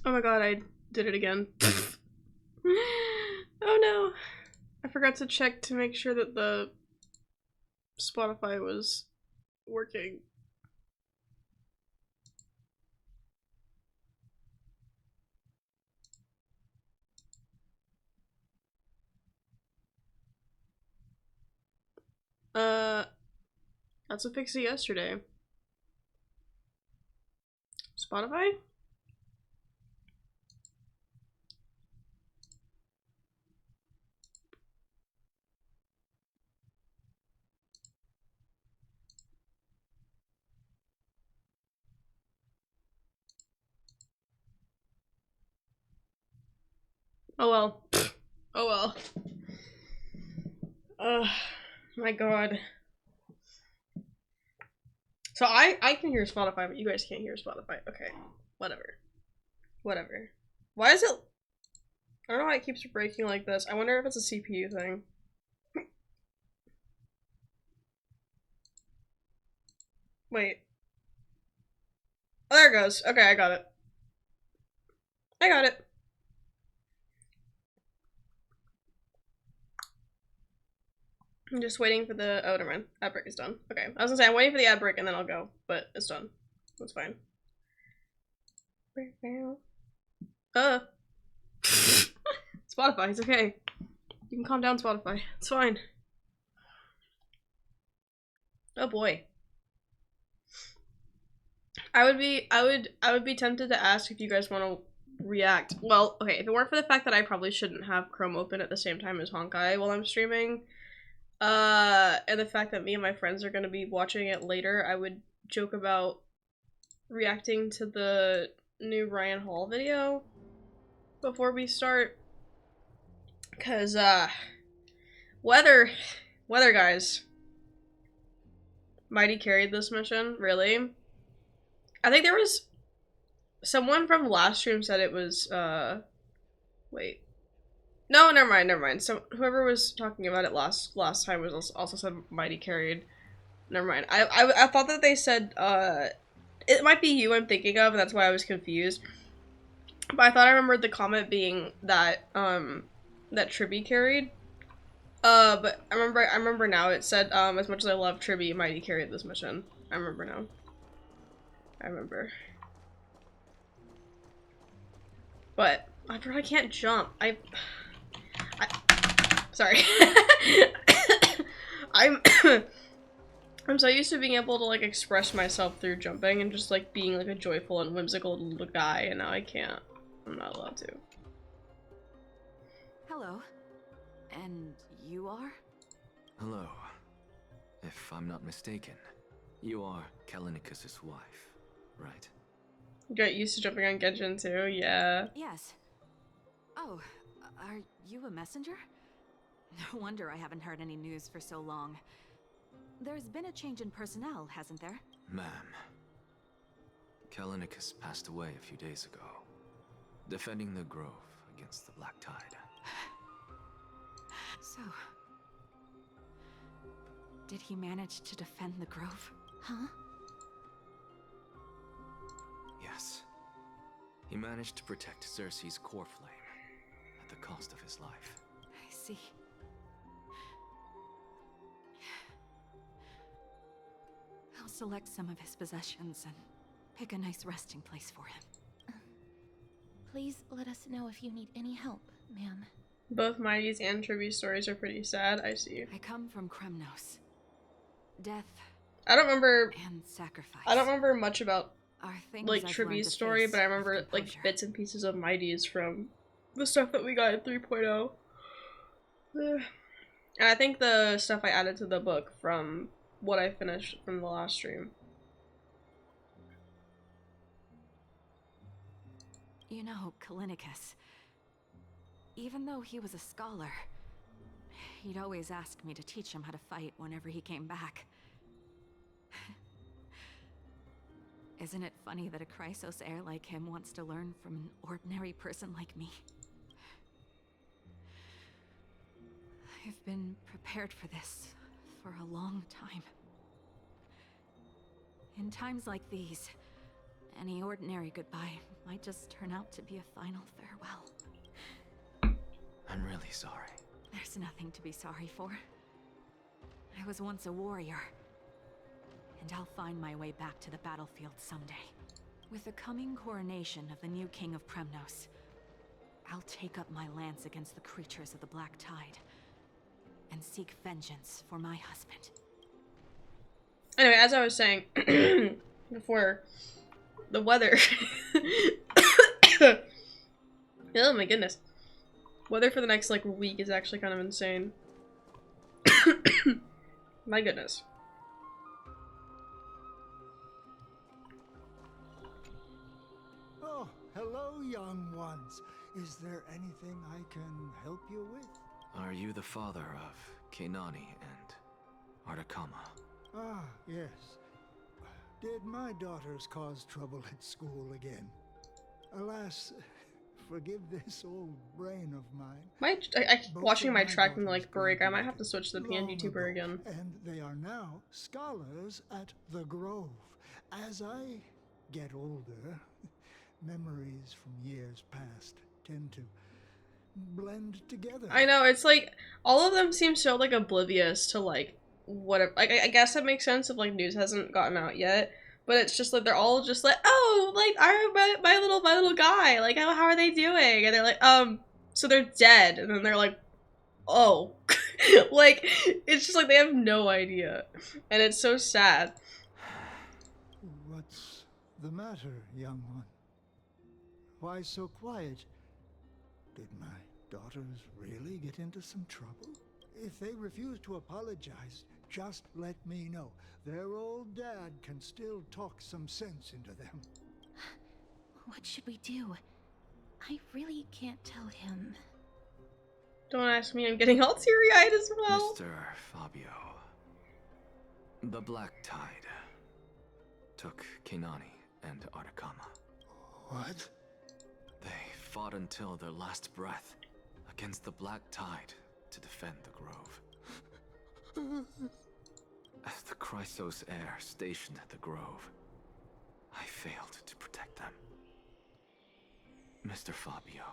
Oh my god, I did it again. Oh no. I forgot to check to make sure that the Spotify was working. That's a fix it yesterday. Spotify? Oh well. Oh well. My god. So I can hear Spotify, but you guys can't hear Spotify. Okay. Whatever. Whatever. Why is it... I don't know why it keeps breaking like this. I wonder if it's a CPU thing. Wait. Oh, there it goes. Okay, I got it. I got it. I'm just waiting for the... Oh, never mind. Ad break is done. Okay. I was gonna say, I'm waiting for the ad break and then I'll go. But it's done. That's fine. Spotify, it's okay. You can calm down, Spotify. It's fine. Oh boy. I would be tempted to ask if you guys want to react. Well, okay, if it weren't for the fact that I probably shouldn't have Chrome open at the same time as Honkai while I'm streaming, and the fact that me and my friends are gonna be watching it later, I would joke about reacting to the new Ryan Hall video before we start. Cause weather guys. Mighty carried this mission, really? I think there was someone from last stream said it was wait. No, never mind. So whoever was talking about it last time was also said Mighty carried. Never mind. I thought that they said it might be you I'm thinking of, and that's why I was confused. But I thought I remembered the comment being that that Tribby carried. But I remember now it said as much as I love Tribby, Mighty carried this mission. I remember now. I remember. But I can't jump. Sorry. I'm I'm so used to being able to like express myself through jumping and just like being like a joyful and whimsical little guy, and now I can't. I'm not allowed to. Hello. And you are? Hello. If I'm not mistaken, you are Kalinicus's wife, right? Get used to jumping on Genshin too, yeah. Yes. Oh, are you a messenger? No wonder I haven't heard any news for so long. There's been a change in personnel, hasn't there? Ma'am, Kalinicus passed away a few days ago, defending the Grove against the Black Tide. So, did he manage to defend the Grove? Huh? Yes. He managed to protect Xerxes' core flame at the cost of his life. I see. I'll select some of his possessions and pick a nice resting place for him. Please let us know if you need any help, ma'am. Both Mighty's and Tribby's stories are pretty sad, I see. I come from Kremnos. Death I don't remember and sacrifice. I don't remember much about are things like I've Tribby's learned to story, face but I remember with like composure. bits and pieces of Mighty's from the stuff that we got in 3.0. And I think the stuff I added to the book from what I finished from the last stream. You know, Kalinicus, even though he was a scholar, he'd always ask me to teach him how to fight whenever he came back. Isn't it funny that a Chrysos heir like him wants to learn from an ordinary person like me? I've been prepared for this for a long time. In times like these, Any ordinary goodbye might just turn out to be a final farewell. I'm really sorry. There's nothing to be sorry for. I was once a warrior, and I'll find my way back to the battlefield someday. With the coming coronation of the new king of Premnos, I'll take up my lance against the creatures of the Black Tide and seek vengeance for my husband. Anyway, as I was saying before, the weather. Oh my goodness. Weather for the next like week is actually kind of insane. My goodness. Oh, hello, young ones. Is there anything I can help you with? Are you the father of Keinani and Artakama? Ah, yes. Did my daughters cause trouble at school again? Alas, forgive this old brain of mine. Watching my tracking like break, I might have to switch to the PN Long YouTuber ago, again. And they are now scholars at the Grove. As I get older, memories from years past tend to blend together. I know, it's like all of them seem so like oblivious to like whatever. Like I guess that makes sense if like news hasn't gotten out yet, but it's just like they're all just like, oh, like my little guy, like how are they doing? And they're like, so they're dead, and then they're like, oh, like it's just like they have no idea, and it's so sad. What's the matter, young one? Why so quiet? Did my daughters really get into some trouble? If they refuse to apologize, just let me know. Their old dad can still talk some sense into them. What should we do? I really can't tell him. Don't ask me, I'm getting all teary-eyed as well. Mr. Fabio. The Black Tide took Keinani and Artakama. What? They fought until their last breath against the Black Tide to defend the Grove. As the Chrysos heir stationed at the Grove, I failed to protect them. Mr. Fabio,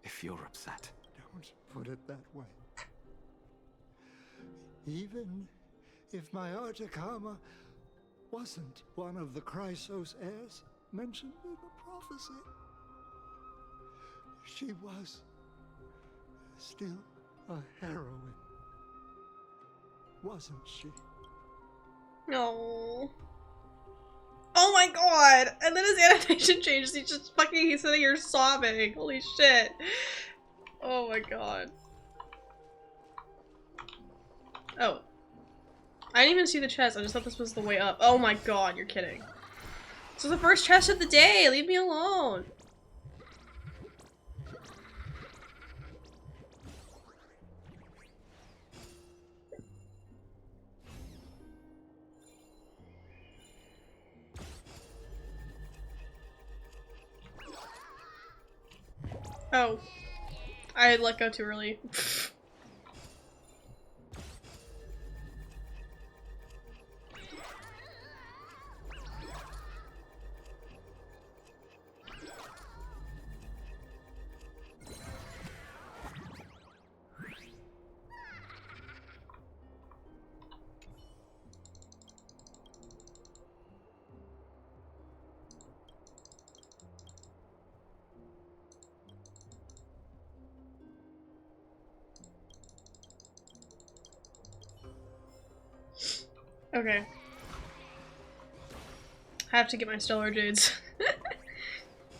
if you're upset... Don't put it that way. Even if my Artakama wasn't one of the Chrysos heirs mentioned in the prophecy, she was still a heroine, wasn't she? No. Oh my god! And then his animation changes. He's sitting here sobbing. Holy shit. Oh my god. Oh. I didn't even see the chest. I just thought this was the way up. Oh my god, you're kidding. This is the first chest of the day. Leave me alone. Oh. I let go too early. Okay. I have to get my stellar jades.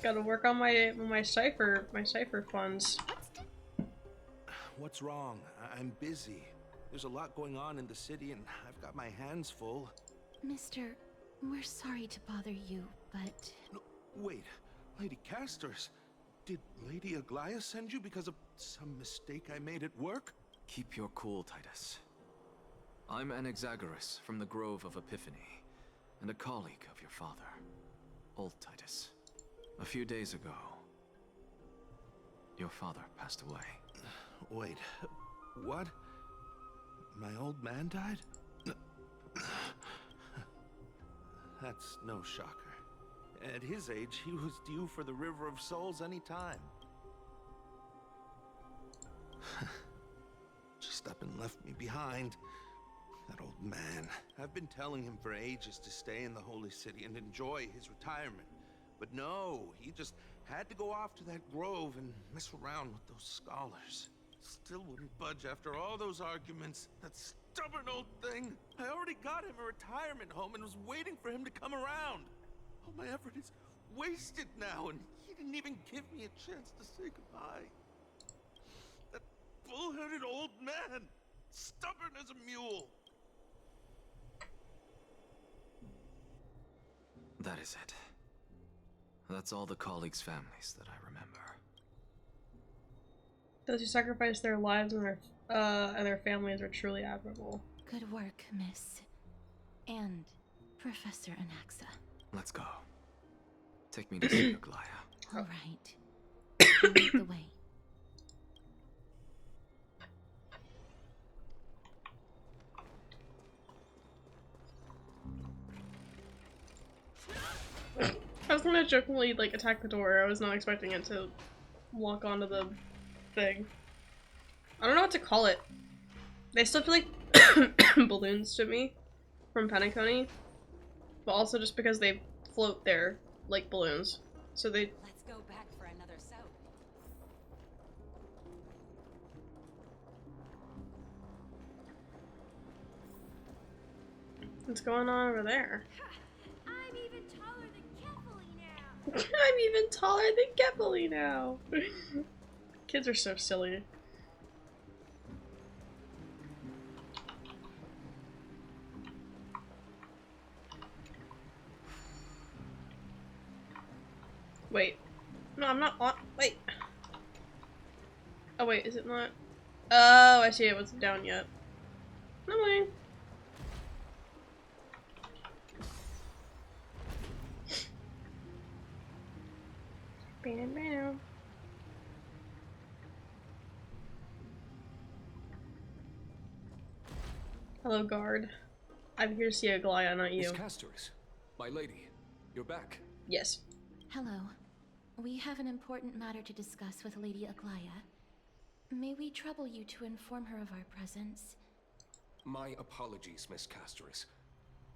Gotta work on my cipher funds. What's wrong? I'm busy. There's a lot going on in the city and I've got my hands full. Mister, we're sorry to bother you, but... No, wait, Lady Casters, did Lady Aglaia send you because of some mistake I made at work? Keep your cool, Titus. I'm Anaxagoras from the Grove of Epiphany, and a colleague of your father, old Titus. A few days ago, your father passed away. Wait, what? My old man died? That's no shocker. At his age, he was due for the River of Souls any time. Just up and left me behind. That old man. I've been telling him for ages to stay in the Holy City and enjoy his retirement. But no, he just had to go off to that grove and mess around with those scholars. Still wouldn't budge after all those arguments. That stubborn old thing. I already got him a retirement home and was waiting for him to come around. All my effort is wasted now, and he didn't even give me a chance to say goodbye. That bull-headed old man. Stubborn as a mule. That is it. That's all the colleagues' families that I remember. Those who sacrifice their lives and their families are truly admirable. Good work, Miss. And Professor Anaxa. Let's go. Take me to see Aglaya. All right. I'll lead the way. I was gonna jokingly like attack the door. I was not expecting it to walk onto the thing. I don't know what to call it. They still feel like balloons to me from Penacony, but also just because they float there like balloons. So they. Let's go back for another soak. What's going on over there? I'm even taller than Kefali now. I'm even taller than Kepali now. Kids are so silly. Wait. No, I'm not on. Wait. Oh, wait, is it not? Oh, I see, it wasn't down yet. No way. Bam, bam. Hello, guard. I'm here to see Aglaya, not you. Miss Castoris, my lady, you're back. Yes. Hello. We have an important matter to discuss with Lady Aglaya. May we trouble you to inform her of our presence? My apologies, Miss Castoris.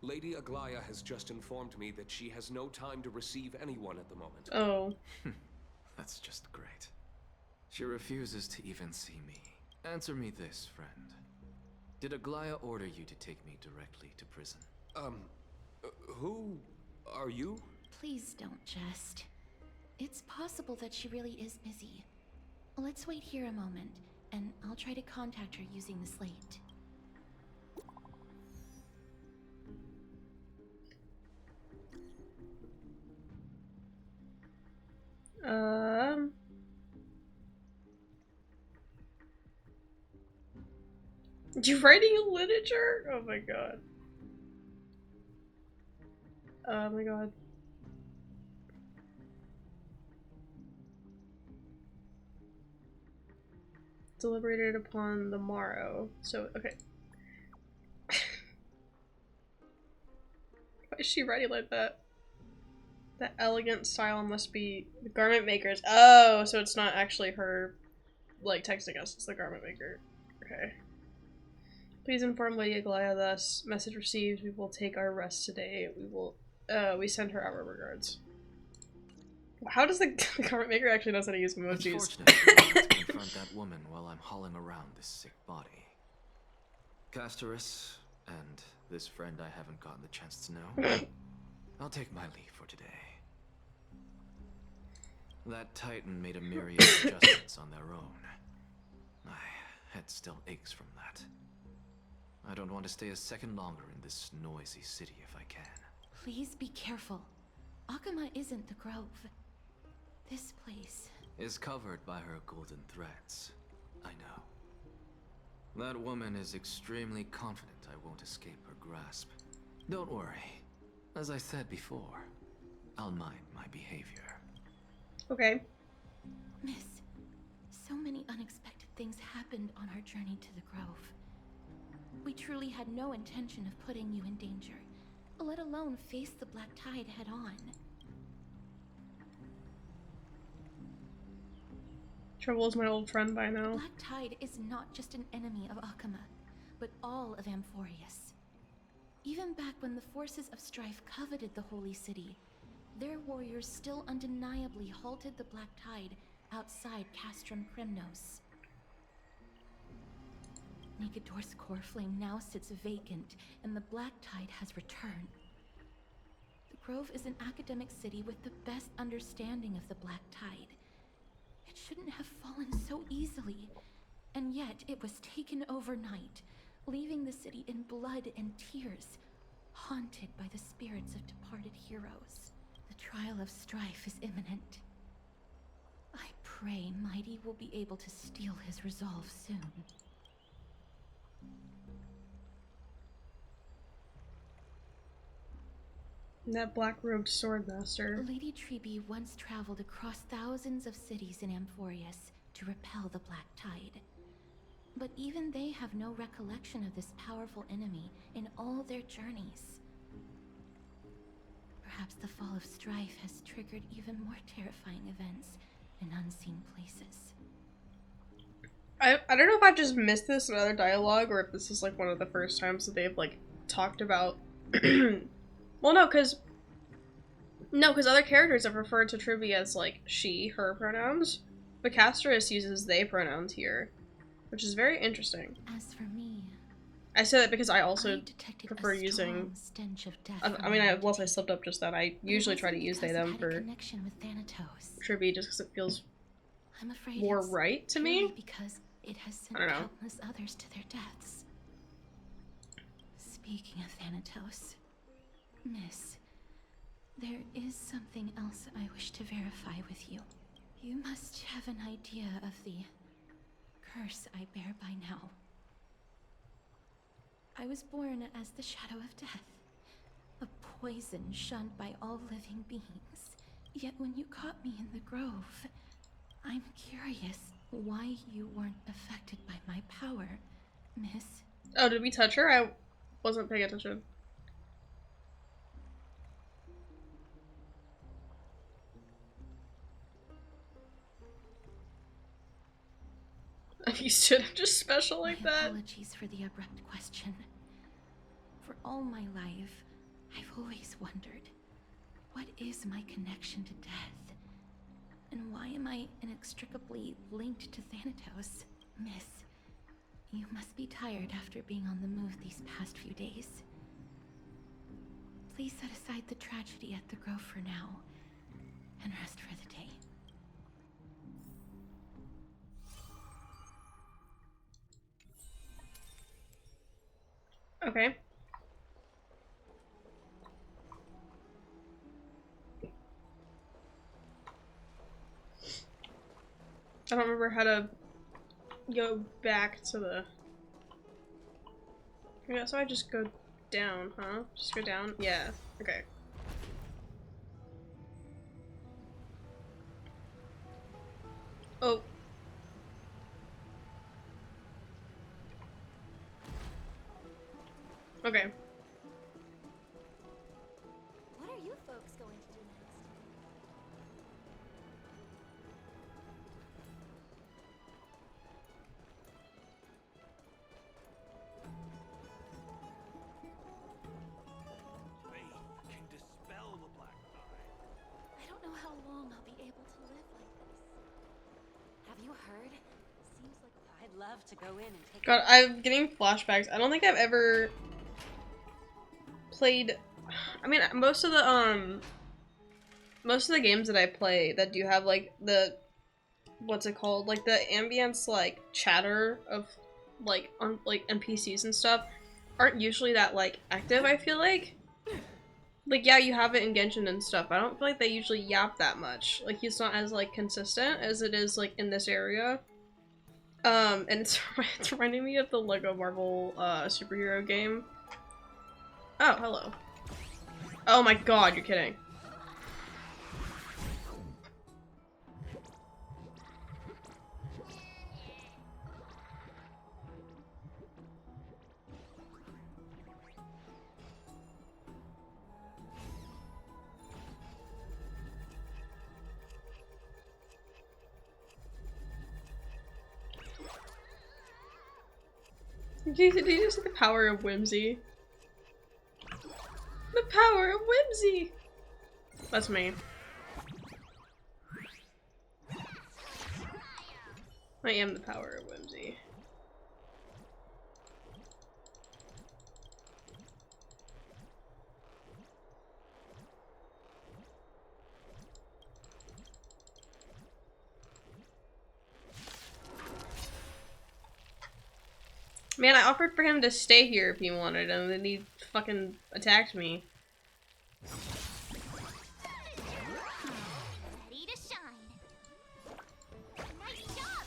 Lady Aglaya has just informed me that she has no time to receive anyone at the moment. Oh. That's just great. She refuses to even see me. Answer me this, friend. Did Aglaya order you to take me directly to prison? Who are you? Please don't jest. It's possible that she really is busy. Let's wait here a moment, and I'll try to contact her using the slate. You writing literature? Oh my god. Oh my god. Deliberated upon the morrow. So, okay. Why is she writing like that? The elegant style must be the garment makers. Oh, so it's not actually her, like, texting us. It's the garment maker. Okay. Please inform Lady Aglaya thus. Message received. We will take our rest today. We send her our regards. How does the garment maker actually knows how to use emojis? It's fortunate to confront that woman while I'm hauling around this sick body. Castoris, and this friend I haven't gotten the chance to know. I'll take my leave for today. That Titan made a myriad of adjustments on their own. My head still aches from that. I don't want to stay a second longer in this noisy city if I can. Please be careful. Akama isn't the Grove. This place is covered by her golden threads. I know. That woman is extremely confident I won't escape her grasp. Don't worry. As I said before, I'll mind my behavior. Okay. Miss, so many unexpected things happened on our journey to the Grove. We truly had no intention of putting you in danger, let alone face the Black Tide head on. Trouble is my old friend by now. Black Tide is not just an enemy of Akama, but all of Amphorius. Even back when the forces of strife coveted the Holy City, their warriors still undeniably halted the Black Tide outside Castrum Kremnos. Nigador's core flame now sits vacant, and the Black Tide has returned. The Grove is an academic city with the best understanding of the Black Tide. It shouldn't have fallen so easily, and yet it was taken overnight, leaving the city in blood and tears, haunted by the spirits of departed heroes. The trial of strife is imminent. I pray Mighty will be able to steal his resolve soon. That black-robed sword master. Lady Trebe once traveled across thousands of cities in Amphorius to repel the Black Tide. But even they have no recollection of this powerful enemy in all their journeys. Perhaps the fall of strife has triggered even more terrifying events in unseen places. I don't know if I just missed this in other dialogue or if this is like one of the first times that they've like talked about well, no, because other characters have referred to Tribby as, like, she, her pronouns, but Castris uses they pronouns here, which is very interesting. As for me, I say that because I also detected prefer a strong using, stench of death I mean, once I slipped up just then, I usually try to use they, them for connection with Thanatos. Tribby just because it feels I'm afraid more it's right to purely me. because it has sent I don't know. countless others to their deaths. Speaking of Thanatos, Miss, there is something else I wish to verify with you. You must have an idea of the curse I bear by now. I was born as the shadow of death, a poison shunned by all living beings. Yet when you caught me in the grove, I'm curious why you weren't affected by my power, Miss. Oh, did we touch her? I wasn't paying attention. I'm used to it. I'm just special like My that. apologies for the abrupt question. For all my life, I've always wondered, what is my connection to death? And why am I inextricably linked to Thanatos? Miss, you must be tired after being on the move these past few days. Please set aside the tragedy at the Grove for now, and rest for the day. Okay. I don't remember how to go back to the... Yeah, so I just go down, huh? Just go down? Yeah. Okay. Oh. Okay. What are you folks going to do next? Faith can dispel the Black Tide. I don't know how long I'll be able to live like this. Have you heard? Seems like I'd love to go in and take God, I'm getting flashbacks. I don't think I've ever played... I mean, most of the games that I play that do have, like, the... What's it called? Like, the ambience, like, chatter of, like, on, like, NPCs and stuff aren't usually that, like, active, I feel like. Like, yeah, you have it in Genshin and stuff. I don't feel like they usually yap that much. Like, it's not as, like, consistent as it is, like, in this area. And it's reminding me of the Lego Marvel, superhero game. Oh, hello. Oh my god, you're kidding. Did you see the power of whimsy? The power of whimsy! That's me. I am the power of whimsy. Man, I offered for him to stay here if he wanted, and then he fucking attacked me. Ready to shine. Nice job.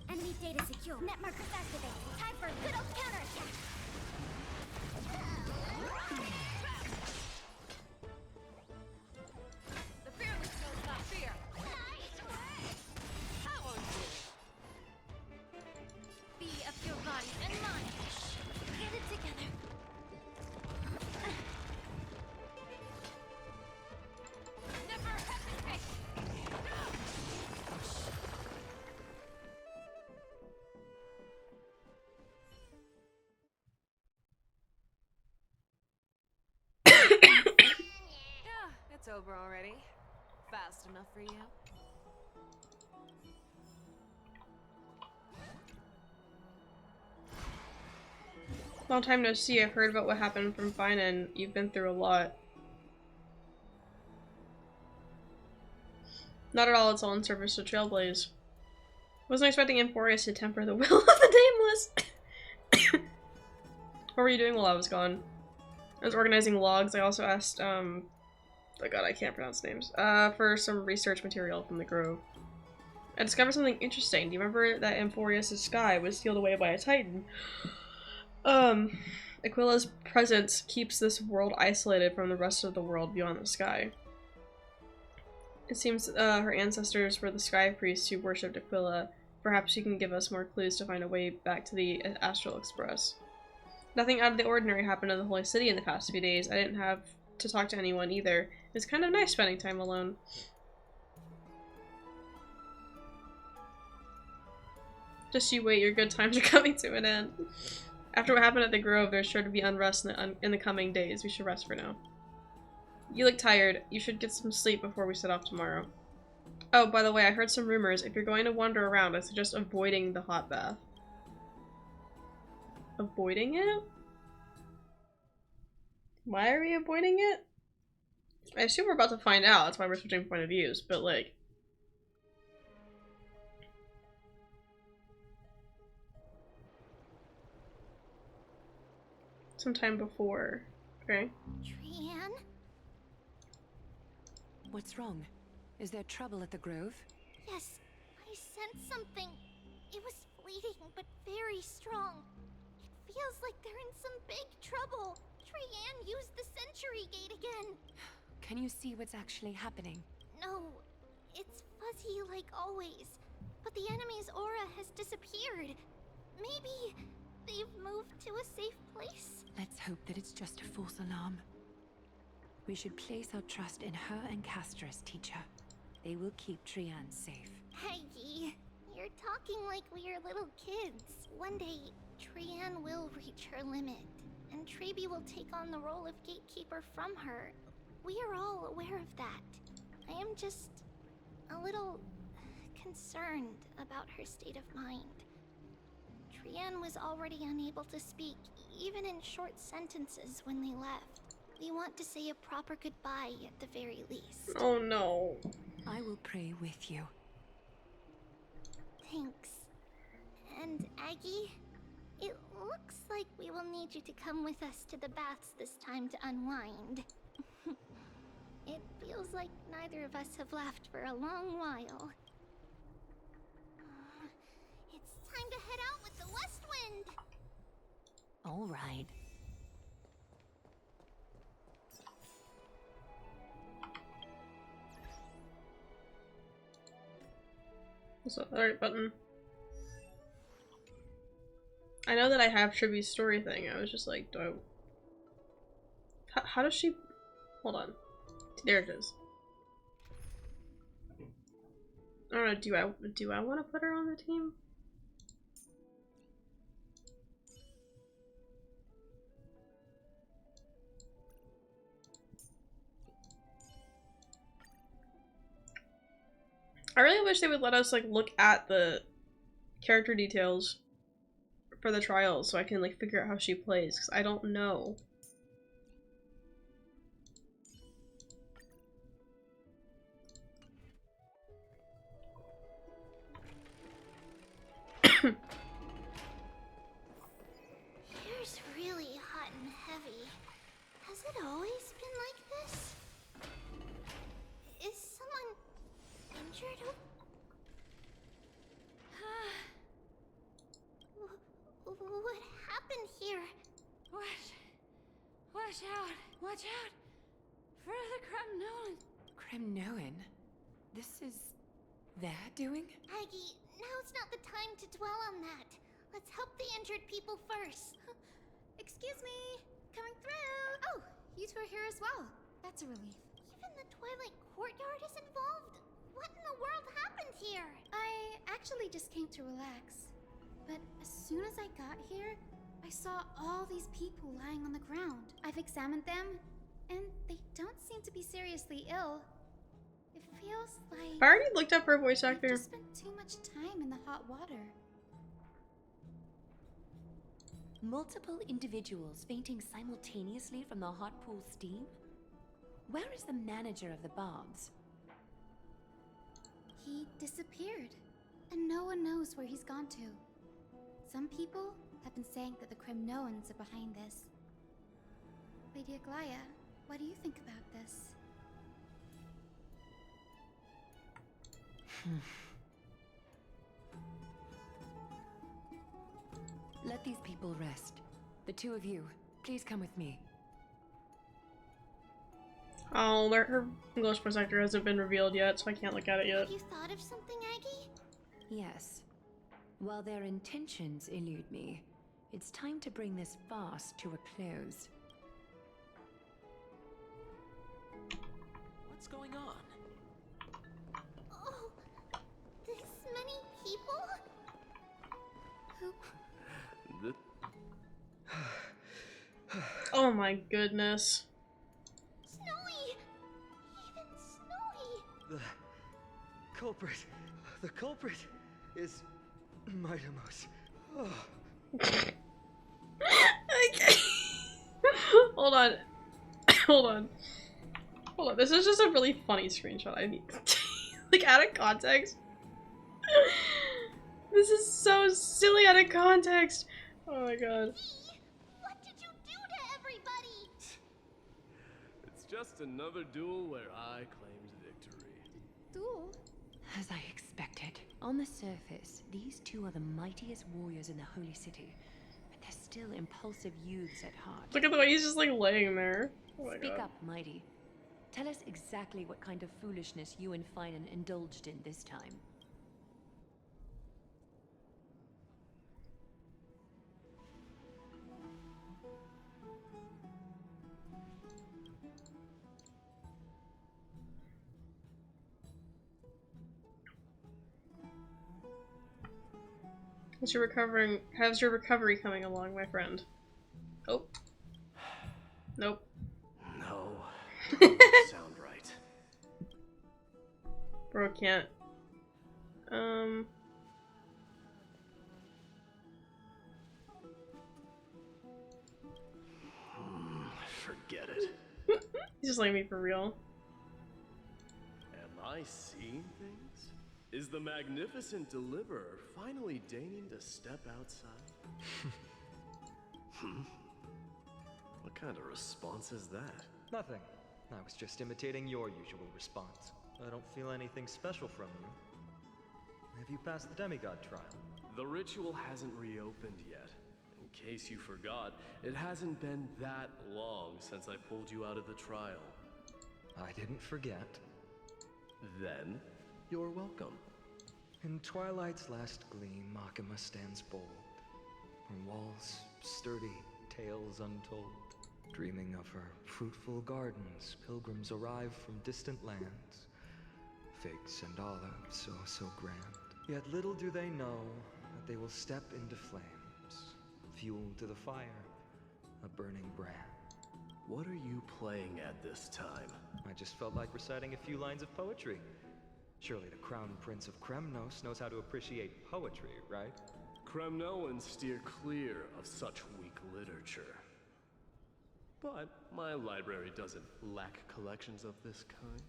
Enemy data secure. Net markers activated. Time for a good old counterattack. The fearless knows not fear. Nice work. That won't do. Be of your body and mind. Get it together. Never hesitate. Yeah, it's over already. Fast enough for you? Long time no see. I've heard about what happened from Finan. You've been through a lot. Not at all, it's all in service to Trailblaze. Wasn't expecting Emphorius to temper the will of the Nameless. What were you doing while I was gone? I was organizing logs. I also asked, oh god, I can't pronounce names. For some research material from the Grove. I discovered something interesting. Do you remember that Emphorius' sky was sealed away by a Titan? Aquila's presence keeps this world isolated from the rest of the world beyond the sky. It seems her ancestors were the sky priests who worshipped Aquila. Perhaps you can give us more clues to find a way back to the Astral Express. Nothing out of the ordinary happened in the Holy City in the past few days. I didn't have to talk to anyone either. It's kind of nice spending time alone. Just you wait, your good times are coming to an end. After what happened at the Grove, there's sure to be unrest in the coming days. We should rest for now. You look tired. You should get some sleep before we set off tomorrow. Oh, by the way, I heard some rumors. If you're going to wander around, I suggest avoiding the hot bath. Avoiding it? Why are we avoiding it? I assume we're about to find out. That's why we're switching point of views, but like... sometime before. Okay. Trian? What's wrong? Is there trouble at the Grove? Yes, I sensed something. It was fleeting, but very strong. It feels like they're in some big trouble. Trian used the Century Gate again. Can you see what's actually happening? No, it's fuzzy like always. But the enemy's aura has disappeared. Maybe they've moved to a safe place? Let's hope that it's just a false alarm. We should place our trust in her and Castris, teacher. They will keep Trian safe. Peggy, you're talking like we are little kids. One day, Trian will reach her limit, and Trebi will take on the role of gatekeeper from her. We are all aware of that. I am just a little concerned about her state of mind. Trian was already unable to speak, even in short sentences when they left. We want to say a proper goodbye at the very least. Oh no. I will pray with you. Thanks. And Aggie, it looks like we will need you to come with us to the baths this time to unwind. It feels like neither of us have laughed for a long while. It's time to head out with the West Wind! All right. What's the alert button? I know that I have Triby's story thing. I was just like, do I... How does she... Hold on. There it is. I don't know, do I want to put her on the team? I really wish they would let us like look at the character details for the trials so I can like figure out how she plays, because I don't know. Here's really hot and heavy. Has it always been like this? Is someone injured? What happened here? Watch out! Watch out! For the Kremnoan! Kremnoan? This is their doing? Aggie, now's not the time to dwell on that. Let's help the injured people first. Excuse me! Coming through! Oh, you two are here as well. That's a relief. Even the Twilight Courtyard is involved? What in the world happened here? I actually just came to relax. But as soon as I got here, I saw all these people lying on the ground. I've examined them, and they don't seem to be seriously ill. It feels like... I already looked up her voice they've actor. just spent too much time in the hot water. Multiple individuals fainting simultaneously from the hot pool steam? Where is the manager of the baths? He disappeared, and no one knows where he's gone to. Some people have been saying that the Kremnoans are behind this. Lady Aglaya, what do you think about this? Let these people rest. The two of you, please come with me. Oh, her English protector hasn't been revealed yet, so I can't look at it yet. Have you thought of something, Aggie? Yes. While their intentions elude me, it's time to bring this farce to a close. What's going on? Oh, this many people? Oh my goodness. Snowy! Even Snowy! The culprit is Mightimos. Oh. Okay. Hold on. Hold on. Hold on. This is just a really funny screenshot. I need like out of context. This is so silly out of context. Oh my god. What did you do to everybody? It's just another duel where I claimed victory. Duel? As I expected. On the surface, these two are the mightiest warriors in the Holy City, but they're still impulsive youths at heart. Look at the way he's just like laying there. Oh my Speak god. up, Mighty. Tell us exactly what kind of foolishness you and Finan indulged in this time. How's your recovery coming along, my friend? Oh. Nope. No. Doesn't sound right. Bro can't. Forget it. He's just letting me for real. Am I seeing things? Is the magnificent deliverer finally deigning to step outside? What kind of response is that? Nothing. I was just imitating your usual response. I don't feel anything special from you. Have you passed the demigod trial? The ritual hasn't reopened yet. In case you forgot, it hasn't been that long since I pulled you out of the trial. I didn't forget. Then, you're welcome. In Twilight's last gleam, Makima stands bold. Her walls sturdy, tales untold. Dreaming of her fruitful gardens, pilgrims arrive from distant lands. Figs and olives, so grand. Yet little do they know that they will step into flames, fuel to the fire, a burning brand. What are you playing at this time? I just felt like reciting a few lines of poetry. Surely the Crown Prince of Kremnos knows how to appreciate poetry, right? Kremnoans steer clear of such weak literature. But my library doesn't lack collections of this kind.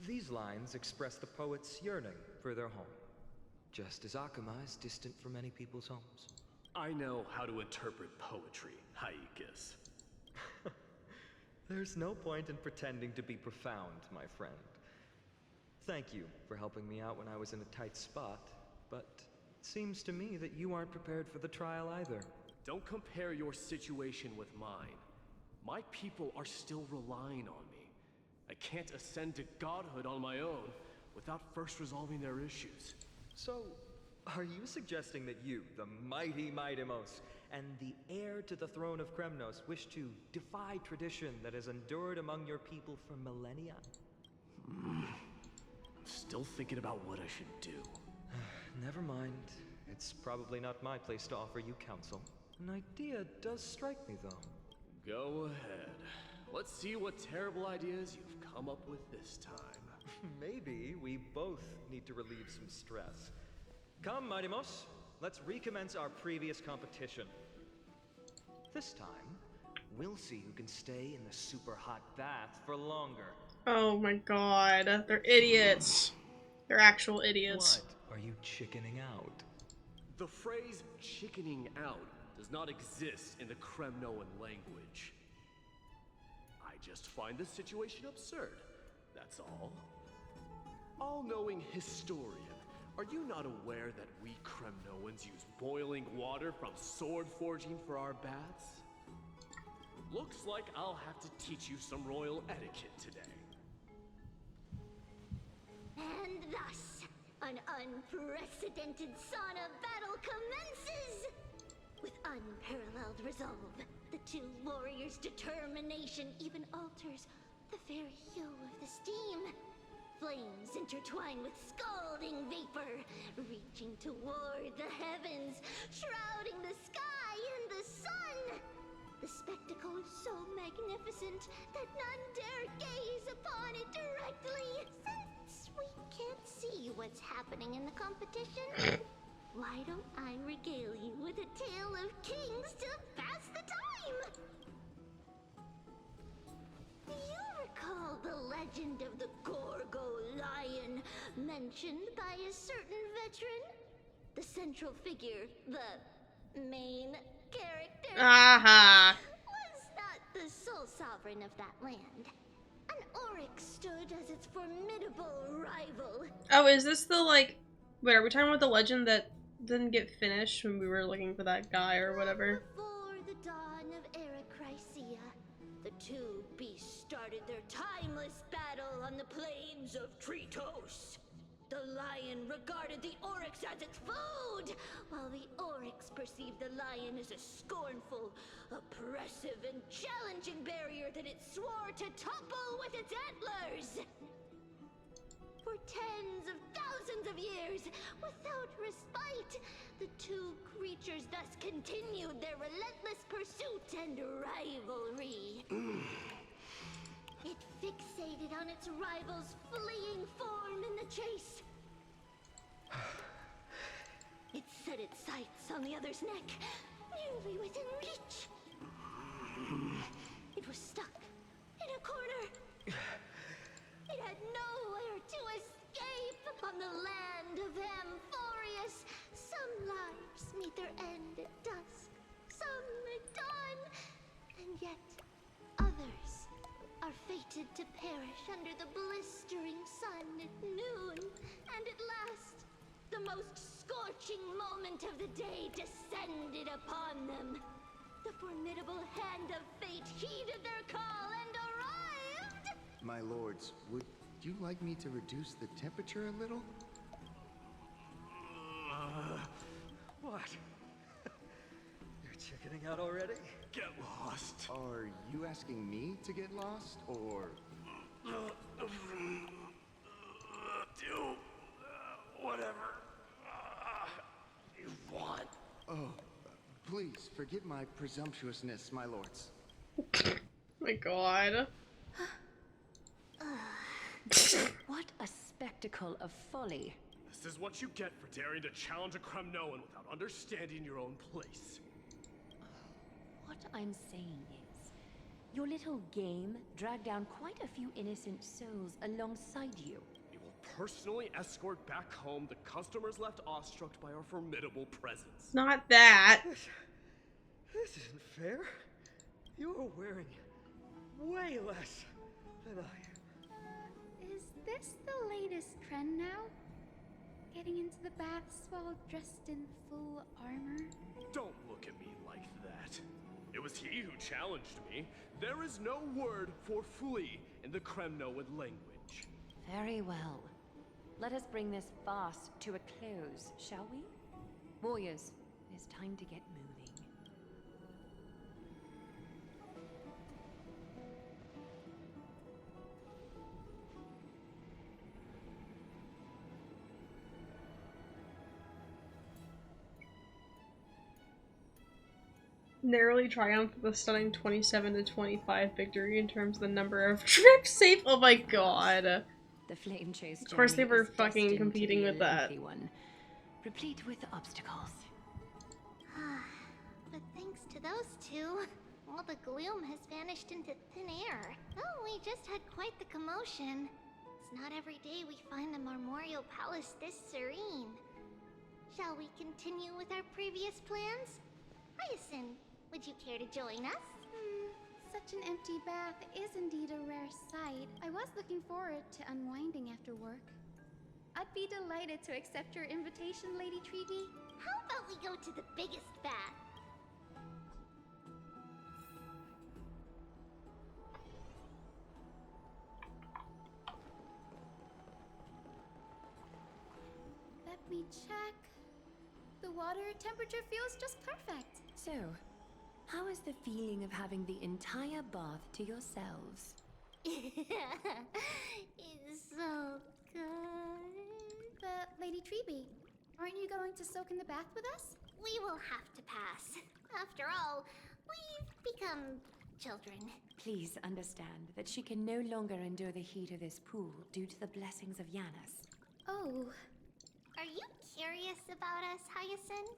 These lines express the poet's yearning for their home, just as Akuma is distant from many people's homes. I know how to interpret poetry, Haikis. There's no point in pretending to be profound, my friend. Thank you for helping me out when I was in a tight spot, but it seems to me that you aren't prepared for the trial either. Don't compare your situation with mine. My people are still relying on me. I can't ascend to godhood on my own without first resolving their issues. So, are you suggesting that you, the mighty Mightimos, and the heir to the throne of Kremnos wish to defy tradition that has endured among your people for millennia? I'm still thinking about what I should do. Never mind. It's probably not my place to offer you counsel. An idea does strike me, though. Go ahead. Let's see what terrible ideas you've come up with this time. Maybe we both need to relieve some stress. Come, Mightimos. Let's recommence our previous competition. This time, we'll see who can stay in the super hot bath for longer. Oh my god, they're idiots. They're actual idiots. What? Are you chickening out? The phrase chickening out does not exist in the Kremnoan language. I just find this situation absurd, that's all. All-knowing historian, are you not aware that we Kremnoans use boiling water from sword forging for our baths? Looks like I'll have to teach you some royal etiquette today. And thus, an unprecedented sauna battle commences! With unparalleled resolve, the two warriors' determination even alters the very hue of the steam. Flames intertwine with scalding vapor, reaching toward the heavens, shrouding the sky and the sun. The spectacle is so magnificent that none dare gaze upon it directly. Since we can't see what's happening in the competition, why don't I regale you with a tale of kings to pass the time? Do you recall the legend of the Gorgo lion mentioned by a certain veteran? The central figure, the main character, Aha! was not the sole sovereign of that land. An oryx stood as its formidable rival. Oh, is this the, like... Wait, are we talking about the legend that didn't get finished when we were looking for that guy or whatever? Before the dawn of Erechrysia, the two beasts started their timeless battle on the plains of Tritos. The lion regarded the oryx as its food, while the oryx perceived the lion as a scornful, oppressive, and challenging barrier that it swore to topple with its antlers. For tens of thousands of years, without respite, the two creatures thus continued their relentless pursuit and rivalry. It fixated on its rival's fleeing form in the chase. It set its sights on the other's neck, nearly within reach. It was stuck in a corner. It had nowhere to escape. On the land of Amphorius, some lives meet their end at dusk, some at dawn, and yet others are fated to perish under the blistering sun at noon. And at last, the most scorching moment of the day descended upon them. The formidable hand of fate heeded their call and arrived! My lords, would you like me to reduce the temperature a little? What? You're Chickening out already? Get lost. Are you asking me to get lost, or? Do whatever you want. Oh, please forgive my presumptuousness, my lords. My god. What a spectacle of folly. This is what you get for daring to challenge a Kremnoan without understanding your own place. What I'm saying is, your little game dragged down quite a few innocent souls alongside you. We will personally escort back home the customers left awestruck by our formidable presence. Not that. This isn't fair. You're wearing way less than I am. Is this the latest trend now? Getting into the baths while dressed in full armor? Don't look at me like that. It was he who challenged me. There is no word for flee in the Kremnoan language. Very well. Let us bring this farce to a close, shall we? Warriors, it is time to get moving. Narrowly triumphed with a stunning 27-25 victory in terms of the number of trips safe. Oh my god. The flame chase. Of course they journey were is fucking destined to competing be a with that. lengthy one, replete with obstacles. But thanks to those two, all the gloom has vanished into thin air. Oh, we just had quite the commotion. It's not every day we find the Marmorial Palace this serene. Shall we continue with our previous plans? Hyacinth, would you care to join us? Such an empty bath is indeed a rare sight. I was looking forward to unwinding after work. I'd be delighted to accept your invitation, Lady Treeby. How about we go to the biggest bath? Let me check. The water temperature feels just perfect. So, how is the feeling of having the entire bath to yourselves? It's so good. But, Lady Treeby, aren't you going to soak in the bath with us? We will have to pass. After all, we've become children. Please understand that she can no longer endure the heat of this pool due to the blessings of Yanis. Oh. Are you curious about us, Hyacinth?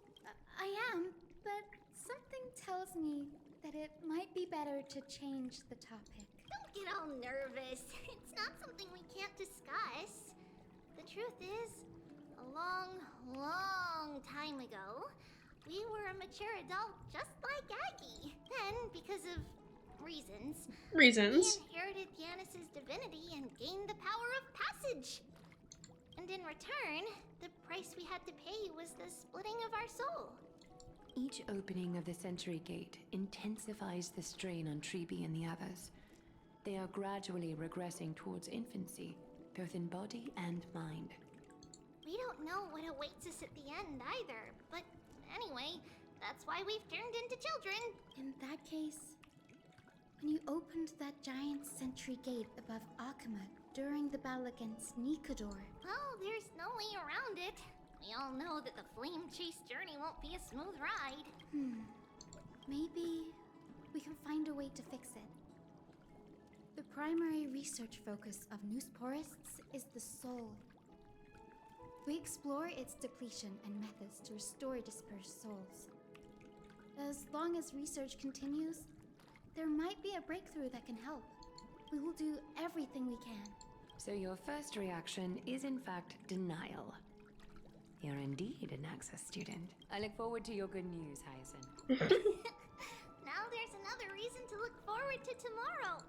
I am, but something tells me that it might be better to change the topic. Don't get all nervous. It's not something we can't discuss. The truth is, a long, long time ago, we were a mature adult just like Aggie. Then, because of reasons, we inherited Yanis's divinity and gained the power of passage. And in return, the price we had to pay was the splitting of our soul. Each opening of the Century Gate intensifies the strain on Treeby and the others. They are gradually regressing towards infancy, both in body and mind. We don't know what awaits us at the end either, but anyway, that's why we've turned into children. In that case, when you opened that giant Sentry Gate above Akama during the battle against Nikador... Well, there's no way around it. We all know that the flame chase journey won't be a smooth ride. Maybe we can find a way to fix it. The primary research focus of Noosporists is the soul. We explore its depletion and methods to restore dispersed souls. As long as research continues, there might be a breakthrough that can help. We will do everything we can. So your first reaction is in fact denial. You're indeed an Access student. I look forward to your good news, Hyacinth. Now there's another reason to look forward to tomorrow.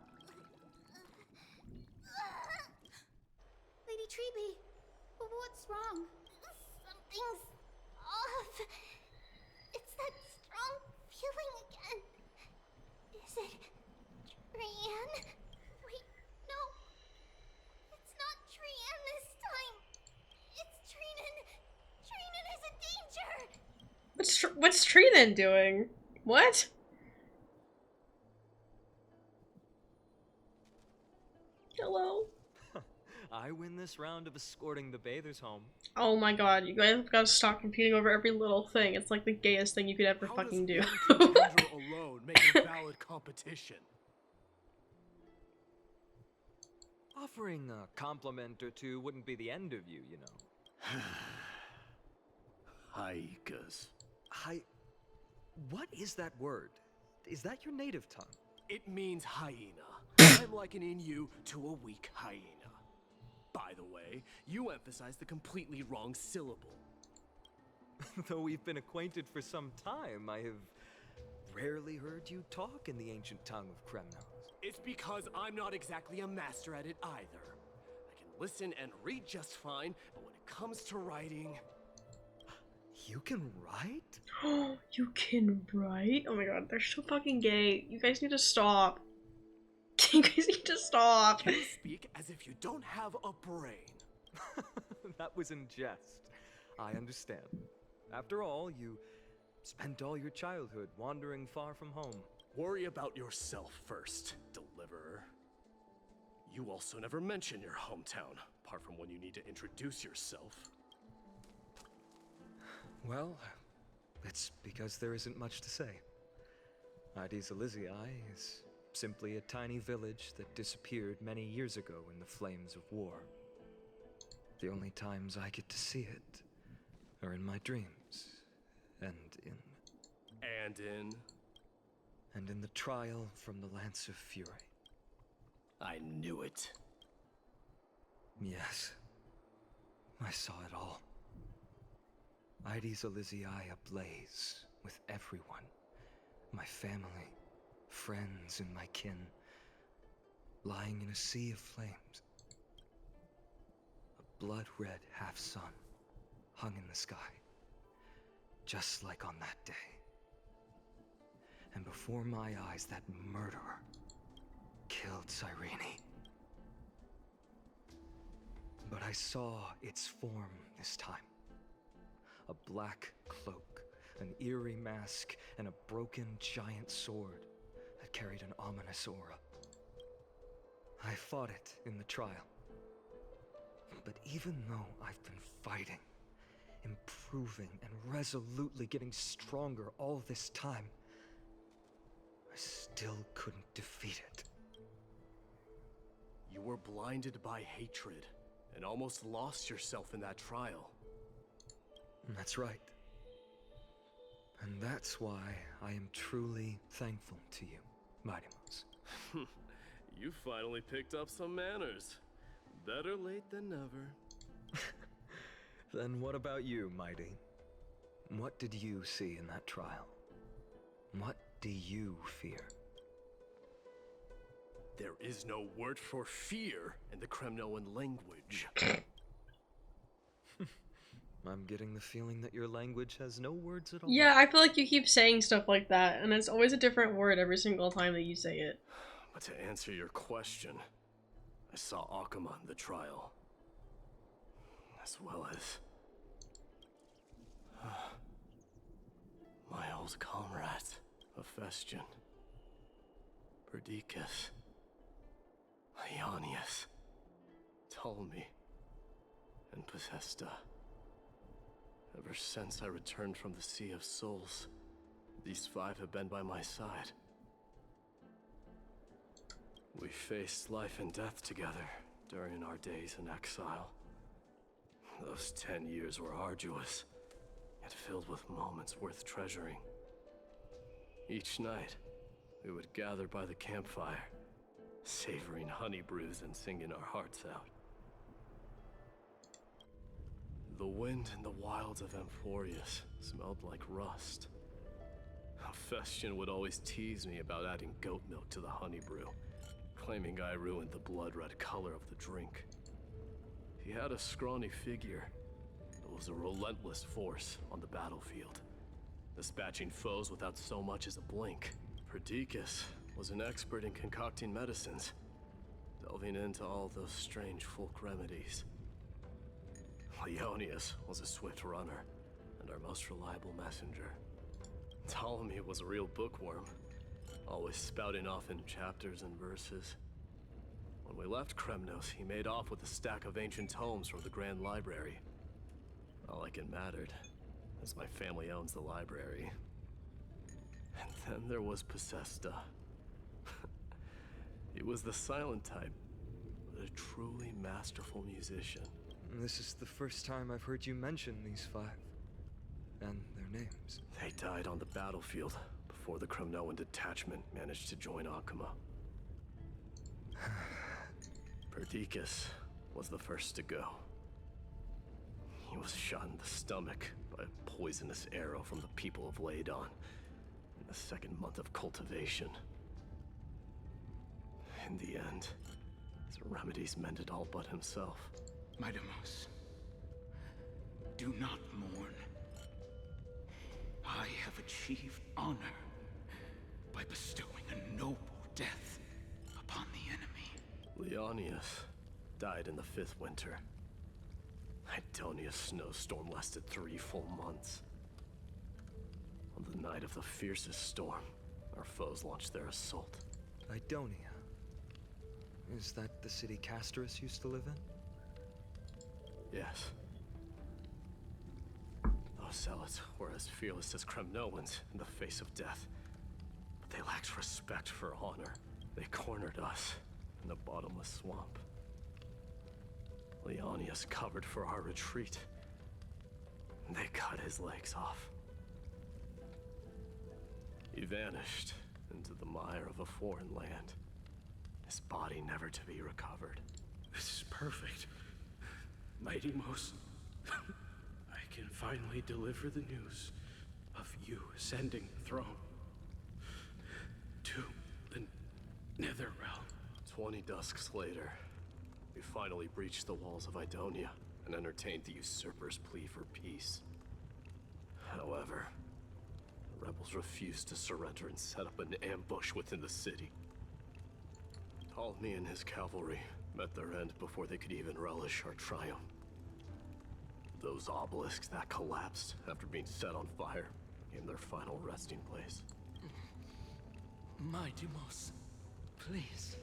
Lady Treeby, what's wrong? Something's off. It's that strong feeling again. Is it Trian? Wait, no. It's not Trian this time. It's Trinan. Trinan is a danger. What's Trinan doing? What? Hello? I win this round of escorting the bathers home. Oh my god, you guys have got to stop competing over every little thing. It's like the gayest thing you could ever fucking do. One contender alone make a valid competition. Offering a compliment or two wouldn't be the end of you, you know. Haikas. What is that word? Is that your native tongue? It means hyena. I'm likening you to a weak hyena. By the way, you emphasize the completely wrong syllable. Though we've been acquainted for some time, I have rarely heard you talk in the ancient tongue of Kremnos. It's because I'm not exactly a master at it either. I can listen and read just fine, but when it comes to writing... You can write? You can write? Oh my god, they're so fucking gay. You guys need to stop. You guys need to stop. You speak as if you don't have a brain. That was in jest. I understand. After all, you spent all your childhood wandering far from home. Worry about yourself first, deliverer. You also never mention your hometown, apart from when you need to introduce yourself. Well, it's because there isn't much to say. Ides Elysiae is simply a tiny village that disappeared many years ago in the flames of war. The only times I get to see it are in my dreams, and in the trial from the Lance of Fury. I knew it. Yes, I saw it all. Ides Elysiae ablaze with everyone. My family, friends, and my kin, lying in a sea of flames. A blood-red half-sun hung in the sky, just like on that day. And before my eyes, that murderer killed Cyrene. But I saw its form this time. A black cloak, an eerie mask, and a broken giant sword that carried an ominous aura. I fought it in the trial. But even though I've been fighting, improving, and resolutely getting stronger all this time, I still couldn't defeat it. You were blinded by hatred and almost lost yourself in that trial. That's right. And that's why I am truly thankful to you, Mighty Mouse. You finally picked up some manners. Better late than never. Then what about you, Mighty? What did you see in that trial? What do you fear? There is no word for fear in the Kremnoan language. I'm getting the feeling that your language has no words at all. Yeah, I feel like you keep saying stuff like that, and it's always a different word every single time that you say it. But to answer your question, I saw Akuma in the trial. As well as... my old comrades, Hephaestion, Perdiccas, Ionius, Ptolemy, and Possesta. Ever since I returned from the Sea of Souls, these five have been by my side. We faced life and death together during our days in exile. Those 10 years were arduous, yet filled with moments worth treasuring. Each night, we would gather by the campfire, savoring honey brews and singing our hearts out. The wind in the wilds of Amphorius smelled like rust. Hephaestion would always tease me about adding goat milk to the honey brew, claiming I ruined the blood-red color of the drink. He had a scrawny figure, but was a relentless force on the battlefield, dispatching foes without so much as a blink. Perdiccas was an expert in concocting medicines, delving into all those strange folk remedies. Ionius was a swift runner and our most reliable messenger. Ptolemy was a real bookworm, always spouting off in chapters and verses. When we left Kremnos, he made off with a stack of ancient tomes from the Grand Library. Not like it mattered, as my family owns the library. And then there was Possesta. He was the silent type, but a truly masterful musician. This is the first time I've heard you mention these 5. And their names. They died on the battlefield before the Kremnoan detachment managed to join Akuma. Perdiccas was the first to go. He was shot in the stomach by a poisonous arrow from the people of Ladon in the 2nd month of cultivation. In the end, his remedies mended all but himself. Midamos, do not mourn. I have achieved honor by bestowing a noble death upon the enemy. Leonius died in the 5th winter. Idonia's snowstorm lasted 3 full months. On the night of the fiercest storm, our foes launched their assault. Idonia? Is that the city Castorus used to live in? Yes. Those zealots were as fearless as Kremnoans in the face of death. But they lacked respect for honor. They cornered us in the bottomless swamp. Leonius covered for our retreat. And they cut his legs off. He vanished into the mire of a foreign land. His body never to be recovered. This is perfect. Mighty Mos, I can finally deliver the news of you ascending the throne to the Netherrealm. 20 dusks later, we finally breached the walls of Idonia and entertained the usurper's plea for peace. However, the rebels refused to surrender and set up an ambush within the city. Ptolemy and his cavalry met their end before they could even relish our triumph. Those obelisks that collapsed after being set on fire became their final resting place. Mighty Mos, please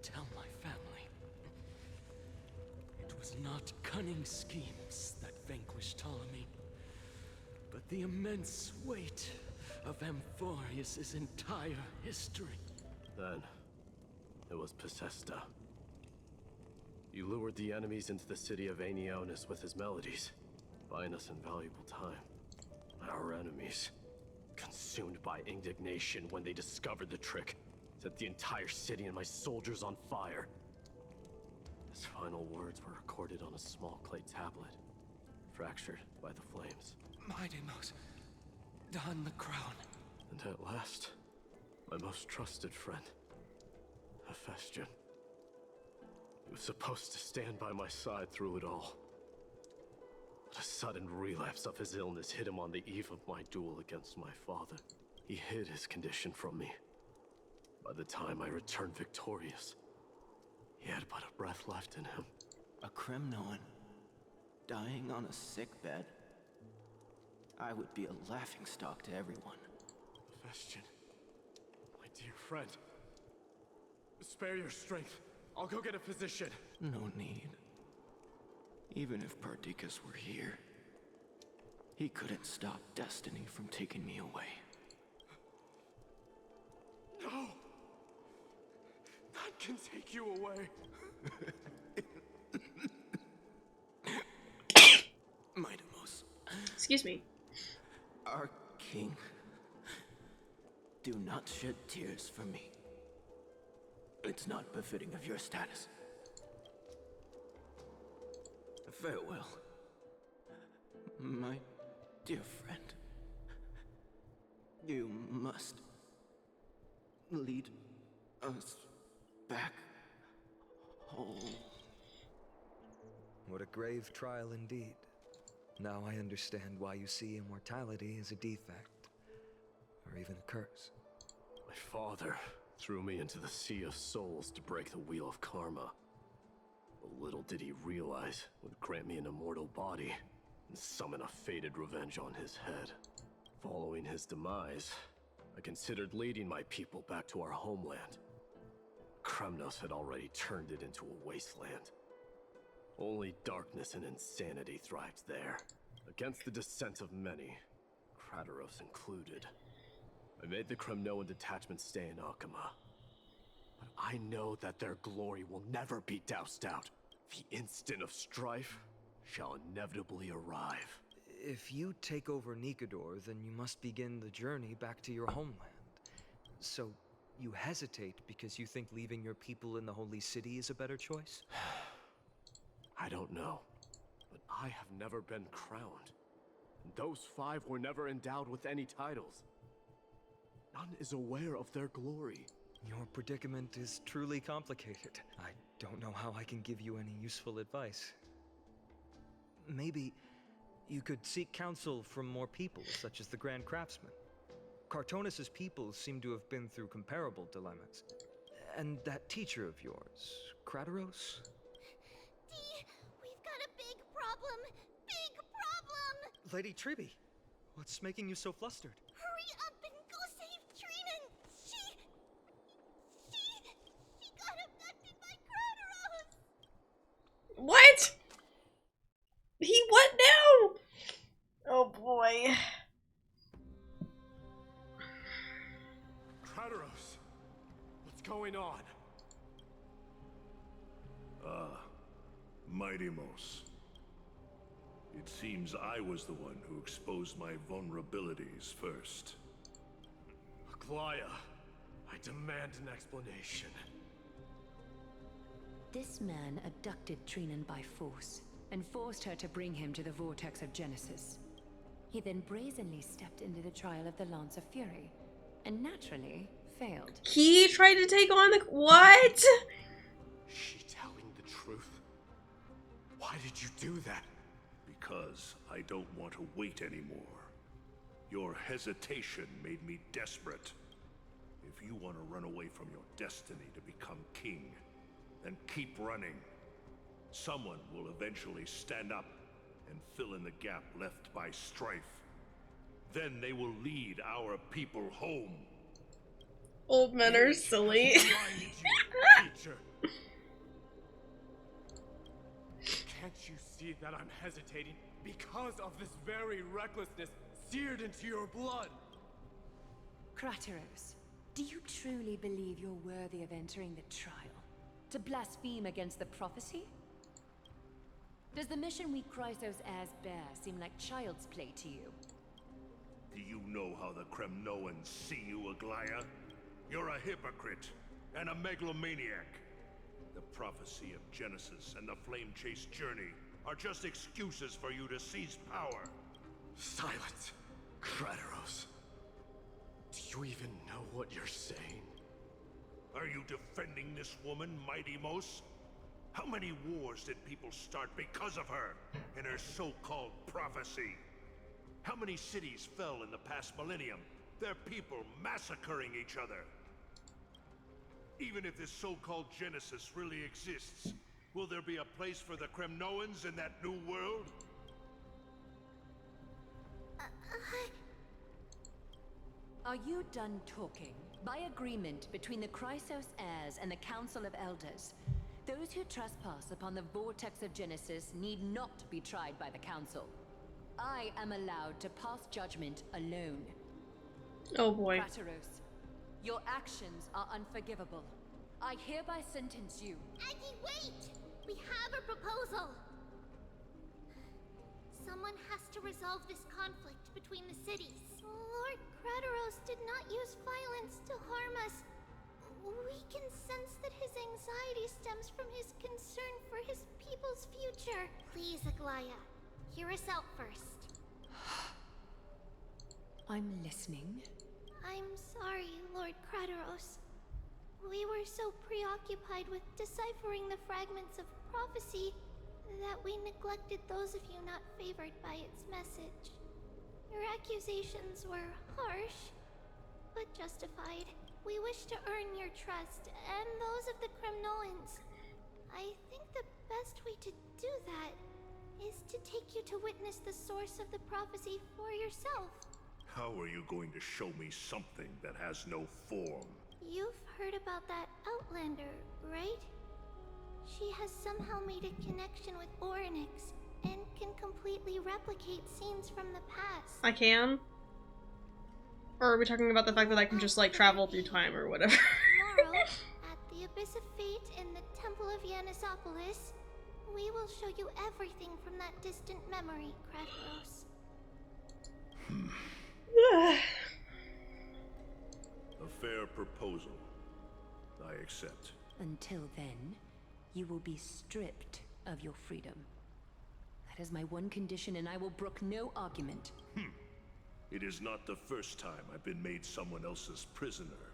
tell my family. It was not cunning schemes that vanquished Ptolemy, but the immense weight of Amphorius' entire history. Then, it was Possesta. He lured the enemies into the city of Aeneonis with his melodies, buying us invaluable time. Our enemies, consumed by indignation when they discovered the trick, set the entire city and my soldiers on fire. His final words were recorded on a small clay tablet, fractured by the flames. Mighty Mos, don the crown. And at last, my most trusted friend, Hephaestion. He was supposed to stand by my side through it all. But a sudden relapse of his illness hit him on the eve of my duel against my father. He hid his condition from me. By the time I returned victorious, he had but a breath left in him. A Kremnoan, dying on a sickbed. I would be a laughingstock to everyone. Hephaestion, my dear friend, spare your strength. I'll go get a physician. No need. Even if Perdiccas were here, he couldn't stop destiny from taking me away. No! None can take you away. Midamos. Excuse me. Our king. Do not shed tears for me. It's not befitting of your status. Farewell, my dear friend. You must lead us back home. What a grave trial indeed. Now I understand why you see immortality as a defect, or even a curse. My father threw me into the sea of souls to break the wheel of karma. But little did he realize it would grant me an immortal body and summon a fated revenge on his head. Following his demise, I considered leading my people back to our homeland. Kremnos had already turned it into a wasteland. Only darkness and insanity thrived there, against the dissent of many, Krateros included. I made the Kremnoan detachment stay in Akama. But I know that their glory will never be doused out. The instant of strife shall inevitably arrive. If you take over Nikador, then you must begin the journey back to your homeland. So, you hesitate because you think leaving your people in the Holy City is a better choice? I don't know, but I have never been crowned. And those 5 were never endowed with any titles. None is aware of their glory. Your predicament is truly complicated. I don't know how I can give you any useful advice. Maybe you could seek counsel from more people, such as the Grand Craftsman. Cartonis' people seem to have been through comparable dilemmas. And that teacher of yours, Krateros? Dee, we've got a big problem! Big problem! Lady Triby, what's making you so flustered? Hurry up and go save Trinan! She got abducted by Krateros! What? He what now? Oh boy. Krateros, what's going on? Mighty-Mos. It seems I was the one who exposed my vulnerabilities first. Aglaya, I demand an explanation. This man abducted Trinan by force and forced her to bring him to the vortex of Genesis. He then brazenly stepped into the trial of the Lance of Fury, and naturally failed. He tried to take on the what? Is she telling the truth? Why did you do that? Because I don't want to wait anymore. Your hesitation made me desperate. If you want to run away from your destiny to become king, then keep running. Someone will eventually stand up and fill in the gap left by strife. Then they will lead our people home. Old men are silly. Teacher. Can't you see that I'm hesitating because of this very recklessness seared into your blood? Krateros, do you truly believe you're worthy of entering the trial? To blaspheme against the prophecy? Does the mission we Chrysos heirs bear seem like child's play to you? Do you know how the Kremnoans see you, Aglaya? You're a hypocrite and a megalomaniac. The prophecy of Genesis and the Flame Chase journey are just excuses for you to seize power. Silence, Krateros. Do you even know what you're saying? Are you defending this woman, Mighty-Mos? How many wars did people start because of her and her so-called prophecy? How many cities fell in the past millennium? Their people massacring each other. Even if this so-called Genesis really exists, will there be a place for the Kremnoans in that new world? Are you done talking? By agreement between the Chrysos heirs and the Council of Elders, those who trespass upon the vortex of Genesis need not be tried by the Council. I am allowed to pass judgment alone. Oh boy. Krateros, your actions are unforgivable. I hereby sentence you. Aggie, wait! We have a proposal! Someone has to resolve this conflict between the cities. Lord Krateros did not use violence to harm us. We can sense that his anxiety stems from his concern for his people's future. Please, Aglaya, hear us out first. I'm listening. I'm sorry, Lord Krateros. We were so preoccupied with deciphering the fragments of prophecy that we neglected those of you not favored by its message. Your accusations were harsh, but justified. We wish to earn your trust, and those of the Kremnoans. I think the best way to do that is to take you to witness the source of the prophecy for yourself. How are you going to show me something that has no form? You've heard about that Outlander, right? She has somehow made a connection with Orynyx and can completely replicate scenes from the past. I can? Or are we talking about the fact that I can just, like, travel through time or whatever? Tomorrow, at the Abyss of Fate in the Temple of Yanisopolis, we will show you everything from that distant memory, Kratos. A fair proposal. I accept. Until then, you will be stripped of your freedom. That is my one condition, and I will brook no argument. It is not the first time I've been made someone else's prisoner.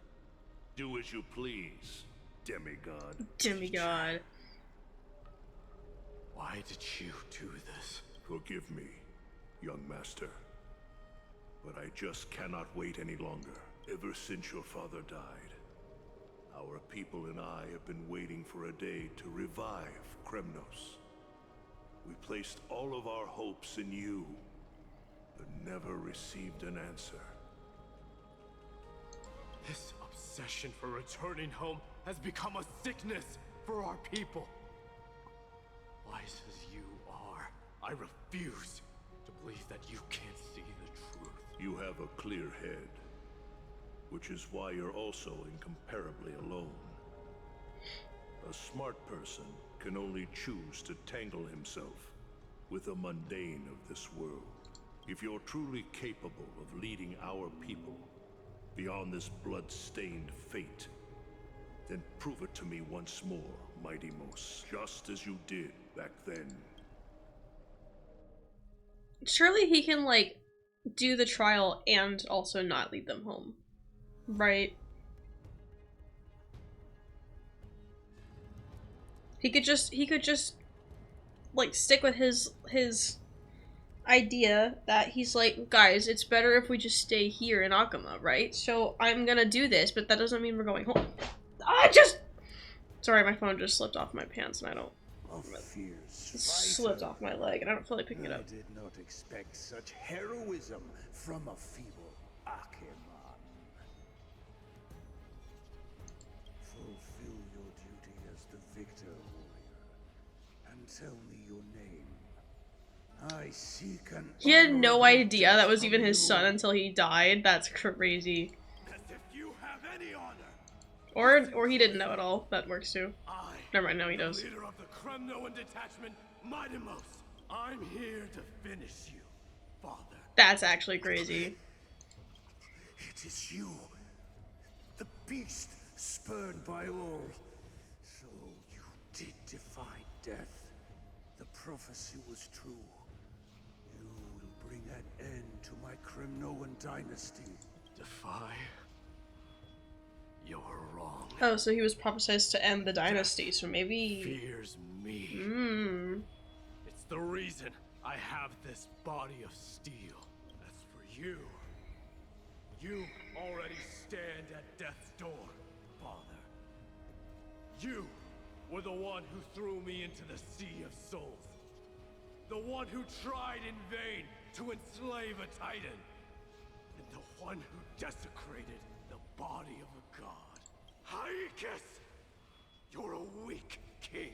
Do as you please, demigod. Demigod. Why did you do this? Forgive me, young master. But I just cannot wait any longer. Ever since your father died, our people and I have been waiting for a day to revive Kremnos. We placed all of our hopes in you, but never received an answer. This obsession for returning home has become a sickness for our people. Wise as you are, I refuse to believe that you can't see the truth. You have a clear head, which is why you're also incomparably alone. A smart person can only choose to tangle himself with the mundane of this world. If you're truly capable of leading our people beyond this blood-stained fate, then prove it to me once more, Mighty Mos, just as you did back then. Surely he can, like, do the trial and also not lead them home, right? He could just like stick with his idea that he's like, guys, it's better if we just stay here in Akama, right? So I'm gonna do this, but that doesn't mean we're going home. Sorry, my phone just slipped off my pants and I don't. It slipped off my leg and I don't feel like picking it up. I did not expect such heroism from a feeble Akeman. Fulfill your duty as the victor, warrior, and tell me your name. I seek an He had no idea that was even his son until he died. That's crazy. As if you have any honor. Or he didn't know at all. That works too. Never mind, no he does. Leader of the Kremnoan detachment, Mighty Mos. I'm here to finish you, father. That's actually crazy. It is you, the beast spurned by all. So you did defy death. The prophecy was true. You will bring an end to my Kremnoan dynasty. Defy? You're wrong. Oh, so he was prophesized to end the dynasty, so maybe... Fears me. It's the reason I have this body of steel. As for you, you already stand at death's door, father. You were the one who threw me into the Sea of Souls. The one who tried in vain to enslave a titan. And the one who desecrated the body of a god. Haikus! You're a weak king.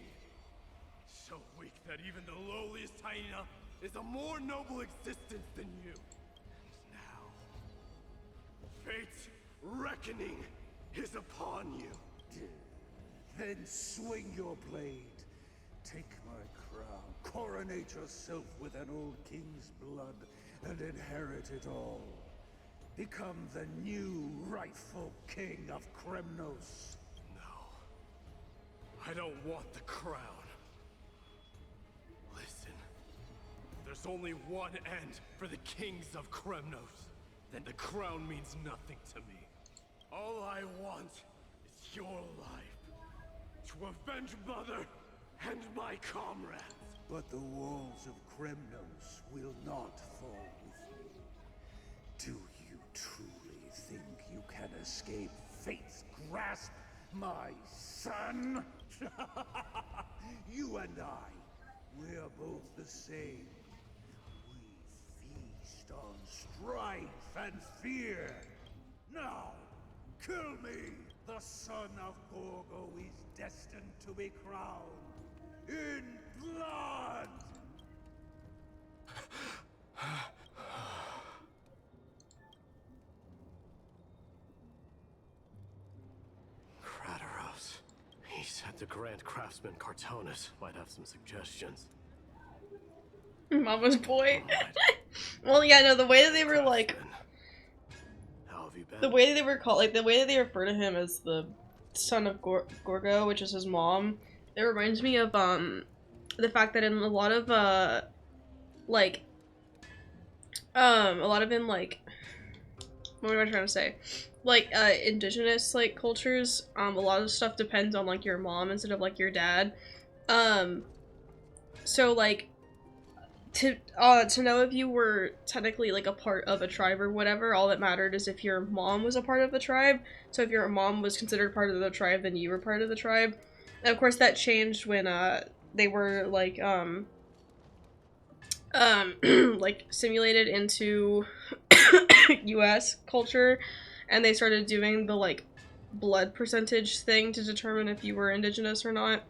So weak that even the lowliest hyena is a more noble existence than you. And now, fate's reckoning is upon you. Then swing your blade. Take my crown. Coronate yourself with an old king's blood and inherit it all. Become the new rightful king of Kremnos. No. I don't want the crown. Listen. There's only one end for the kings of Kremnos. Then the crown means nothing to me. All I want is your life. To avenge Mother and my comrades. But the walls of Kremnos will not fall with me. Do you truly think you can escape fate's grasp, my son? You and I, we're both the same. We feast on strife and fear. Now, kill me! The son of Gorgo is destined to be crowned in blood! Crateros. He said the Grand Craftsman Cartonus might have some suggestions. Mama's boy. Well, yeah, no, the way that they were like, How have you been? the way that they were called, like the way that they refer to him as the son of Gorgo, which is his mom, it reminds me of the fact that in a lot of like a lot of in like, what am I trying to say? Like indigenous like cultures, a lot of stuff depends on like your mom instead of like your dad. So like to know if you were technically like a part of a tribe or whatever, all that mattered is if your mom was a part of the tribe. So if your mom was considered part of the tribe, then you were part of the tribe. And of course that changed when they were like like simulated into US culture, and they started doing the like blood percentage thing to determine if you were indigenous or not.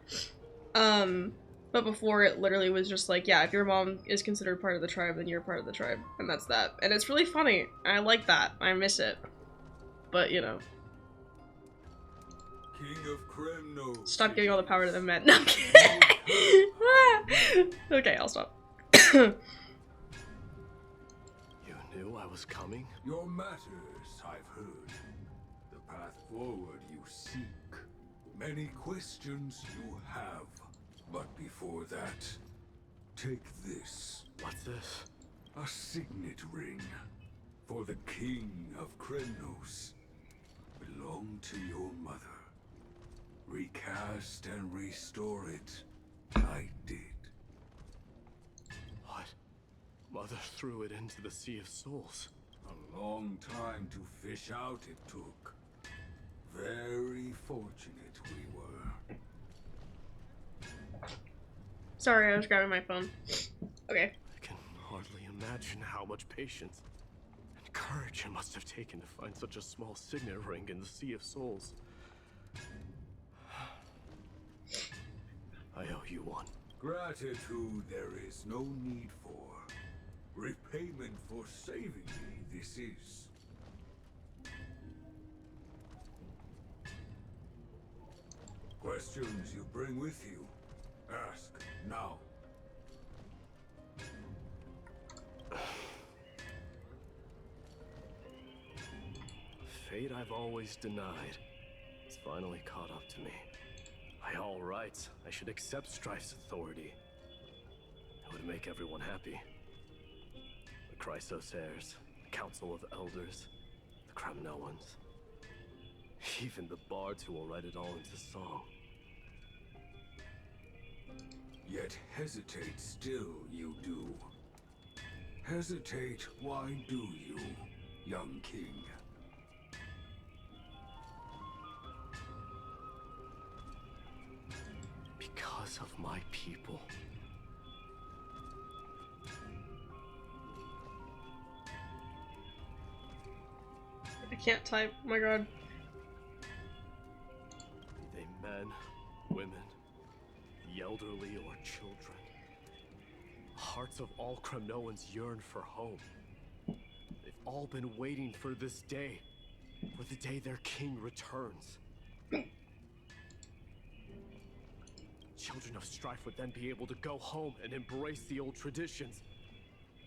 But before, it literally was just like, yeah, if your mom is considered part of the tribe, then you're part of the tribe, and that's that. And it's really funny. I like that. I miss it. But, you know. King of Kremno. Stop giving all the power to the men. No, I'm kidding. Okay, I'll stop. You knew I was coming? Your matters, I've heard. The path forward you seek. Many questions you have. But before that, take this. What's this? A signet ring. For the King of Kremnos. Belonged to your mother. Recast and restore it. I did. What? Mother threw it into the Sea of Souls. A long time to fish out it took. Very fortunate we were. Sorry, I was grabbing my phone. Okay. I can hardly imagine how much patience and courage it must have taken to find such a small signet ring in the Sea of Souls. I owe you one. Gratitude there is no need for. Repayment for saving me, this is. Questions you bring with you? Ask now. Fate I've always denied. It's finally caught up to me. By all rights, I should accept Strife's authority. It would make everyone happy. The Chrysos heirs, the Council of Elders, the Kremnoans. Even the bards who will write it all into song. Yet hesitate still you do. Hesitate, why do you, young king? Because of my people. I can't type. Oh my god. Be they men, women, the elderly, or children. Hearts of all Kremnoans yearn for home. They've all been waiting for this day. For the day their king returns. Children of Strife would then be able to go home and embrace the old traditions.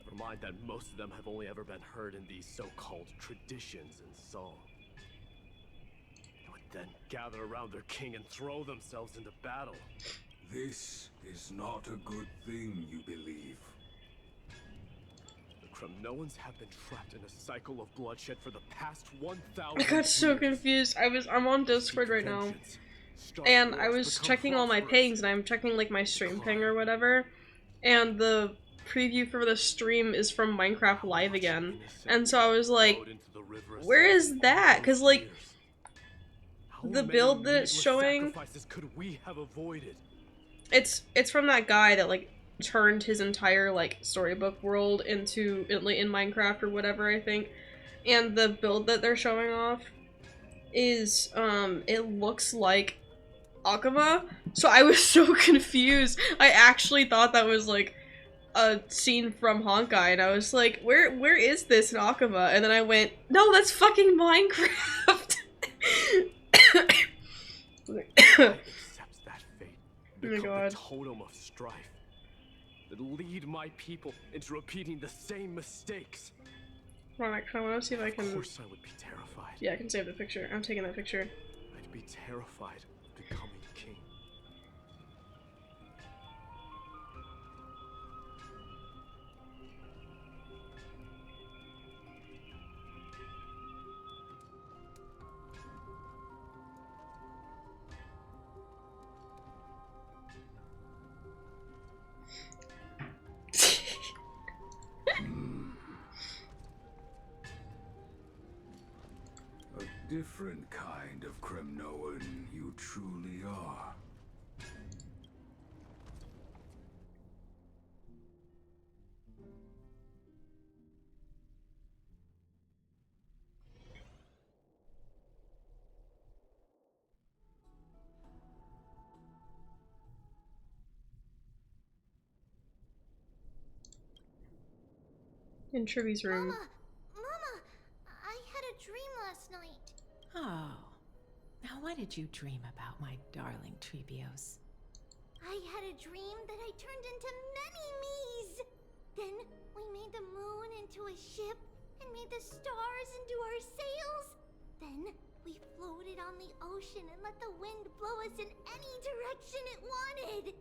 Never mind that most of them have only ever been heard in these so-called traditions and song. They would then gather around their king and throw themselves into battle. This is not a good thing, you believe. The Kremnoans have been trapped in a cycle of bloodshed for the past 1,000 I got so confused. I'm on Discord right now. And I was checking all my pings, and I'm checking like my stream ping or whatever, and the preview for the stream is from Minecraft Live again, and so I was like, where is that? Because like, the build that it's showing, it's from that guy that like turned his entire like storybook world into in Minecraft or whatever, I think. and the build that they're showing off is, it looks like Akuma. So I was so confused. I actually thought that was like a scene from Honkai, and I was like, where is this in Akuma? And then I went, no, that's fucking Minecraft. Accepts that fate. Oh my Become god. the totem of strife. That lead my people into repeating the same mistakes. Hold on, I want to see if I can. Of course I would be terrified. Yeah, I can save the picture. I'm taking that picture. I'd be terrified of becoming king. A different kind of Kremnoan you truly are. In Triby's room. Mama, I had a dream last night. Oh. Now what did you dream about, my darling Trebios? I had a dream that I turned into many me's. Then we made the moon into a ship and made the stars into our sails. Then we floated on the ocean and let the wind blow us in any direction it wanted.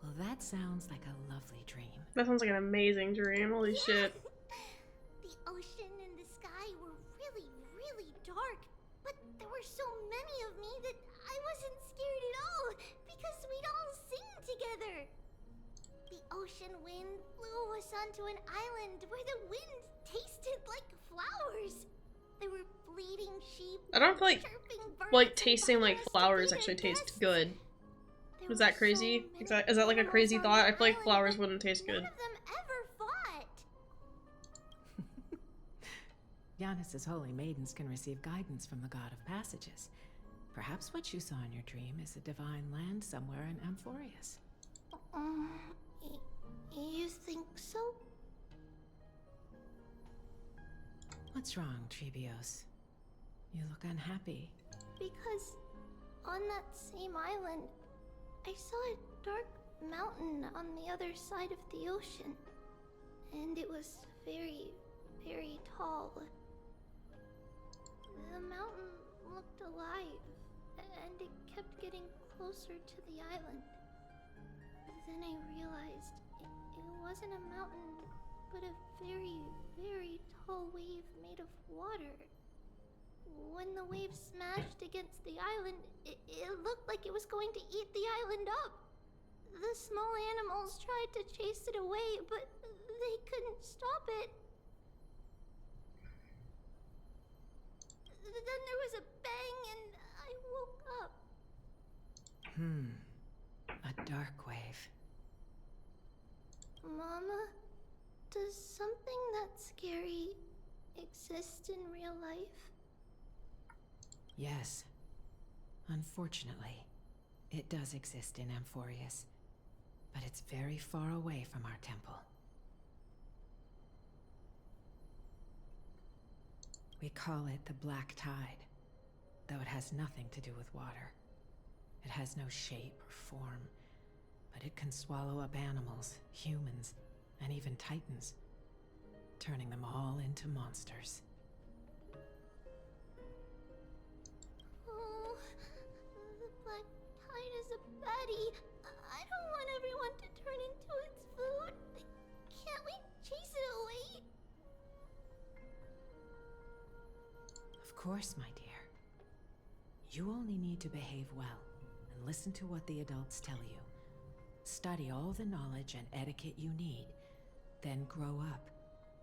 Well, that sounds like a lovely dream. That sounds like an amazing dream. Holy shit. The ocean and the sky were really, really dark, but there were so many of me that I wasn't scared at all because we'd all sing together. The ocean wind blew us onto an island where the wind tasted like flowers. There were bleeding sheep. I don't feel like tasting like flowers actually tastes good. Is that crazy? Is that like a crazy thought? I feel like flowers wouldn't taste good. None of them ever fought. Giannis's holy maidens can receive guidance from the god of passages. Perhaps what you saw in your dream is a divine land somewhere in Amphorius. You think so? What's wrong, Trebios? You look unhappy. Because on that same island, I saw a dark mountain on the other side of the ocean. And it was very, very tall. The mountain looked alive, and it kept getting closer to the island. Then I realized it wasn't a mountain, but a very, very tall wave made of water. When the wave smashed against the island, it looked like it was going to eat the island up. The small animals tried to chase it away, but they couldn't stop it. Then there was a bang and I woke up. A dark wave. Mama, does something that scary exist in real life? Yes. Unfortunately, it does exist in Amphorius, but it's very far away from our temple. We call it the Black Tide, though it has nothing to do with water. It has no shape or form, but it can swallow up animals, humans, and even titans, turning them all into monsters. Oh, the Black Tide is a baddie. I don't want everyone to turn into its food. Can't we chase it away? Of course, my dear. You only need to behave well and listen to what the adults tell you. Study all the knowledge and etiquette you need, then grow up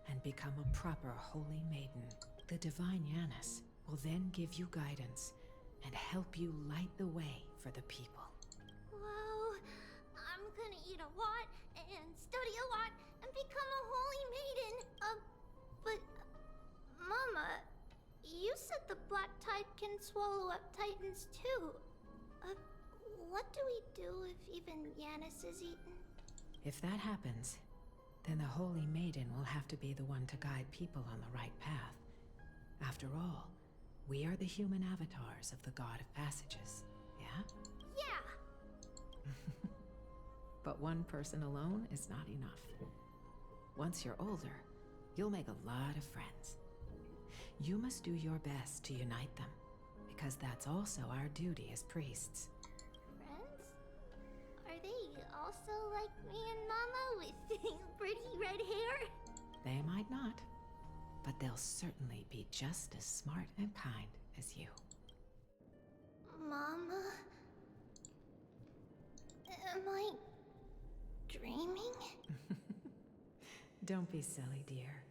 and become a proper holy maiden. The divine Giannis will then give you guidance and help you light the way for the people. Wow, I'm gonna eat a lot and study a lot and become a holy maiden. But Mama, swallow up titans too. What do we do if even Yanis is eaten? If that happens, then the Holy Maiden will have to be the one to guide people on the right path. After all, we are the human avatars of the God of Passages, yeah? Yeah! But one person alone is not enough. Once you're older, you'll make a lot of friends. You must do your best to unite them, because that's also our duty as priests. Friends? Are they also like me and Mama with pretty red hair? They might not, but they'll certainly be just as smart and kind as you. Mama? Am I dreaming? Don't be silly, dear.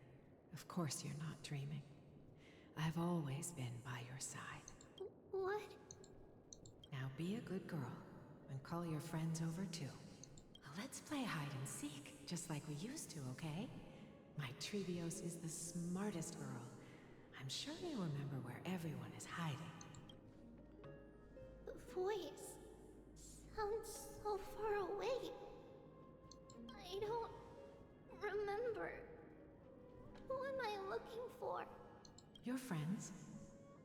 Of course you're not dreaming. I've always been by your side. What? Now be a good girl and call your friends over too. Let's play hide and seek, just like we used to, okay? My Trebios is the smartest girl. I'm sure they remember where everyone is hiding. The voice sounds so far away. I don't remember. Who am I looking for? Your friends,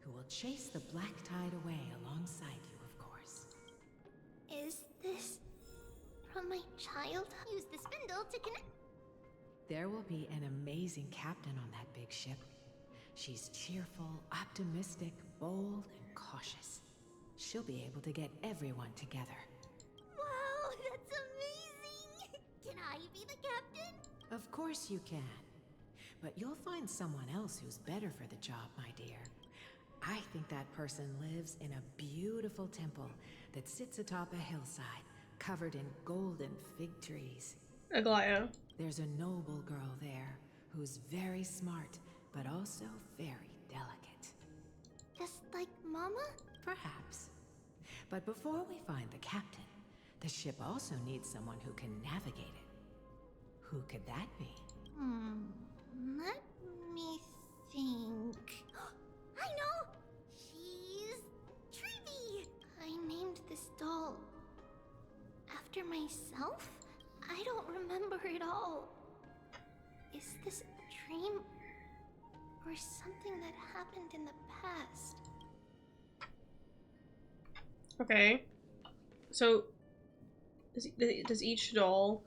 who will chase the black tide away alongside you, of course. Is this from my childhood? Use the spindle to connect. There will be an amazing captain on that big ship. She's cheerful, optimistic, bold, and cautious. She'll be able to get everyone together. Wow, that's amazing! Can I be the captain? Of course you can. But you'll find someone else who's better for the job, my dear. I think that person lives in a beautiful temple that sits atop a hillside, covered in golden fig trees. Aglaya. There's a noble girl there who's very smart, but also very delicate. Just like Mama? Perhaps. But before we find the captain, the ship also needs someone who can navigate it. Who could that be? Let me think. I know! She's Treeby! I named this doll after myself? I don't remember it all. Is this a dream? Or something that happened in the past? Okay. So, does each doll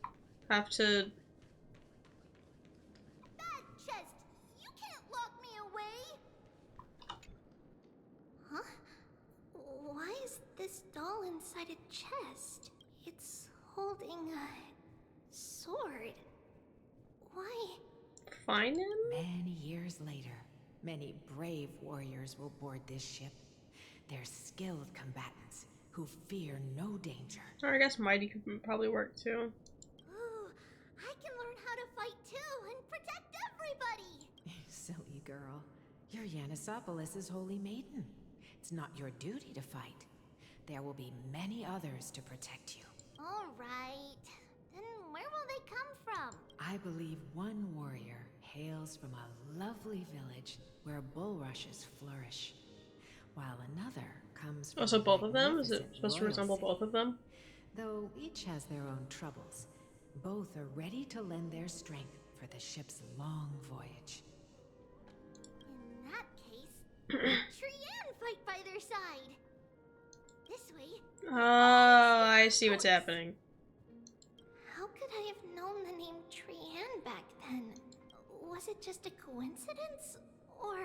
have to... Bad chest! You can't lock me away! Huh? Why is this doll inside a chest? It's holding a sword. Why? Find him? Many years later, many brave warriors will board this ship. They're skilled combatants who fear no danger. Or I guess Mighty could probably work too. Ooh, I can learn how to fight too and protect everybody! Silly girl. You're Yanisopoulos' holy maiden. It's not your duty to fight. There will be many others to protect you. Alright. Then where will they come from? I believe one warrior hails from a lovely village where bulrushes flourish, while another comes from So both of them? Is it magnificent supposed to royal resemble city. both of them? Though each has their own troubles, both are ready to lend their strength for the ship's long voyage. In that case, Trian fight by their side. This way. Oh, I see what's happening. How could I have known the name Trian back then? Was it just a coincidence? Or...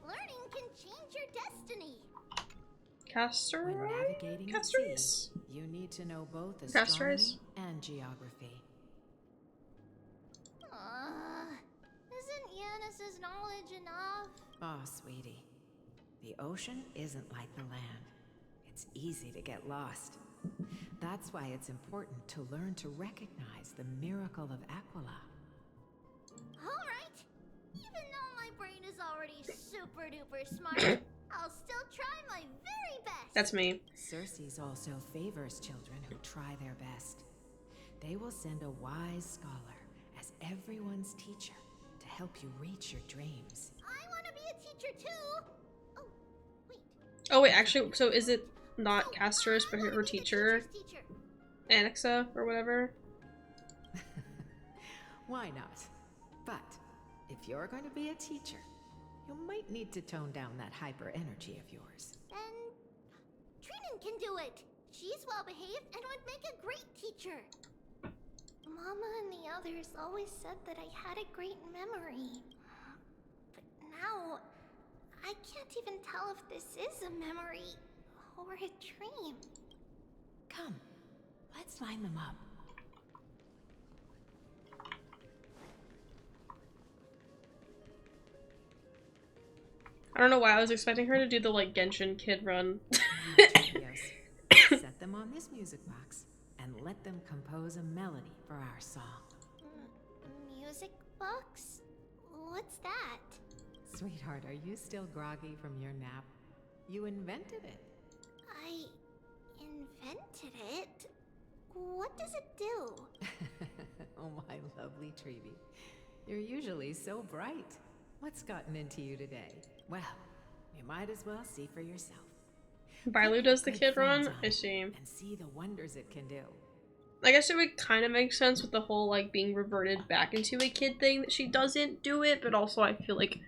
Learning can change your destiny. When navigating the Castoris? sea, you need to know both Castoris? astronomy and geography. Isn't Yanis's knowledge enough? Oh, sweetie. The ocean isn't like the land. It's easy to get lost. That's why it's important to learn to recognize the miracle of Aquila. Alright. Even though my brain is already super duper smart, I'll still try my very best. That's me. Circe also favors children who try their best. They will send a wise scholar as everyone's teacher to help you reach your dreams. I too. Oh wait, actually, so is it not Castor's, but her teacher? Anixa, or whatever? Why not? But if you're going to be a teacher, you might need to tone down that hyper energy of yours. Then Trinan can do it. She's well behaved and would make a great teacher. Mama and the others always said that I had a great memory. But now, I can't even tell if this is a memory or a dream. Come, let's line them up. I don't know why I was expecting her to do the like Genshin kid run. Set them on this music box and let them compose a melody for our song. Music box? What's that? Sweetheart, are you still groggy from your nap? You invented it. I invented it? What does it do? Oh, my lovely Treeby. You're usually so bright. What's gotten into you today? Well, you might as well see for yourself. Bailu does the kid run? I see. And see the wonders it can do. I guess it would kind of make sense with the whole like being reverted back into a kid thing that she doesn't do it, but also I feel like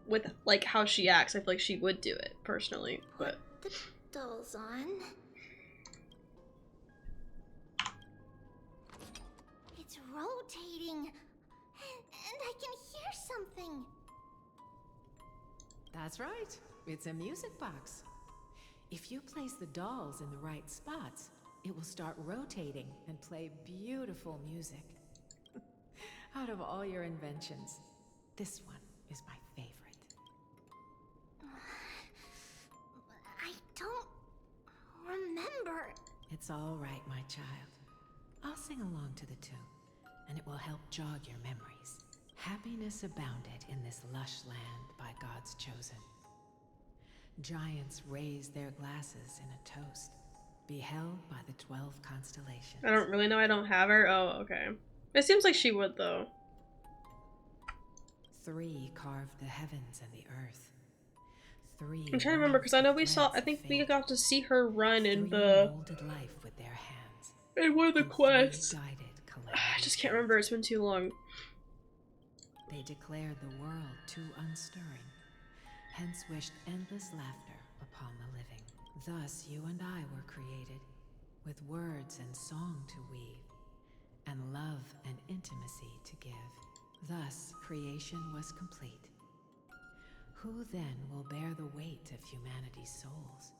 with like how she acts, I feel like she would do it personally. But the dolls on. It's rotating, and I can hear something. That's right. It's a music box. If you place the dolls in the right spots, it will start rotating and play beautiful music. Out of all your inventions, this one is my favorite. I don't remember. It's all right, my child. I'll sing along to the tune, and it will help jog your memories. Happiness abounded in this lush land by God's chosen. Giants raised their glasses in a toast, beheld by the 12 constellations. I don't really know. I don't have her. Oh, okay. It seems like she would though. 3 carved the heavens and the earth. 3. I'm trying to remember because I know we saw. I think we got to see her run in the. Molded life with their hands. In one of the quests. I just can't remember. It's been too long. They declared the world too unstirring, hence wished endless laughter upon the living. Thus you and I were created, with words and song to weave, and love and intimacy to give. Thus creation was complete. Who then will bear the weight of humanity's souls,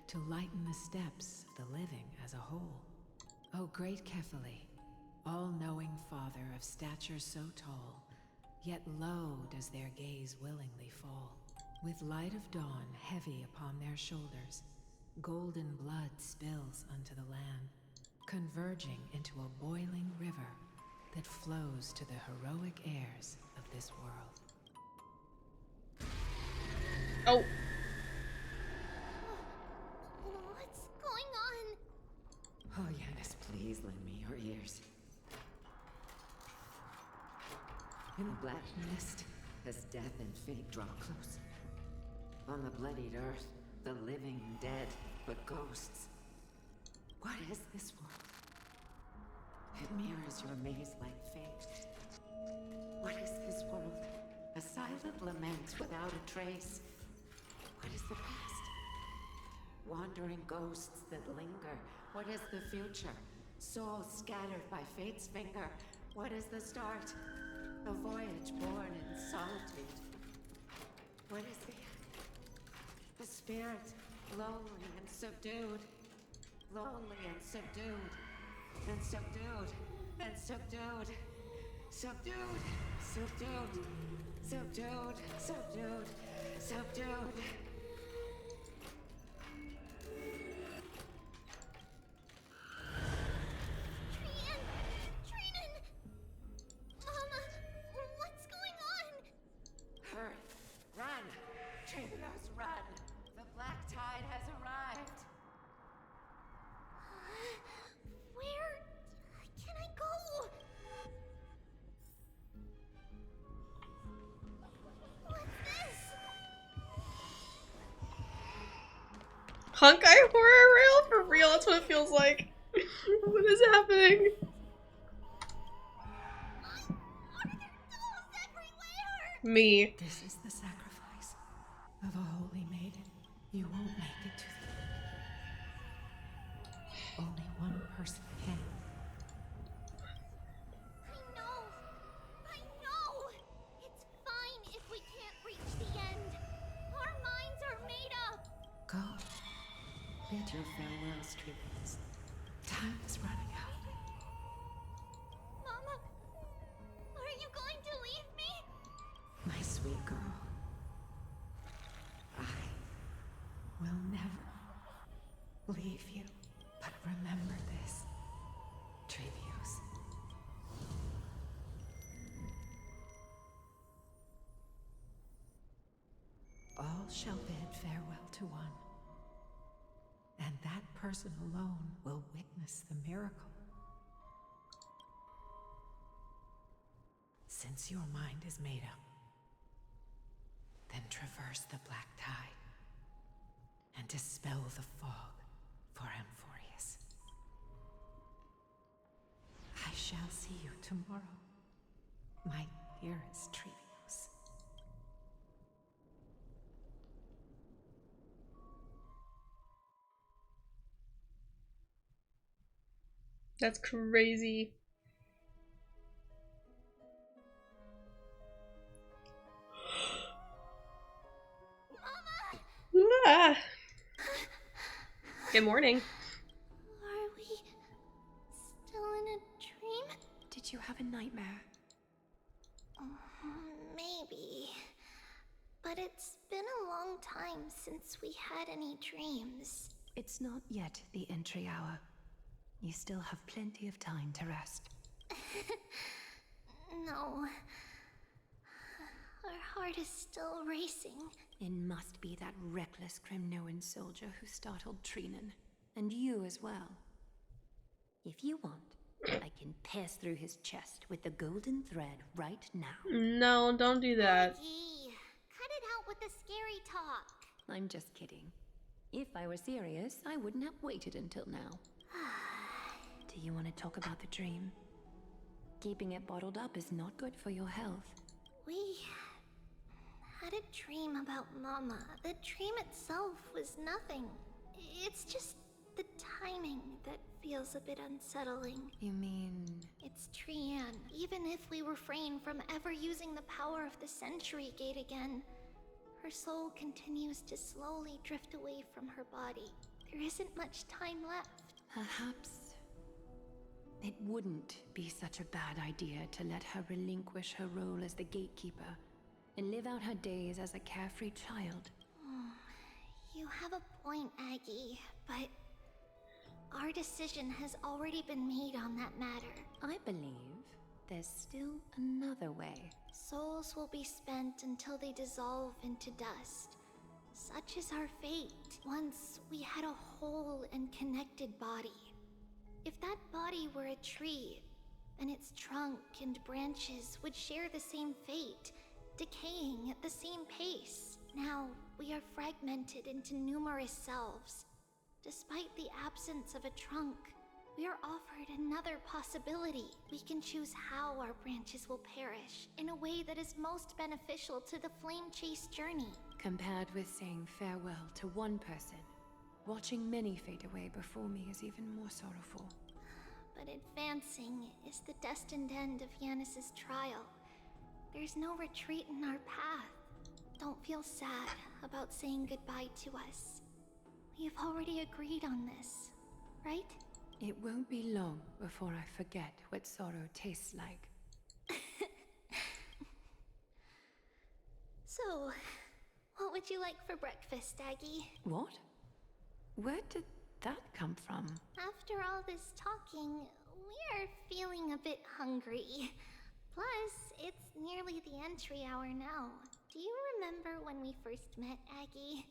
to lighten the steps of the living as a whole? O great Kephali, all-knowing Father of stature so tall, yet low does their gaze willingly fall. With light of dawn heavy upon their shoulders, golden blood spills unto the land, converging into a boiling river that flows to the heroic heirs of this world. Oh. What's going on? Oh, Yanis, please lend me your ears. In the black mist, as death and fate draw close. On the bloodied earth, the living dead, but ghosts. What is this world? It mirrors your maze-like fate. What is this world? A silent lament without a trace. What is the past? Wandering ghosts that linger. What is the future? Souls scattered by fate's finger. What is the start? A voyage born in solitude. What is the end? The spirit, lonely and subdued. Lonely and subdued. And subdued. And subdued. Subdued. Subdued. Subdued. Subdued. Subdued. Honkai horror rail? For real, that's what it feels like. What is happening? Me. This is the sacrifice of a holy maiden. You won't make it to the... Only one person can. I know! It's fine if we can't reach the end. Our minds are made up. Go. Bid your farewells, Treehouse. Time is running out. Mama, are you going to leave me? My sweet girl. I will never leave you. But remember this, Treehouse. All shall bid farewell to one, and that person alone will witness the miracle. Since your mind is made up, then traverse the black tide and dispel the fog for Amphorius. I shall see you tomorrow, my dearest Treehouse. That's crazy. Ah. Good morning. Are we still in a dream? Did you have a nightmare? Maybe. But it's been a long time since we had any dreams. It's not yet the entry hour. You still have plenty of time to rest. No. Our heart is still racing. It must be that reckless Kremnoan soldier who startled Trinan. And you as well. If you want, I can pass through his chest with the golden thread right now. No, don't do that. Maggie, cut it out with the scary talk. I'm just kidding. If I were serious, I wouldn't have waited until now. Do you want to talk about the dream? Keeping it bottled up is not good for your health. We had a dream about Mama. The dream itself was nothing. It's just the timing that feels a bit unsettling. You mean... It's Trian. Even if we refrain from ever using the power of the Century Gate again, her soul continues to slowly drift away from her body. There isn't much time left. Perhaps it wouldn't be such a bad idea to let her relinquish her role as the gatekeeper and live out her days as a carefree child. You have a point, Aggie, but our decision has already been made on that matter. I believe there's still another way. Souls will be spent until they dissolve into dust. Such is our fate. Once we had a whole and connected body. If that body were a tree, then its trunk and branches would share the same fate, decaying at the same pace. Now, we are fragmented into numerous selves. Despite the absence of a trunk, we are offered another possibility. We can choose how our branches will perish in a way that is most beneficial to the flame chase journey. Compared with saying farewell to one person, watching many fade away before me is even more sorrowful. But advancing is the destined end of Yanis's trial. There's no retreat in our path. Don't feel sad about saying goodbye to us. We have already agreed on this, right? It won't be long before I forget what sorrow tastes like. So, what would you like for breakfast, Aggie? What? Where did that come from? After all this talking, we are feeling a bit hungry. Plus, it's nearly the entry hour now. Do you remember when we first met, Aggie?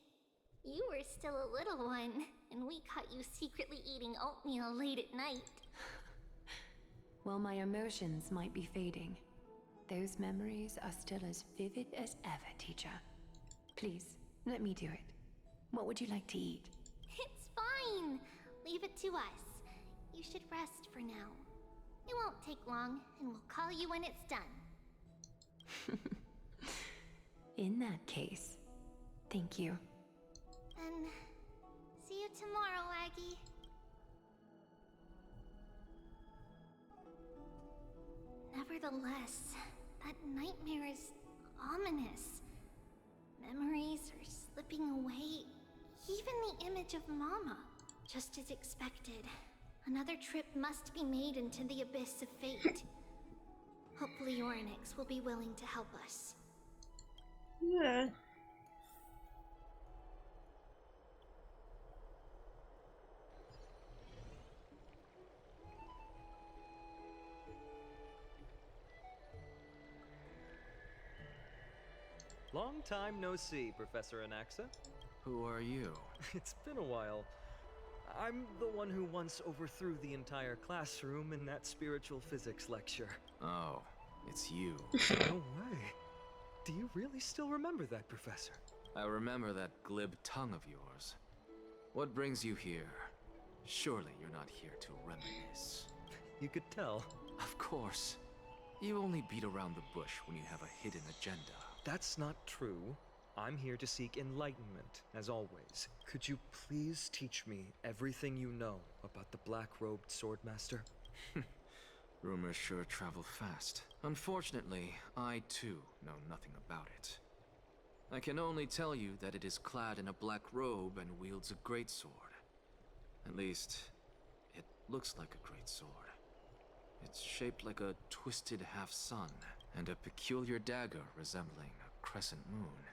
You were still a little one, and we caught you secretly eating oatmeal late at night. While my emotions might be fading, those memories are still as vivid as ever, teacher. Please, let me do it. What would you like to eat? It Leave it to us. You should rest for now. It won't take long, and we'll call you when it's done. In that case, thank you. And see you tomorrow, Aggie. Nevertheless, that nightmare is ominous. Memories are slipping away. Even the image of Mama. Just as expected, another trip must be made into the abyss of fate. Hopefully Orynyx will be willing to help us. Yeah. Long time no see, Professor Anaxa. Who are you? It's been a while. I'm the one who once overthrew the entire classroom in that spiritual physics lecture. Oh, it's you. No way. Do you really still remember that, Professor? I remember that glib tongue of yours. What brings you here? Surely you're not here to reminisce. You could tell. Of course. You only beat around the bush when you have a hidden agenda. That's not true. I'm here to seek enlightenment, as always. Could you please teach me everything you know about the black-robed swordmaster? Rumors sure travel fast. Unfortunately, I too know nothing about it. I can only tell you that it is clad in a black robe and wields a greatsword. At least, it looks like a greatsword. It's shaped like a twisted half-sun, and a peculiar dagger resembling a crescent moon.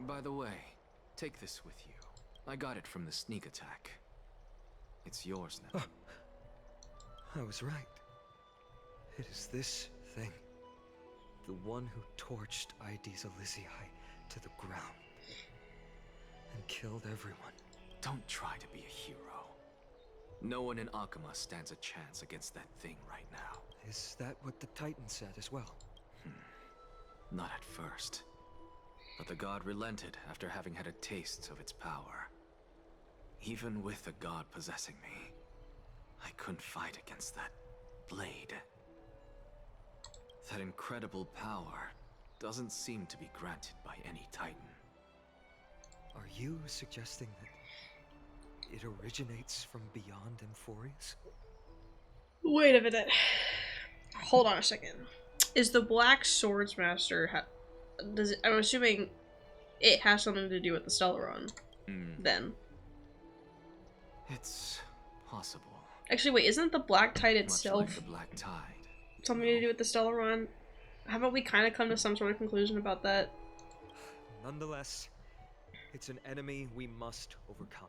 By the way, take this with you. I got it from the sneak attack. It's yours now. I was right. It is this thing. The one who torched Aedes Elysiae to the ground. And killed everyone. Don't try to be a hero. No one in Akama stands a chance against that thing right now. Is that what the Titan said as well? Not at first. But the god relented after having had a taste of its power. Even with the god possessing me, I couldn't fight against that blade. That incredible power doesn't seem to be granted by any Titan. Are you suggesting that it originates from beyond Emphorius? Wait a minute. Hold on a second. Is the Black Swordsmaster does it, I'm assuming it has something to do with the Stellaron. Then. It's possible. Actually, wait, isn't the Black Tide itself Much like the Black Tide. something to do with the Stellaron? Haven't we kind of come to some sort of conclusion about that? Nonetheless, it's an enemy we must overcome.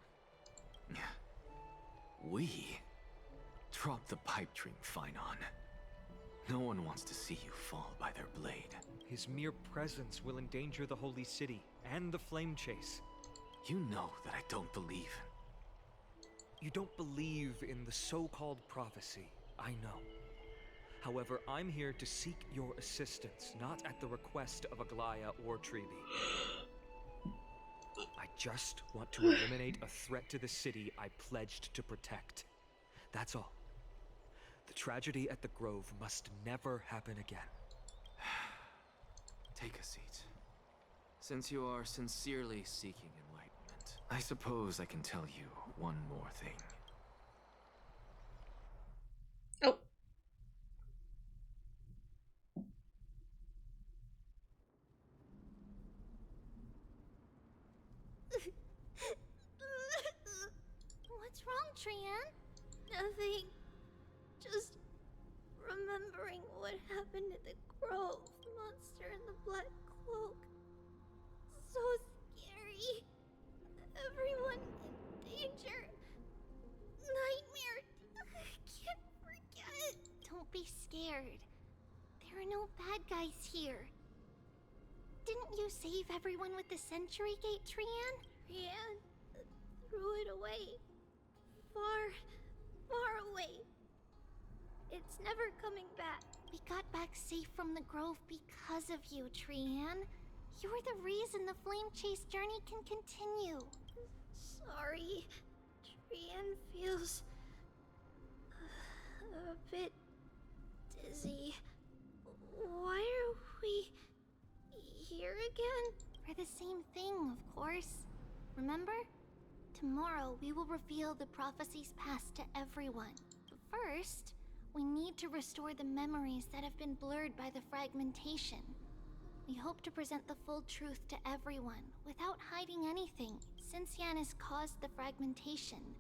We? Drop the pipe dream, Phynon. No one wants to see you fall by their blade. His mere presence will endanger the Holy City and the Flame Chase. You know that I don't believe. You don't believe in the so-called prophecy, I know. However, I'm here to seek your assistance, not at the request of Aglaya or Treeby. I just want to eliminate a threat to the city I pledged to protect. That's all. The tragedy at the Grove must never happen again. Take a seat. Since you are sincerely seeking enlightenment, I suppose I can tell you one more thing. Oh. What's wrong, Trian? Nothing. Just remembering what happened at the Grove. Monster in the black cloak. So scary. Everyone in danger. Nightmare. I can't forget. Don't be scared. There are no bad guys here. Didn't you save everyone with the Century Gate, Trian? Trian threw it away. Far, far away. It's never coming back. We got back safe from the Grove because of you, Trian. You're the reason the Flame Chase journey can continue. Sorry, Trian feels a bit dizzy. Why are we here again? For the same thing, of course. Remember? Tomorrow we will reveal the prophecy's past to everyone. But first, we need to restore the memories that have been blurred by the fragmentation. We hope to present the full truth to everyone without hiding anything. Since Yanis caused the fragmentation,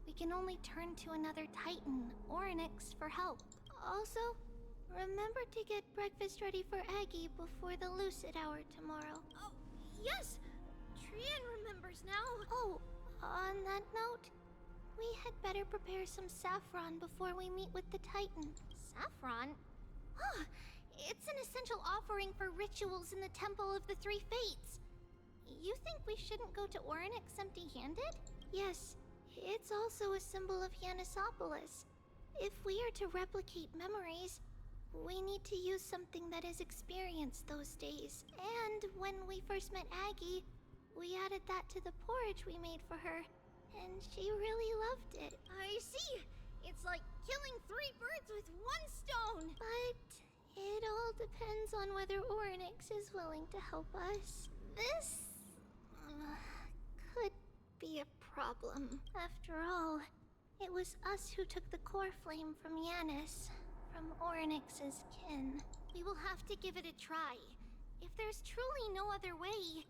we can only turn to another Titan, Orynyx, for help. Also, remember to get breakfast ready for Aggie before the Lucid Hour tomorrow. Oh, yes! Trian remembers now. Oh, on that note, we had better prepare some saffron before we meet with the Titan. Saffron? Huh, it's an essential offering for rituals in the Temple of the Three Fates. You think we shouldn't go to Orynyx empty-handed? Yes, it's also a symbol of Yanisopolis. If we are to replicate memories, we need to use something that has experienced those days. And when we first met Aggie, we added that to the porridge we made for her, and she really loved it. I see! It's like killing 3 birds with 1 stone! But it all depends on whether Orynyx is willing to help us. This could be a problem. After all, it was us who took the core flame from Yanis, from Orynyx's kin. We will have to give it a try. If there's truly no other way...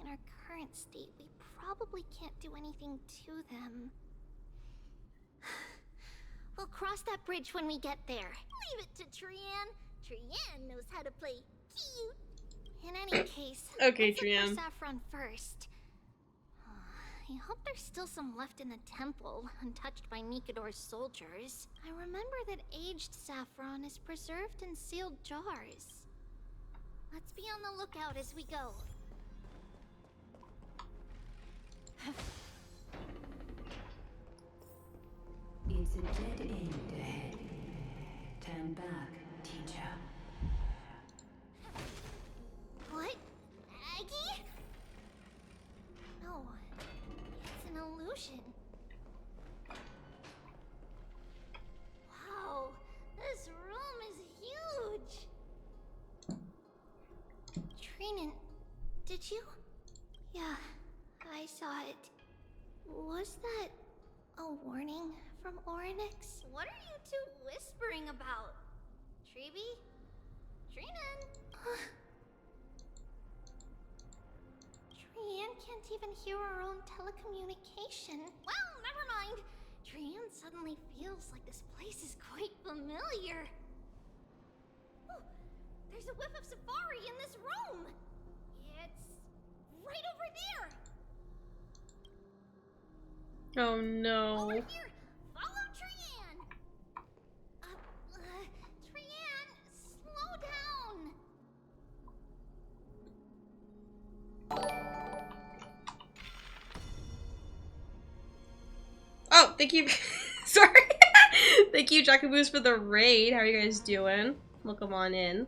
in our current state, we probably can't do anything to them. We'll cross that bridge when we get there. Leave it to Trian. Trian knows how to play cute. In any case, okay, let's look Trian. for saffron first. I hope there's still some left in the temple, untouched by Nikador's soldiers. I remember that aged saffron is preserved in sealed jars. Let's be on the lookout as we go. It's a dead end ahead. Turn back, teacher. What? Aggie? No, it's an illusion. Wow, this room is huge. Trinan, did you? Yeah, I saw it. Was that a warning from Orynyx? What are you two whispering about? Treeby? Trinan? Trian can't even hear our own telecommunication. Well, never mind. Trian suddenly feels like this place is quite familiar. Oh, there's a whiff of safari in this room. It's right over there. Oh no. Over here. Follow Trian. Trian, slow down. Oh, thank you. Sorry. Thank you, Jackaboos, for the raid. How are you guys doing? Welcome on in.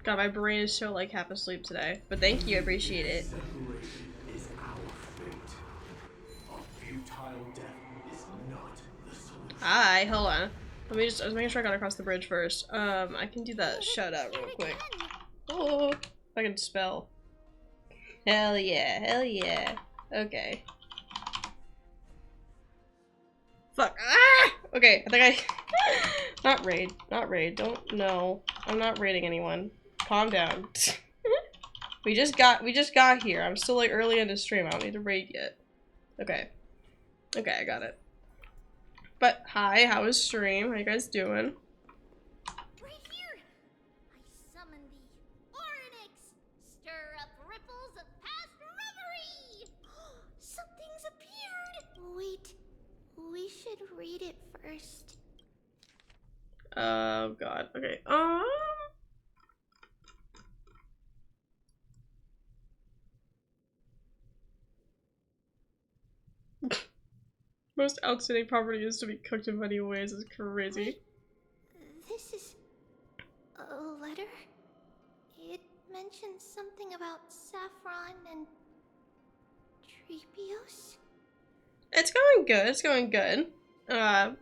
God, my brain is so like half asleep today. But thank you, I appreciate it. Separation is our fate. A futile death is not the solution. Hi, hold on. Let me just, I was making sure I got across the bridge first. I can do that shout out real quick. Oh, if I can spell. Hell yeah, hell yeah. Okay. Fuck. Ah! Okay, I think I... Not raid. Not raid. Don't... No. I'm not raiding anyone. Calm down. We just got here. I'm still like early into stream. I don't need to raid yet. Okay. Okay, I got it. But hi, how was stream? How you guys doing? Right here. I summon thee, Orynyx. Stir up ripples of past reverie. Something's appeared. Wait. We should read it first. Oh god. Okay. Most outstanding property is to be cooked in many ways. It's crazy. This is a letter. It mentions something about saffron and Trebios? It's going good. It's going good.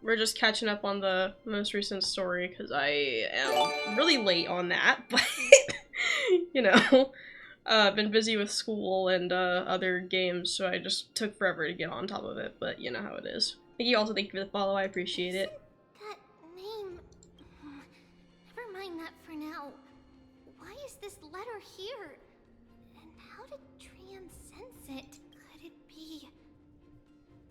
We're just catching up on the most recent story because I am really late on that, but you know, been busy with school and other games, so I just took forever to get on top of it. But you know how it is. Thank you for the follow. I appreciate it. That name. Never mind that for now. Why is this letter here? And how did Trian sense it? Could it be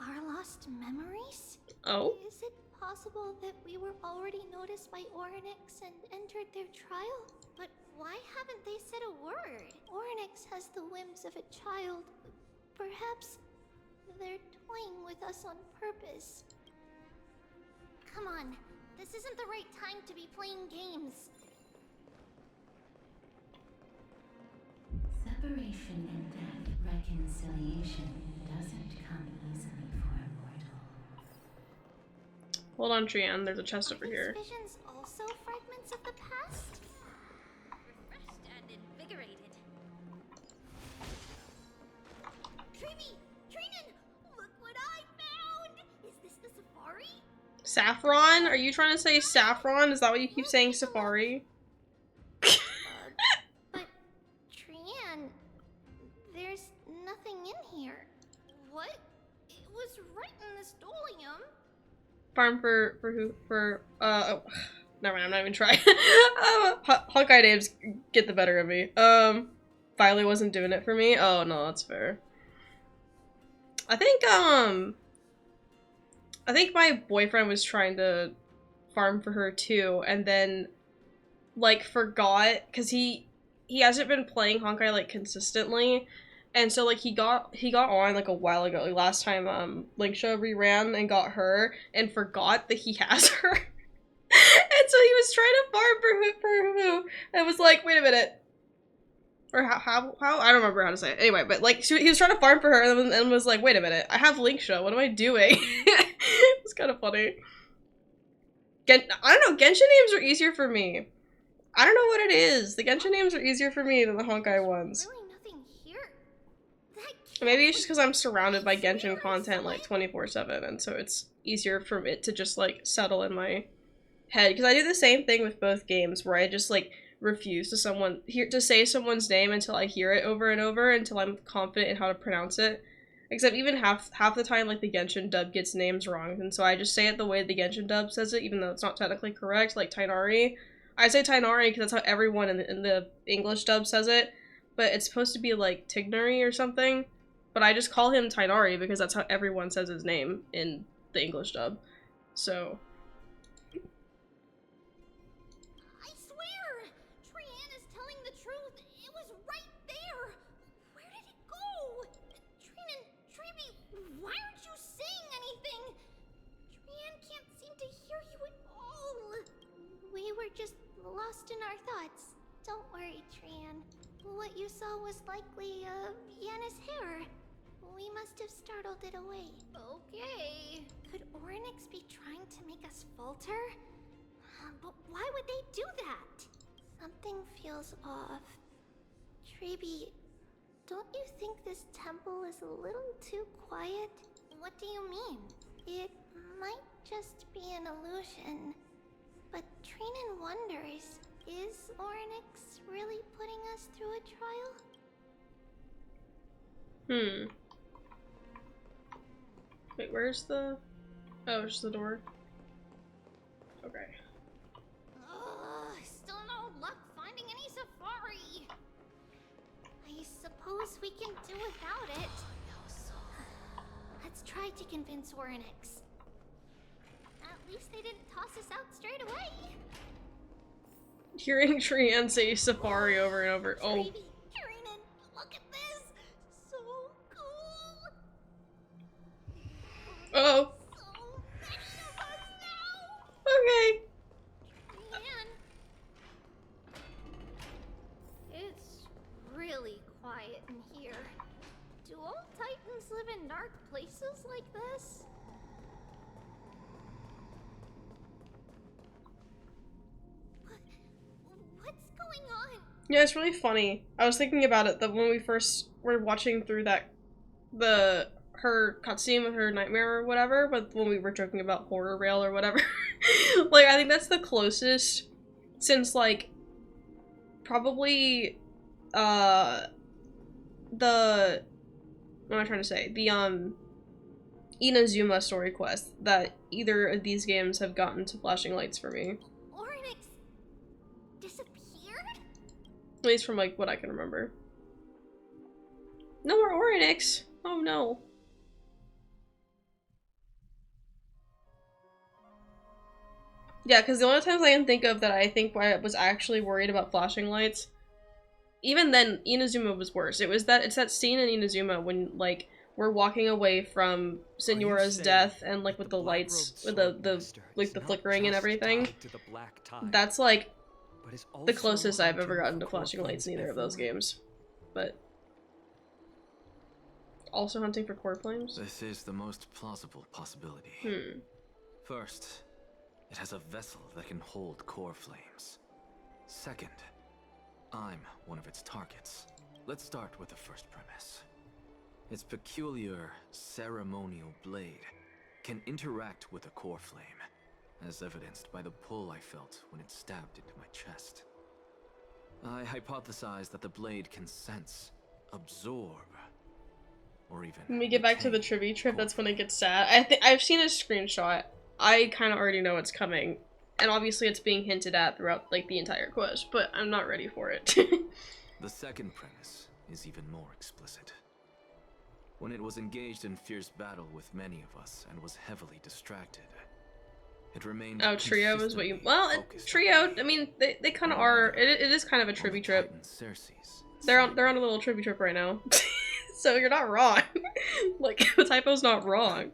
our lost memories? Oh? Is it possible that we were already noticed by Orynyx and entered their trial? But why haven't they said a word? Orynyx has the whims of a child. Perhaps they're toying with us on purpose. Come on, this isn't the right time to be playing games. Separation and death, reconciliation doesn't come easily for a mortal. Hold on, Trian. There's a chest over here. Visions also fragments of the past? Refreshed and invigorated. Trebi! Trinan! Look what I found! Is this the safari? Saffron? Are you trying to say saffron? Is that what you keep saying, safari? But Trian, there's nothing in here. What? It was right in this dolium. Farm for who? For, oh. Never mind, I'm not even trying. Honkai names get the better of me. Violet wasn't doing it for me? Oh, no, that's fair. I think my boyfriend was trying to farm for her too, and then, like, forgot, because he hasn't been playing Honkai, like, consistently, and so, like, he got on, like, a while ago, like, last time, Linksha reran and got her, and forgot that he has her, and so he was trying to farm for who, and was like, wait a minute, or how, I don't remember how to say it, anyway, but, like, he was trying to farm for her, and was like, wait a minute, I have Linksha, what am I doing? It was kind of funny. I don't know, Genshin names are easier for me. I don't know what it is. The Genshin names are easier for me than the Honkai ones. Really nothing here. Maybe it's just because I'm surrounded by Genshin content like 24/7, and so it's easier for it to just like settle in my head. Because I do the same thing with both games, where I just like refuse to say someone's name until I hear it over and over until I'm confident in how to pronounce it. Except even half the time, like, the Genshin dub gets names wrong, and so I just say it the way the Genshin dub says it, even though it's not technically correct, like Tainari. I say Tainari because that's how everyone in the English dub says it, but it's supposed to be, like, Tignari or something, but I just call him Tainari because that's how everyone says his name in the English dub, so... I swear! Trian is telling the truth. It was right there. Where did it go? Trinan, Trebi, why aren't you saying anything? Trian can't seem to hear you at all. We were just lost in our thoughts. Don't worry, Trian. What you saw was likely, Yanna's hair. We must have startled it away. Okay. Could Orynyx be trying to make us falter? But why would they do that? Something feels off. Trebi, don't you think this temple is a little too quiet? What do you mean? It might just be an illusion. But Trinan wonders, is Orynyx really putting us through a trial? Wait, where's the... Oh, it's just the door. Okay. Still no luck finding any safari. I suppose we can do without it. Let's try to convince Orynyx. At least they didn't toss us out straight away. Hearing Trian say safari over and over. Oh. Trinan, look at this. So cool. Uh-oh. So many of us now. Okay. Man. It's really quiet in here. Do all Titans live in dark places like this? What's going on? Yeah, it's really funny. I was thinking about it that when we first were watching through that her cutscene with her nightmare or whatever, but when we were joking about horror rail or whatever. Like, I think that's the closest since, like, probably, the, what am I trying to say? The, Inazuma Story Quest that either of these games have gotten to flashing lights for me. Oryx disappeared? At least from, like, what I can remember. No more Oryx! Oh no. Yeah, because the only times I can think of that I think I was actually worried about flashing lights, even then, Inazuma was worse. It's that scene in Inazuma when, like, we're walking away from Senora's death and, like, with the lights, with the flickering and everything. That's, like, the closest I've ever gotten to flashing lights in either of those games. But also hunting for core flames? This is the most plausible possibility. First, it has a vessel that can hold core flames. Second, I'm one of its targets. Let's start with the first premise. Its peculiar ceremonial blade can interact with a core flame, as evidenced by the pull I felt when it stabbed into my chest. I hypothesize that the blade can sense, absorb, or even when we get back to the trivia trip, that's when it gets sad. I've seen a screenshot. I kind of already know what's coming, and obviously it's being hinted at throughout, like, the entire quest, but I'm not ready for it. The second premise is even more explicit. When it was engaged in fierce battle with many of us and was heavily distracted, it remained. Oh, Trio is what you. Well, Trio. I mean, they kind of are. It is kind of a trivia trip. They're on a little trivia trip right now, so you're not wrong. Like, the typo's not wrong.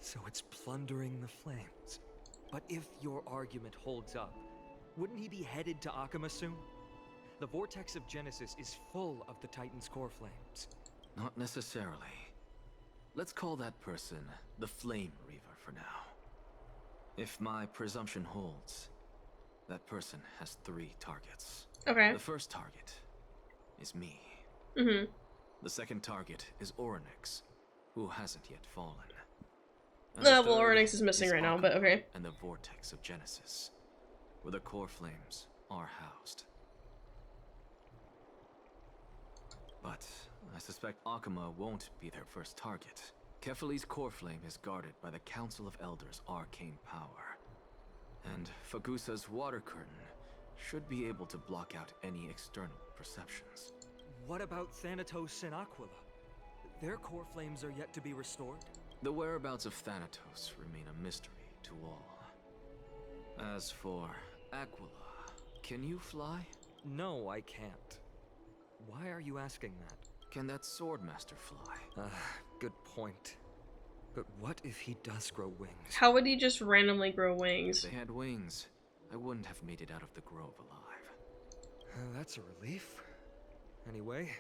So it's plundering the flames. But if your argument holds up, wouldn't he be headed to Akama soon? The vortex of Genesis is full of the Titan's core flames. Not necessarily. Let's call that person the Flame Reaver for now. If my presumption holds, that person has 3 targets. Okay. The first target is me. Mm-hmm. The second target is Oryx, who hasn't yet fallen. Well, Oryx is missing right now, but okay. And the vortex of Genesis, where the core flames are housed. But I suspect Akama won't be their first target. Kefali's core flame is guarded by the Council of Elders' arcane power. And Fagusa's water curtain should be able to block out any external perceptions. What about Thanatos and Aquila? Their core flames are yet to be restored? The whereabouts of Thanatos remain a mystery to all. As for Aquila, can you fly? No, I can't. Why are you asking that? Can that Swordmaster fly? Good point. But what if he does grow wings? How would he just randomly grow wings? If they had wings, I wouldn't have made it out of the grove alive. That's a relief. Anyway,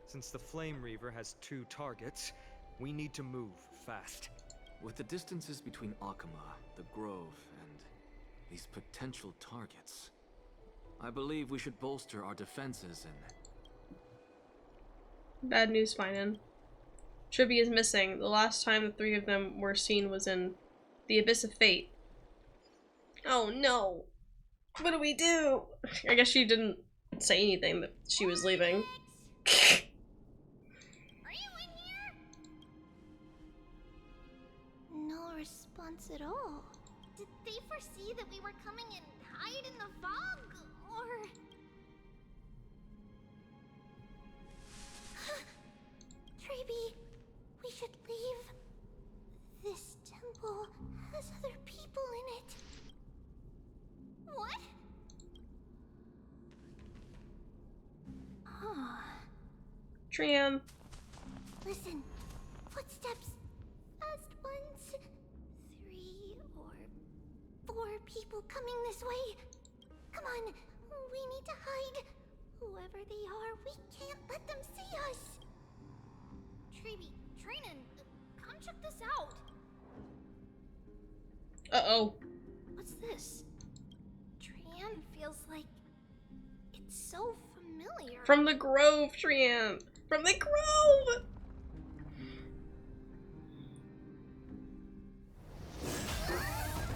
since the Flame Reaver has 2 targets, we need to move fast. With the distances between Akama, the grove, and these potential targets, I believe we should bolster our defenses and... Bad news, Finan. Tribby is missing. The last time the 3 of them were seen was in the Abyss of Fate. Oh no! What do we do? I guess she didn't say anything that she was leaving. Are you in here? No response at all. Did they foresee that we were coming and hide in the fog? Or... Treeby, we should leave. This temple has other people in it. What? Trian. Listen, footsteps. Fast ones. 3 or 4 people coming this way. Come on, we need to hide. Whoever they are, we can't let them see us. Treeby, Trinan, come check this out. Uh-oh. What's this? Trian feels like it's so familiar. From the grove, Trian! From the grove!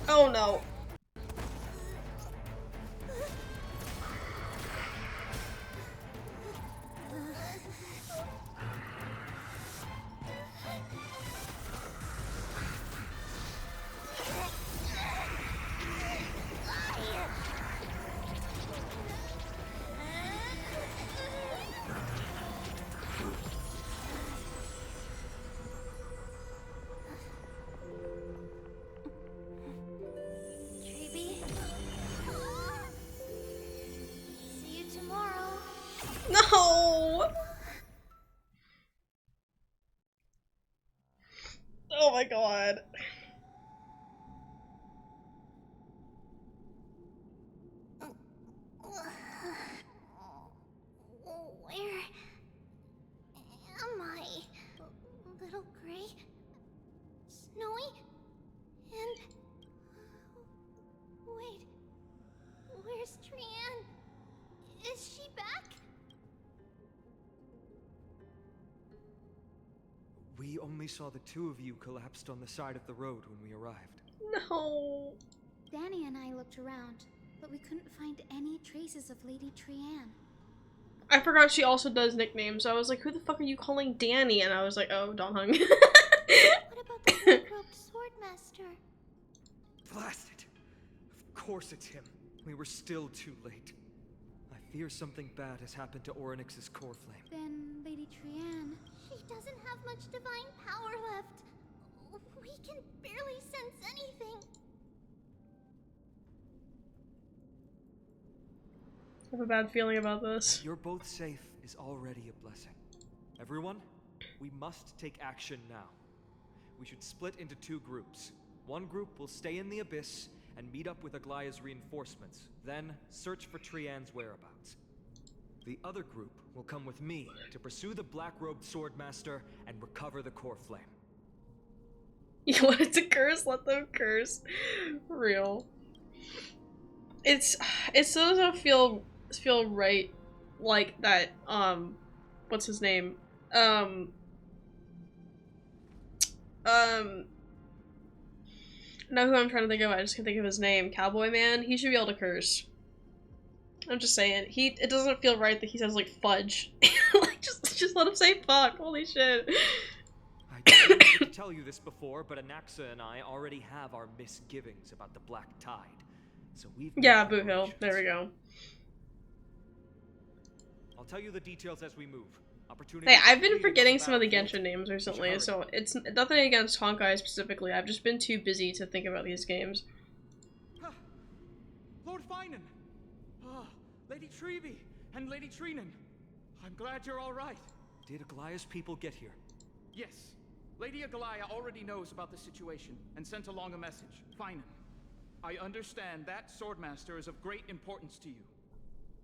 Oh no. Treeby? See you tomorrow. No! Oh my god. Where am I? Little Gray? Snowy? And... Wait. Where's Trianne? Is she back? We only saw the two of you collapsed on the side of the road when we arrived. No. Danny and I looked around, but we couldn't find any traces of Lady Trianne. I forgot she also does nicknames, so I was like, who the fuck are you calling Danny? And I was like, oh, Don Hung. What about the black-robed swordmaster? Blast it! Of course it's him. We were still too late. I fear something bad has happened to Orynyx's core flame. Then Lady Trianne... She doesn't have much divine power left. We can barely sense anything. I have a bad feeling about this. You're both safe is already a blessing. Everyone, we must take action now. We should split into two groups. One group will stay in the Abyss and meet up with Aglaya's reinforcements, then search for Trianne's whereabouts. The other group will come with me to pursue the black-robed swordmaster and recover the core flame. You wanted to curse? Let them curse. Real. It still doesn't feel right, like that, what's his name? Know who I'm trying to think of, I just can't think of his name. Cowboy Man, he should be able to curse. I'm just saying, it doesn't feel right that he says like fudge. Like just let him say fuck, holy shit. I didn't need to tell you this before, but Anaxa and I already have our misgivings about the Black Tide. So we've Yeah, Boot Hill, there we go. I'll tell you the details as we move. Hey, I've been forgetting some of the Genshin names recently, so it's nothing against Honkai specifically. I've just been too busy to think about these games. Lord Finan! Lady Treeby and Lady Trinan. I'm glad you're all right. Did Aglaya's people get here? Yes. Lady Aglaya already knows about the situation and sent along a message. Finan, I understand that swordmaster is of great importance to you.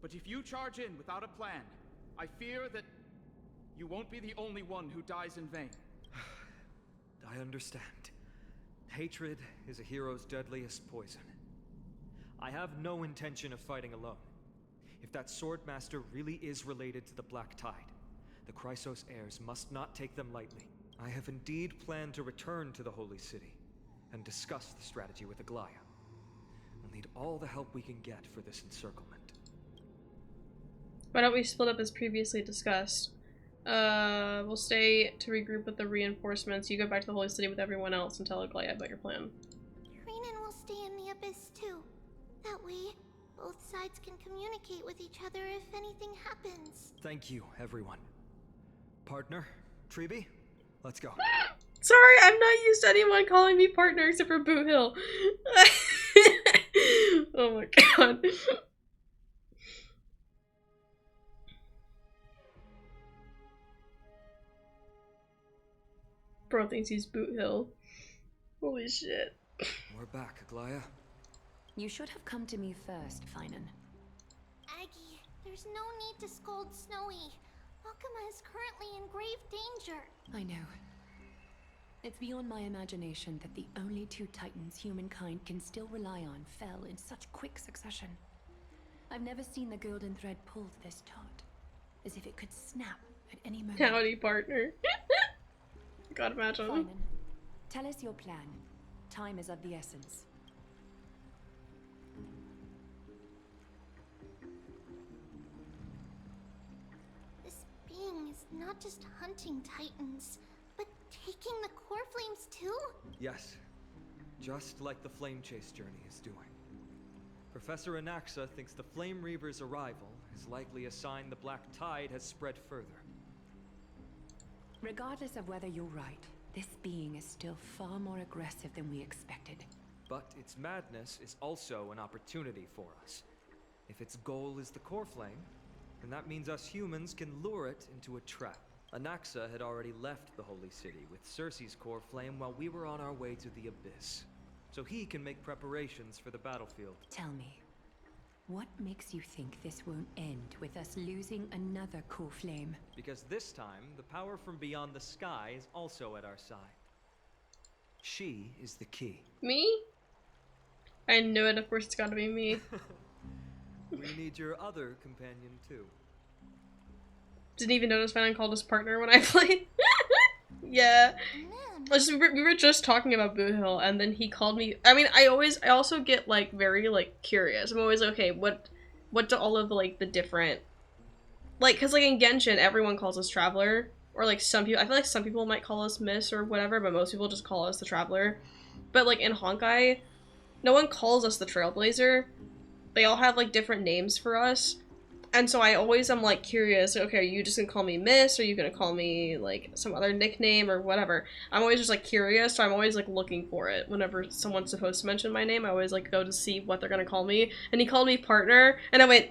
But if you charge in without a plan, I fear that you won't be the only one who dies in vain. I understand. Hatred is a hero's deadliest poison. I have no intention of fighting alone. If that swordmaster really is related to the Black Tide, the Chrysos heirs must not take them lightly. I have indeed planned to return to the Holy City and discuss the strategy with Aglaya. We'll need all the help we can get for this encirclement. Why don't we split up as previously discussed? We'll stay to regroup with the reinforcements. You go back to the Holy City with everyone else and tell Aglaya about your plan. Trinan will stay in the Abyss too. That way, both sides can communicate with each other if anything happens. Thank you, everyone. Partner, Treeby, let's go. Sorry, I'm not used to anyone calling me partner except for Boot Hill. Oh my god. Bro thinks he's Boot Hill. Holy shit. We're back, Aglaya. You should have come to me first, Finan. Aggie, there's no need to scold Snowy. Akuma is currently in grave danger. I know. It's beyond my imagination that the only two titans humankind can still rely on fell in such quick succession. I've never seen the golden thread pulled this taut, as if it could snap at any moment. Howdy, partner. God, imagine. Finan, tell us your plan. Time is of the essence. not just hunting titans, but taking the core flames too? Yes, just like the Flame Chase journey is doing. Professor Anaxa thinks the Flame Reaver's arrival is likely a sign the Black Tide has spread further. Regardless of whether you're right, this being is still far more aggressive than we expected. But its madness is also an opportunity for us. If its goal is the core flame, then that means us humans can lure it into a trap. Anaxa had already left the Holy City with Cersei's core flame while we were on our way to the Abyss. So he can make preparations for the battlefield. Tell me, what makes you think this won't end with us losing another core flame? Because this time, the power from beyond the sky is also at our side. She is the key. Me? I knew it, of course it's gotta be me. We need your other companion too. Didn't even notice Fanon called us partner when I played. Yeah. We were just talking about Boo Hill, and then he called me. I mean, I also get like very like curious. I'm always like, okay, what do all of the like the different, like, cause like in Genshin everyone calls us Traveler, or like some people. I feel like some people might call us Miss or whatever, but most people just call us the Traveler. But like in Honkai, no one calls us the Trailblazer. They all have like different names for us. And so I always am like curious, okay, are you just gonna call me Miss? Or are you gonna call me like some other nickname or whatever? I'm always just like curious, so I'm always like looking for it. Whenever someone's supposed to mention my name, I always like go to see what they're gonna call me. And he called me partner, and I went,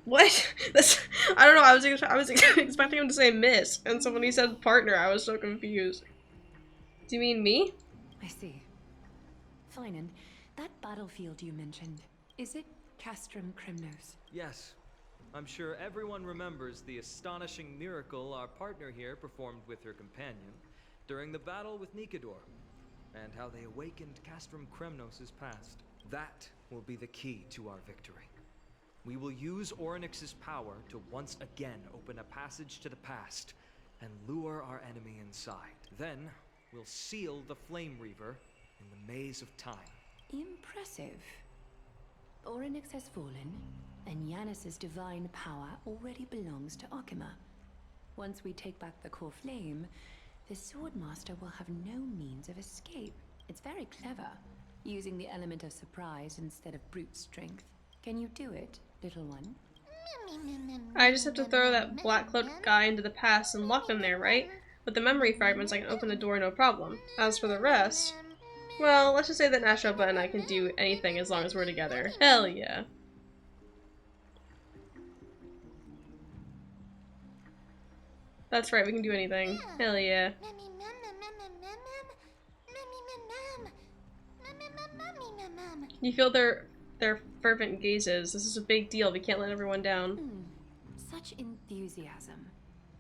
what? That's, I don't know, I was expecting him to say Miss. And so when he said partner, I was so confused. Do you mean me? I see. Finan, that battlefield you mentioned, is it Castrum Kremnos? Yes. I'm sure everyone remembers the astonishing miracle our partner here performed with her companion during the battle with Nikador, and how they awakened Castrum Kremnos' past. That will be the key to our victory. We will use Orynyx's power to once again open a passage to the past and lure our enemy inside. Then, we'll seal the Flame Reaver in the maze of time. Impressive. Orynyx has fallen, and Yanis's divine power already belongs to Akima. Once we take back the core flame, the Swordmaster will have no means of escape. It's very clever, using the element of surprise instead of brute strength. Can you do it, little one? I just have to throw that black cloaked guy into the past and lock him there, right? With the memory fragments, I can open the door no problem. As for the rest, well, let's just say that Nashoba and I can do anything as long as we're together. Hell yeah. That's right, we can do anything. Hell yeah. You feel their fervent gazes. This is a big deal. We can't let everyone down. Such enthusiasm.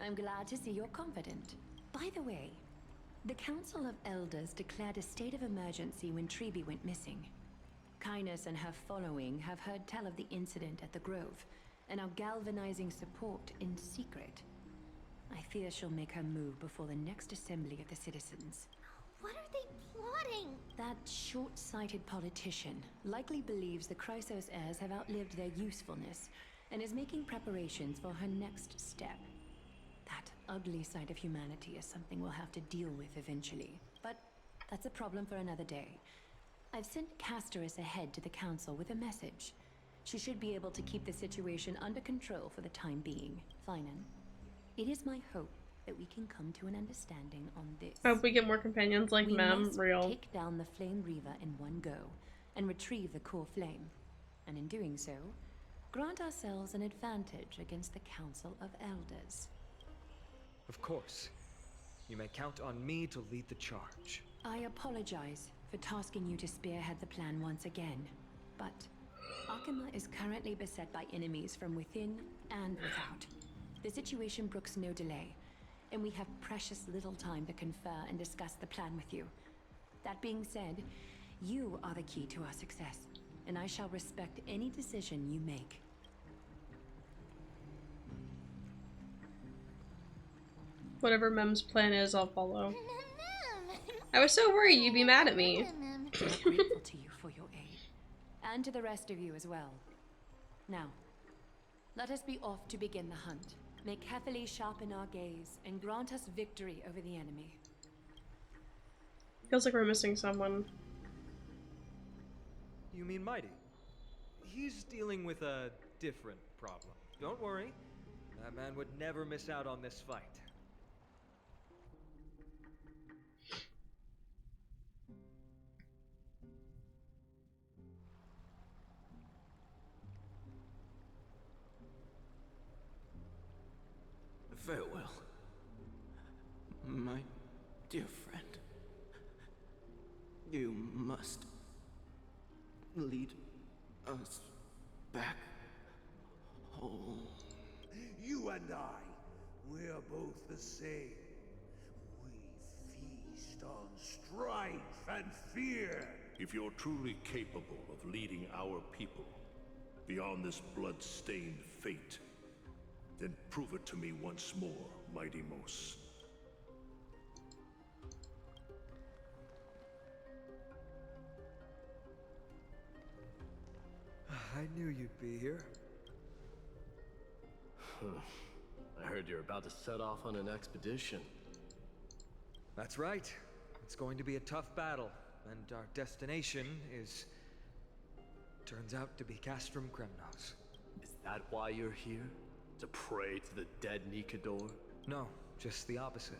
I'm glad to see you're confident. By the way, the Council of Elders declared a state of emergency when Treeby went missing. Kynus and her following have heard tell of the incident at the Grove, and are galvanizing support in secret. I fear she'll make her move before the next assembly of the citizens. What are they plotting? That short-sighted politician likely believes the Chrysos heirs have outlived their usefulness, and is making preparations for her next step. That ugly side of humanity is something we'll have to deal with eventually. But that's a problem for another day. I've sent Casterus ahead to the council with a message. She should be able to keep the situation under control for the time being. Finan, it is my hope that we can come to an understanding on this. I hope we get more companions like Mem. We must Real. take down the Flame Reaver in one go, and retrieve the core flame. And in doing so, grant ourselves an advantage against the Council of Elders. Of course. You may count on me to lead the charge. I apologize for tasking you to spearhead the plan once again, but Akima is currently beset by enemies from within and without. The situation brooks no delay, and we have precious little time to confer and discuss the plan with you. That being said, you are the key to our success, and I shall respect any decision you make. Whatever Mem's plan is, I'll follow. I was so worried you'd be mad at me. I'm grateful to you for your aid, and to the rest of you as well. Now, let us be off to begin the hunt. may carefully sharpen our gaze and grant us victory over the enemy. Feels like we're missing someone. You mean Mighty? He's dealing with a different problem. Don't worry, that man would never miss out on this fight. Farewell, my dear friend. You must lead us back home. You and I, we're both the same. We feast on strife and fear. If you're truly capable of leading our people beyond this blood-stained fate, then prove it to me once more, Mighty Mos. I knew you'd be here. I heard you're about to set off on an expedition. That's right. It's going to be a tough battle, and our destination is... turns out to be Castrum Kremnos. Is that why you're here? To pray to the dead Nikador? No, just the opposite.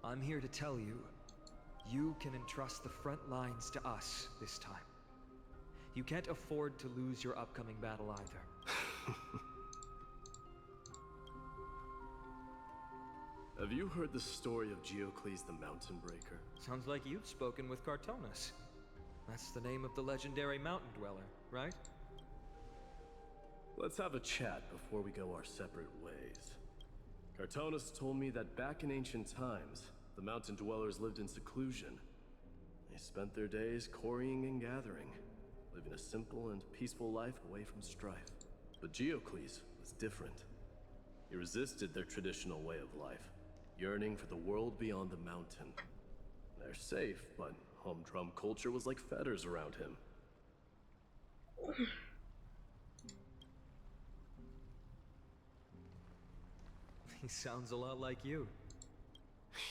I'm here to tell you, you can entrust the front lines to us this time. You can't afford to lose your upcoming battle either. Have you heard the story of Geocles the Mountain Breaker? Sounds like you've spoken with Cartonus. That's the name of the legendary mountain dweller, right? Let's have a chat before we go our separate ways. Cartonus told me that back in ancient times, the mountain dwellers lived in seclusion. They spent their days quarrying and gathering, living a simple and peaceful life away from strife. But Geocles was different. He resisted their traditional way of life, yearning for the world beyond the mountain. They're safe, but humdrum culture was like fetters around him. He sounds a lot like you.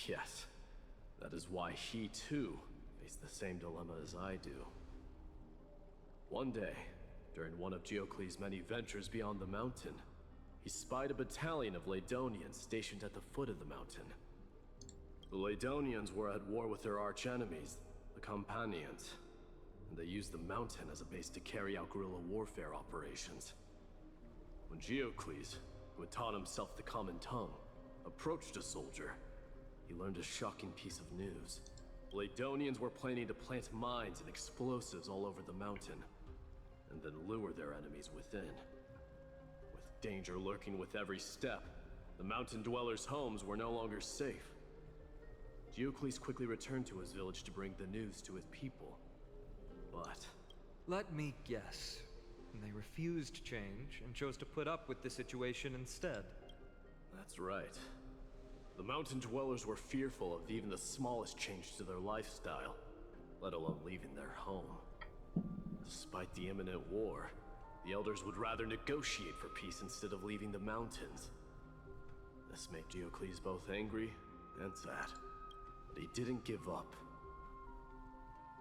Yes, that is why he too faced the same dilemma as I do. One day, during one of Geocles' many ventures beyond the mountain, he spied a battalion of Ladonians stationed at the foot of the mountain. The Ladonians were at war with their archenemies, the Companions, and they used the mountain as a base to carry out guerrilla warfare operations. When Geocles, who had taught himself the common tongue, approached a soldier, he learned a shocking piece of news. Ladonians were planning to plant mines and explosives all over the mountain, and then lure their enemies within. With danger lurking with every step, the mountain dwellers' homes were no longer safe. Geocles quickly returned to his village to bring the news to his people. But... let me guess. They refused change and chose to put up with the situation instead. that's right. The mountain dwellers were fearful of even the smallest change to their lifestyle, let alone leaving their home. Despite the imminent war, the elders would rather negotiate for peace instead of leaving the mountains. This made Geocles both angry and sad, but he didn't give up.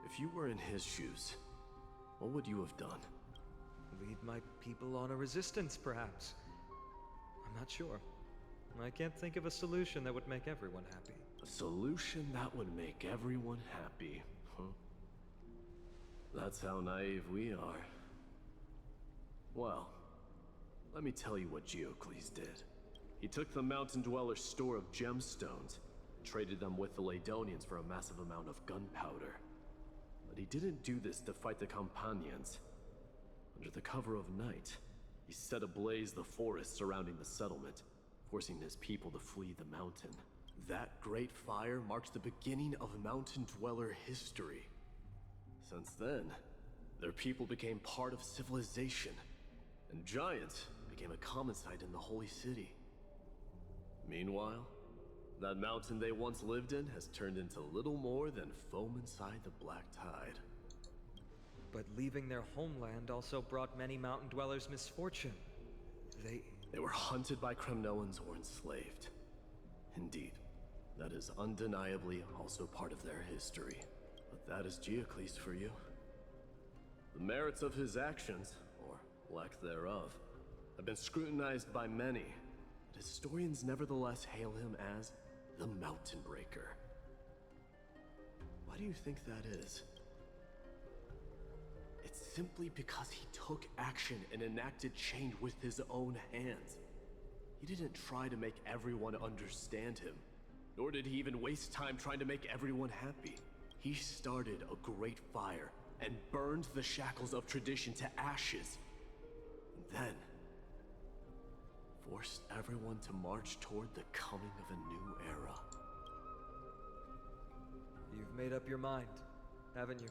If you were in his shoes, what would you have done? Lead my people on a resistance, perhaps. I'm not sure. I can't think of a solution that would make everyone happy. A solution that would make everyone happy, huh? That's how naive we are. Well, let me tell you what Geocles did. He took the mountain dweller's store of gemstones, traded them with the Ladonians for a massive amount of gunpowder. But he didn't do this to fight the Companions. Under the cover of night, he set ablaze the forest surrounding the settlement, forcing his people to flee the mountain. That great fire marks the beginning of mountain dweller history. Since then, their people became part of civilization, and giants became a common sight in the holy city. Meanwhile, that mountain they once lived in has turned into little more than foam inside the black tide. But leaving their homeland also brought many mountain dwellers misfortune. They were hunted by Kremnoans or enslaved. Indeed, that is undeniably also part of their history. But that is Geocles for you. The merits of his actions, or lack thereof, have been scrutinized by many, but historians nevertheless hail him as the Mountain Breaker. Why do you think that is? It's simply because he took action and enacted change with his own hands. He didn't try to make everyone understand him, nor did he even waste time trying to make everyone happy. He started a great fire and burned the shackles of tradition to ashes. And then forced everyone to march toward the coming of a new era. You've made up your mind, haven't you?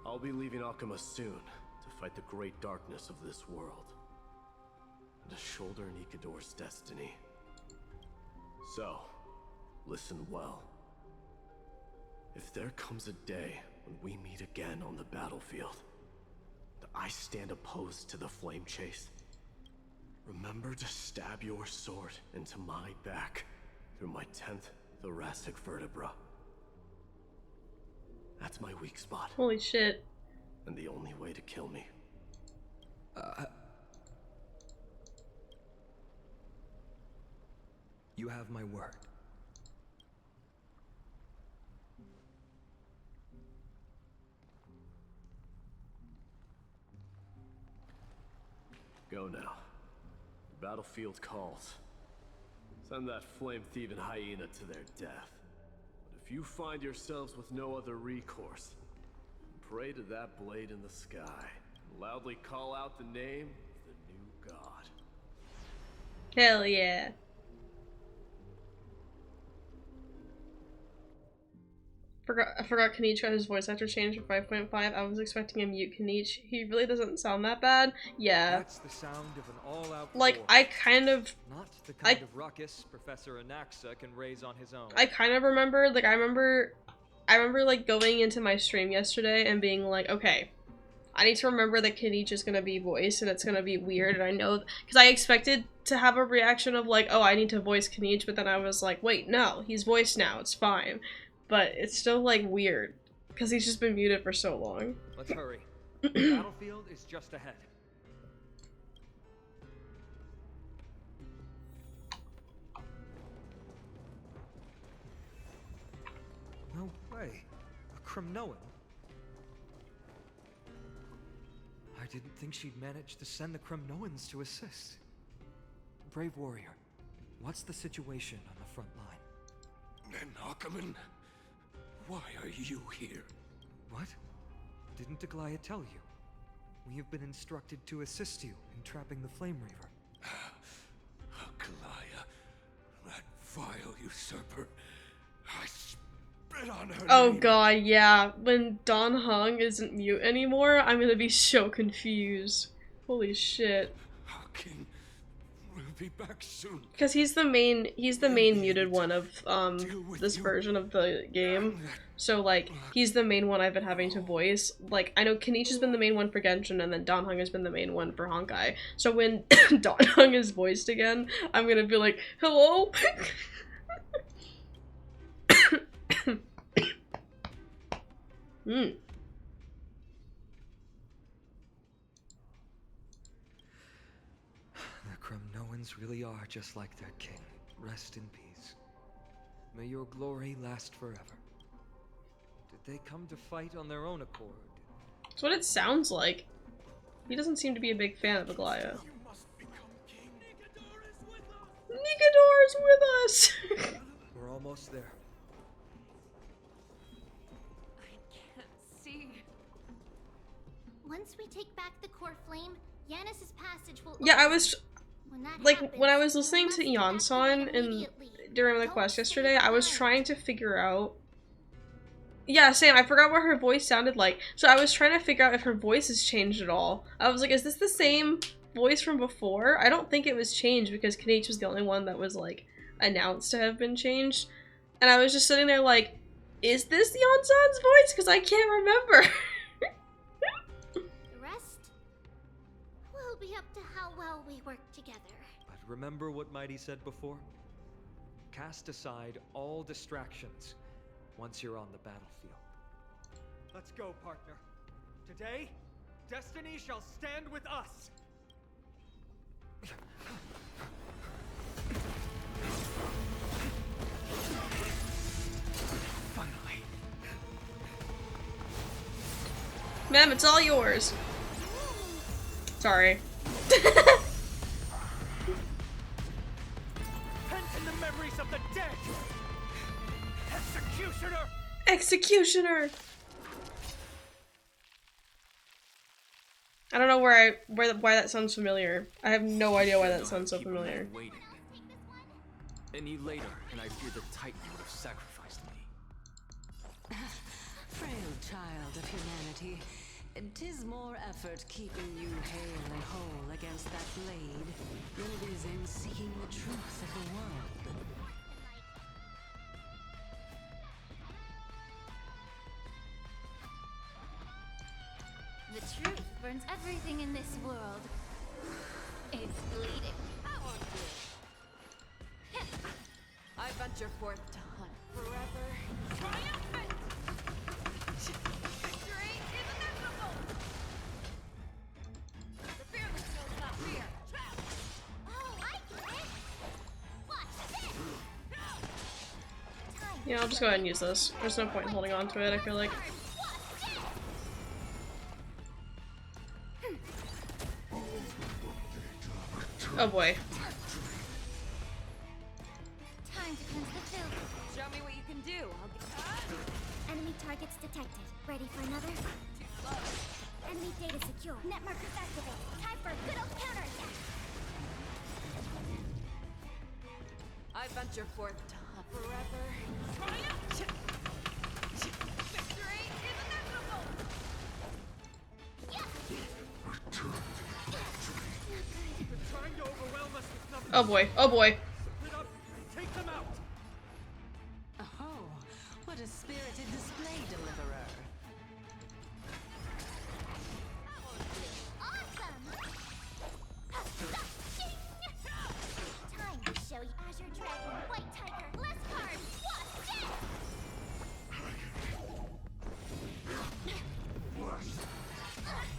I'll be leaving Akuma soon to fight the great darkness of this world, and to shoulder Nikador's destiny. So, listen well. If there comes a day when we meet again on the battlefield, that I stand opposed to the flame chase, remember to stab your sword into my back through my 10th thoracic vertebra. That's my weak spot. Holy shit. And the only way to kill me. You have my word. Go now. The battlefield calls. Send that flame-thieving hyena to their death. But if you find yourselves with no other recourse, pray to that blade in the sky, and loudly call out the name of the new god. Hell yeah. I forgot Kenichi got his voice actor changed for 5.5. I was expecting a mute Kenichi. He really doesn't sound that bad. Yeah. That's the sound of an all-out like war. I kind of Not the kind of ruckus Professor Anaxa can raise on his own. I kind of remember, like I remember like going into my stream yesterday and being like, okay, I need to remember that Kenichi is gonna be voiced and it's gonna be weird, and I know because I expected to have a reaction of like, oh, I need to voice Kenichi, but then I was like, wait, no, he's voiced now, it's fine. But it's still, like, weird. Because he's just been muted for so long. Let's hurry. The battlefield is just ahead. No way. A Kremnoan? I didn't think she'd manage to send the Kremnoans to assist. Brave warrior, what's the situation on the front line? And Ackerman? Why are you here? What? Didn't Aglaya tell you? We have been instructed to assist you in trapping the Flame Reaver. Aglaya, that vile usurper. I spit on her Oh name. god, yeah. When Don Hung isn't mute anymore, I'm gonna be so confused. Holy shit. King will be back soon. Because he's the main muted one of this version of the game. So like he's the main one I've been having to voice. Like I know Kenichi's been the main one for Genshin, and then Don Hung has been the main one for Honkai. So when Don Hung is voiced again, I'm gonna be like, hello? The Kremnoans really are just like their king. Rest in peace. May your glory last forever. Did they come to fight on their own accord? That's what it sounds like. He doesn't seem to be a big fan of Aglaya. Nikador's with us! We're almost there. See. Once we take back the core flame, Yanis's passage will. Yeah, I was When that like happens, when I was you listening must to Eon-san and during the quest yesterday, I was trying to figure out. Yeah, same. I forgot what her voice sounded like, so I was trying to figure out if her voice has changed at all. I was like, is this the same voice from before? I don't think it was changed because Kenichi was the only one that was like announced to have been changed, and I was just sitting there like, is this Eon-san's voice? Because I can't remember. The rest? Well, be up to how well we work together. But remember what Mighty said before? Cast aside all distractions once you're on the battlefield. Let's go, partner. Today, destiny shall stand with us. Finally. Ma'am, it's all yours. Sorry. Pent in the memories of the dead. Executioner. Executioner. I don't know why that sounds familiar. I have no idea why that sounds so familiar. Waiting. Any later, and I fear the Titan would have sacrificed me. Frail child of humanity, 'tis more effort keeping you hale and whole against that blade than it is in seeking the truth of the world. The truth burns everything in this world. It's bleeding. I venture forth to hunt forever. Triumphant! Victory is inevitable! The fearless knows not fear. Oh, I get it! Watch this! Yeah, I'll just go ahead and use this. There's no point in holding on to it, I feel like. Oh boy. Time to cleanse the field. Show me what you can do. Enemy targets detected. Ready for another? Too slow. Enemy data secure. Net markers activated. Time for a good old counterattack. I venture forth to hunt forever. Triumph! Victory is inevitable! Trying to overwhelm us with numbers. Oh boy. Oh boy. Split up and take them out. Oh, what a spirited display, deliverer. Time to show you Azure Dragon, White Tiger, less cards. Watch this!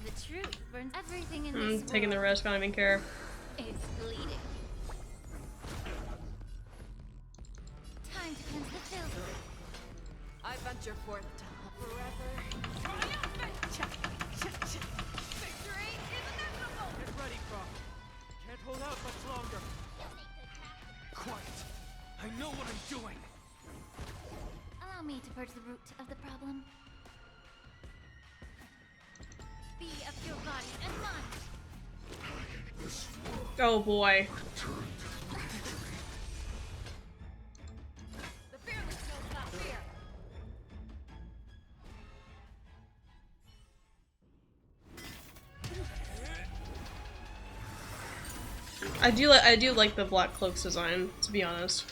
The truth burns everything in this world. Taking the risk, I don't even care. It's bleeding. Time to cleanse the field. I venture forth to hunt forever. Victory is inevitable! Get ready, Croc. Can't hold out much longer. Quiet. I know what I'm doing. Allow me to purge the root of the problem. Be of your body and mind. Oh boy. The fearless knows not fear. I do like the Black Cloak's design, to be honest.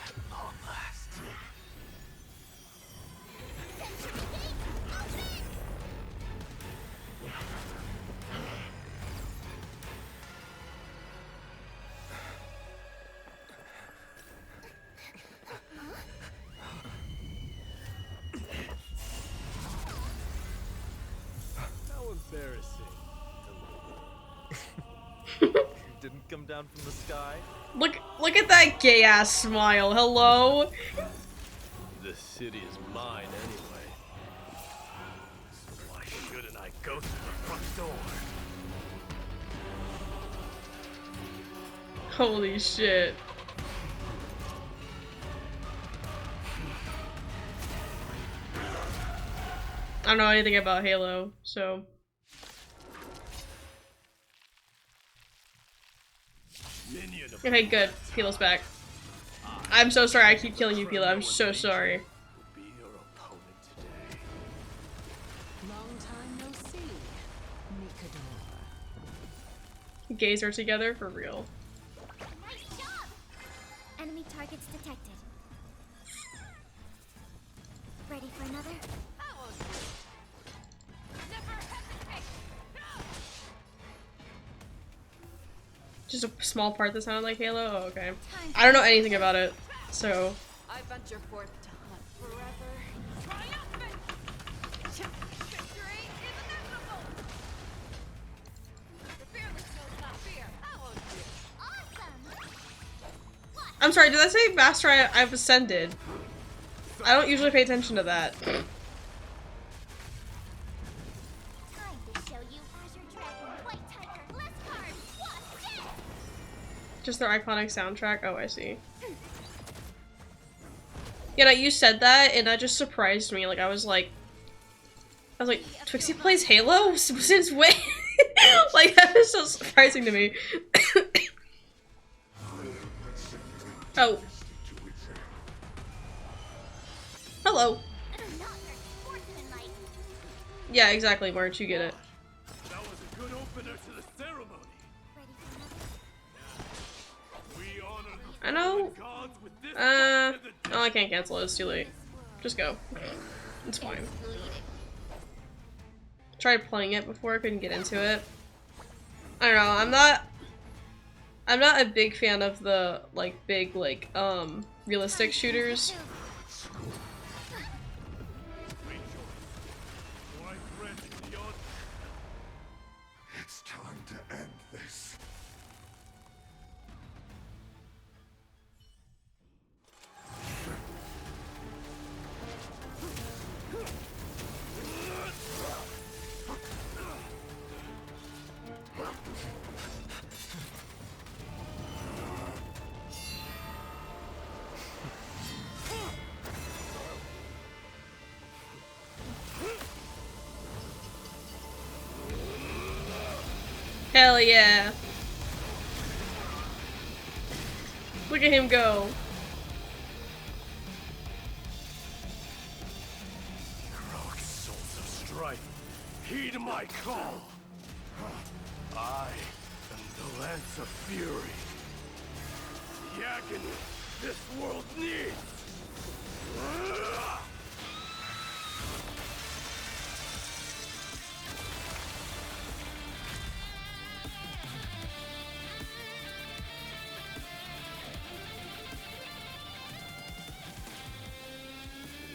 How embarrassing. Didn't come down from the sky. Look at that gay ass smile. Hello. This city is mine anyway. So why shouldn't I go through the front door? Holy shit. I don't know anything about Halo, so. Okay, good. Pilo's back. I'm so sorry I keep killing you, Pilo. I'm so sorry. Long time no see, Mikador. Gays are together for real. Nice job! Enemy targets detected. Ready for another? Never hesitate! Just a small part that sounded like Halo? Oh, okay. I don't know anything about it, so... I venture forth to hunt forever. Triumphant! Victory is inevitable! The fearless knows not fear. I won't do. Awesome! I'm sorry, did I say Master I've ascended? I don't usually pay attention to that. Time to show you Azure Dragon, White Tiger, Lescard, what's this? Just their iconic soundtrack? Oh, I see. Yeah, no, you said that, and that just surprised me. Like, I was like, Twixie plays Halo? Since when? Like, that was so surprising to me. Oh. Hello. Yeah, exactly, March, you get it. That was a good opener to the ceremony. We honor the I know. gods with this Oh, I can't cancel it, it's too late. Just go. It's fine. Tried playing it before, I couldn't get into it. I don't know, I'm not a big fan of the, like, big, like, realistic shooters. It's time to end this. Hell yeah. Look at him go. Heroic souls of strife, heed my call. I am the Lance of Fury. The agony this world needs.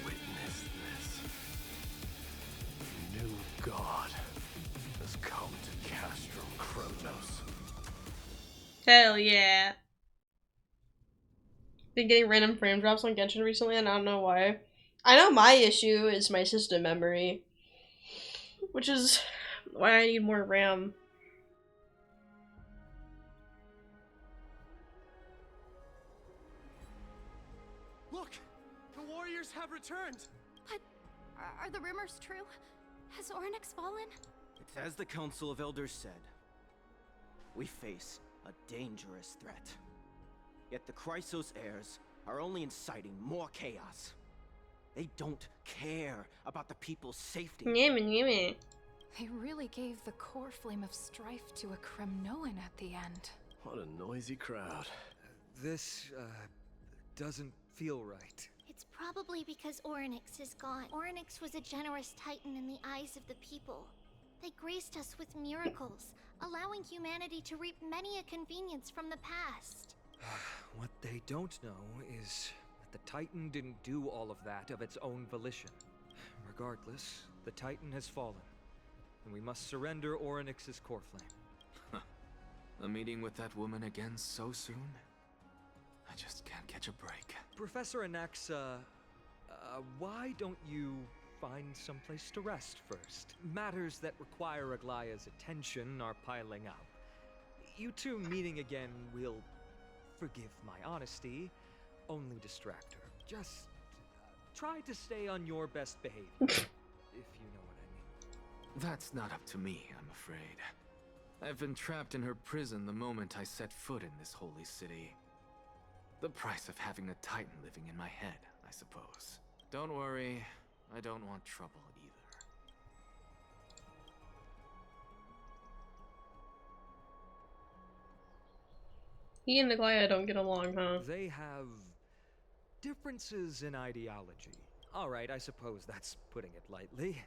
Witness this. New God has come to Castrum Kronos. Hell yeah. Been getting random frame drops on Genshin recently and I don't know why. I know my issue is my system memory, which is why I need more RAM. Look! The warriors have returned! But are the rumors true? Has Ornyx fallen? It's as the Council of Elders said. We face a dangerous threat. Yet the Chrysos heirs are only inciting more chaos. They don't care about the people's safety. They really gave the core flame of strife to a Kremnoan at the end. What a noisy crowd. This, doesn't feel right. It's probably because Ornyx is gone. Ornyx was a generous titan in the eyes of the people. They graced us with miracles, allowing humanity to reap many a convenience from the past. What they don't know is that the Titan didn't do all of that of its own volition. Regardless, the Titan has fallen, and we must surrender Ornyx's core flame. A meeting with that woman again so soon? I just can't catch a break. Professor Anaxa, why don't you find someplace to rest first? Matters that require Aglaya's attention are piling up. You two meeting again will, forgive my honesty, only distract her. Just try to stay on your best behavior, if you know what I mean. That's not up to me, I'm afraid. I've been trapped in her prison the moment I set foot in this holy city. The price of having a Titan living in my head, I suppose. Don't worry, I don't want trouble either. He and Aglaya don't get along, huh? They have differences in ideology. Alright, I suppose that's putting it lightly.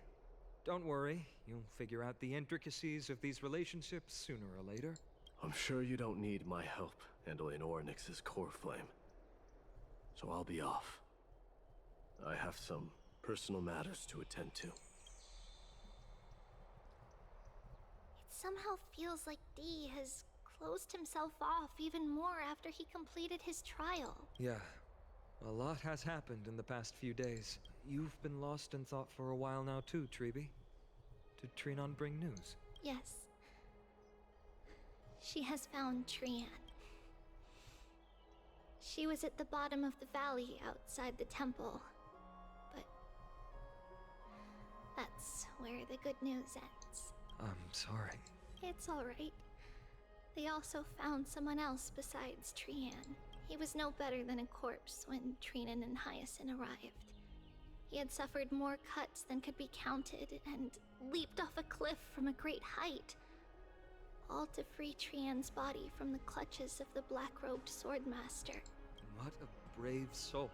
Don't worry, you'll figure out the intricacies of these relationships sooner or later. I'm sure you don't need my help handling Ornyx's core flame. So I'll be off. I have some personal matters to attend to. It somehow feels like D has closed himself off even more after he completed his trial. Yeah, a lot has happened in the past few days. You've been lost in thought for a while now too, Treeby. Did Trinon bring news? Yes. She has found Trian. She was at the bottom of the valley outside the temple. But that's where the good news ends. I'm sorry. It's alright. They also found someone else besides Trian. He was no better than a corpse when Trinan and Hyacinth arrived. He had suffered more cuts than could be counted and leaped off a cliff from a great height. All to free Trian's body from the clutches of the black-robed swordmaster. What a brave soul.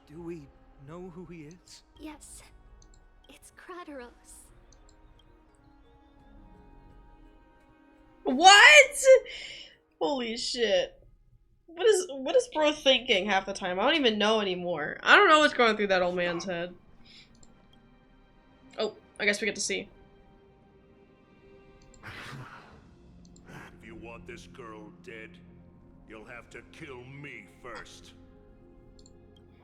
Do we know who he is? Yes, it's Krateros. What? Holy shit. What is bro thinking half the time? I don't even know anymore. I don't know what's going through that old man's head. Oh, I guess we get to see. If you want this girl dead, you'll have to kill me first.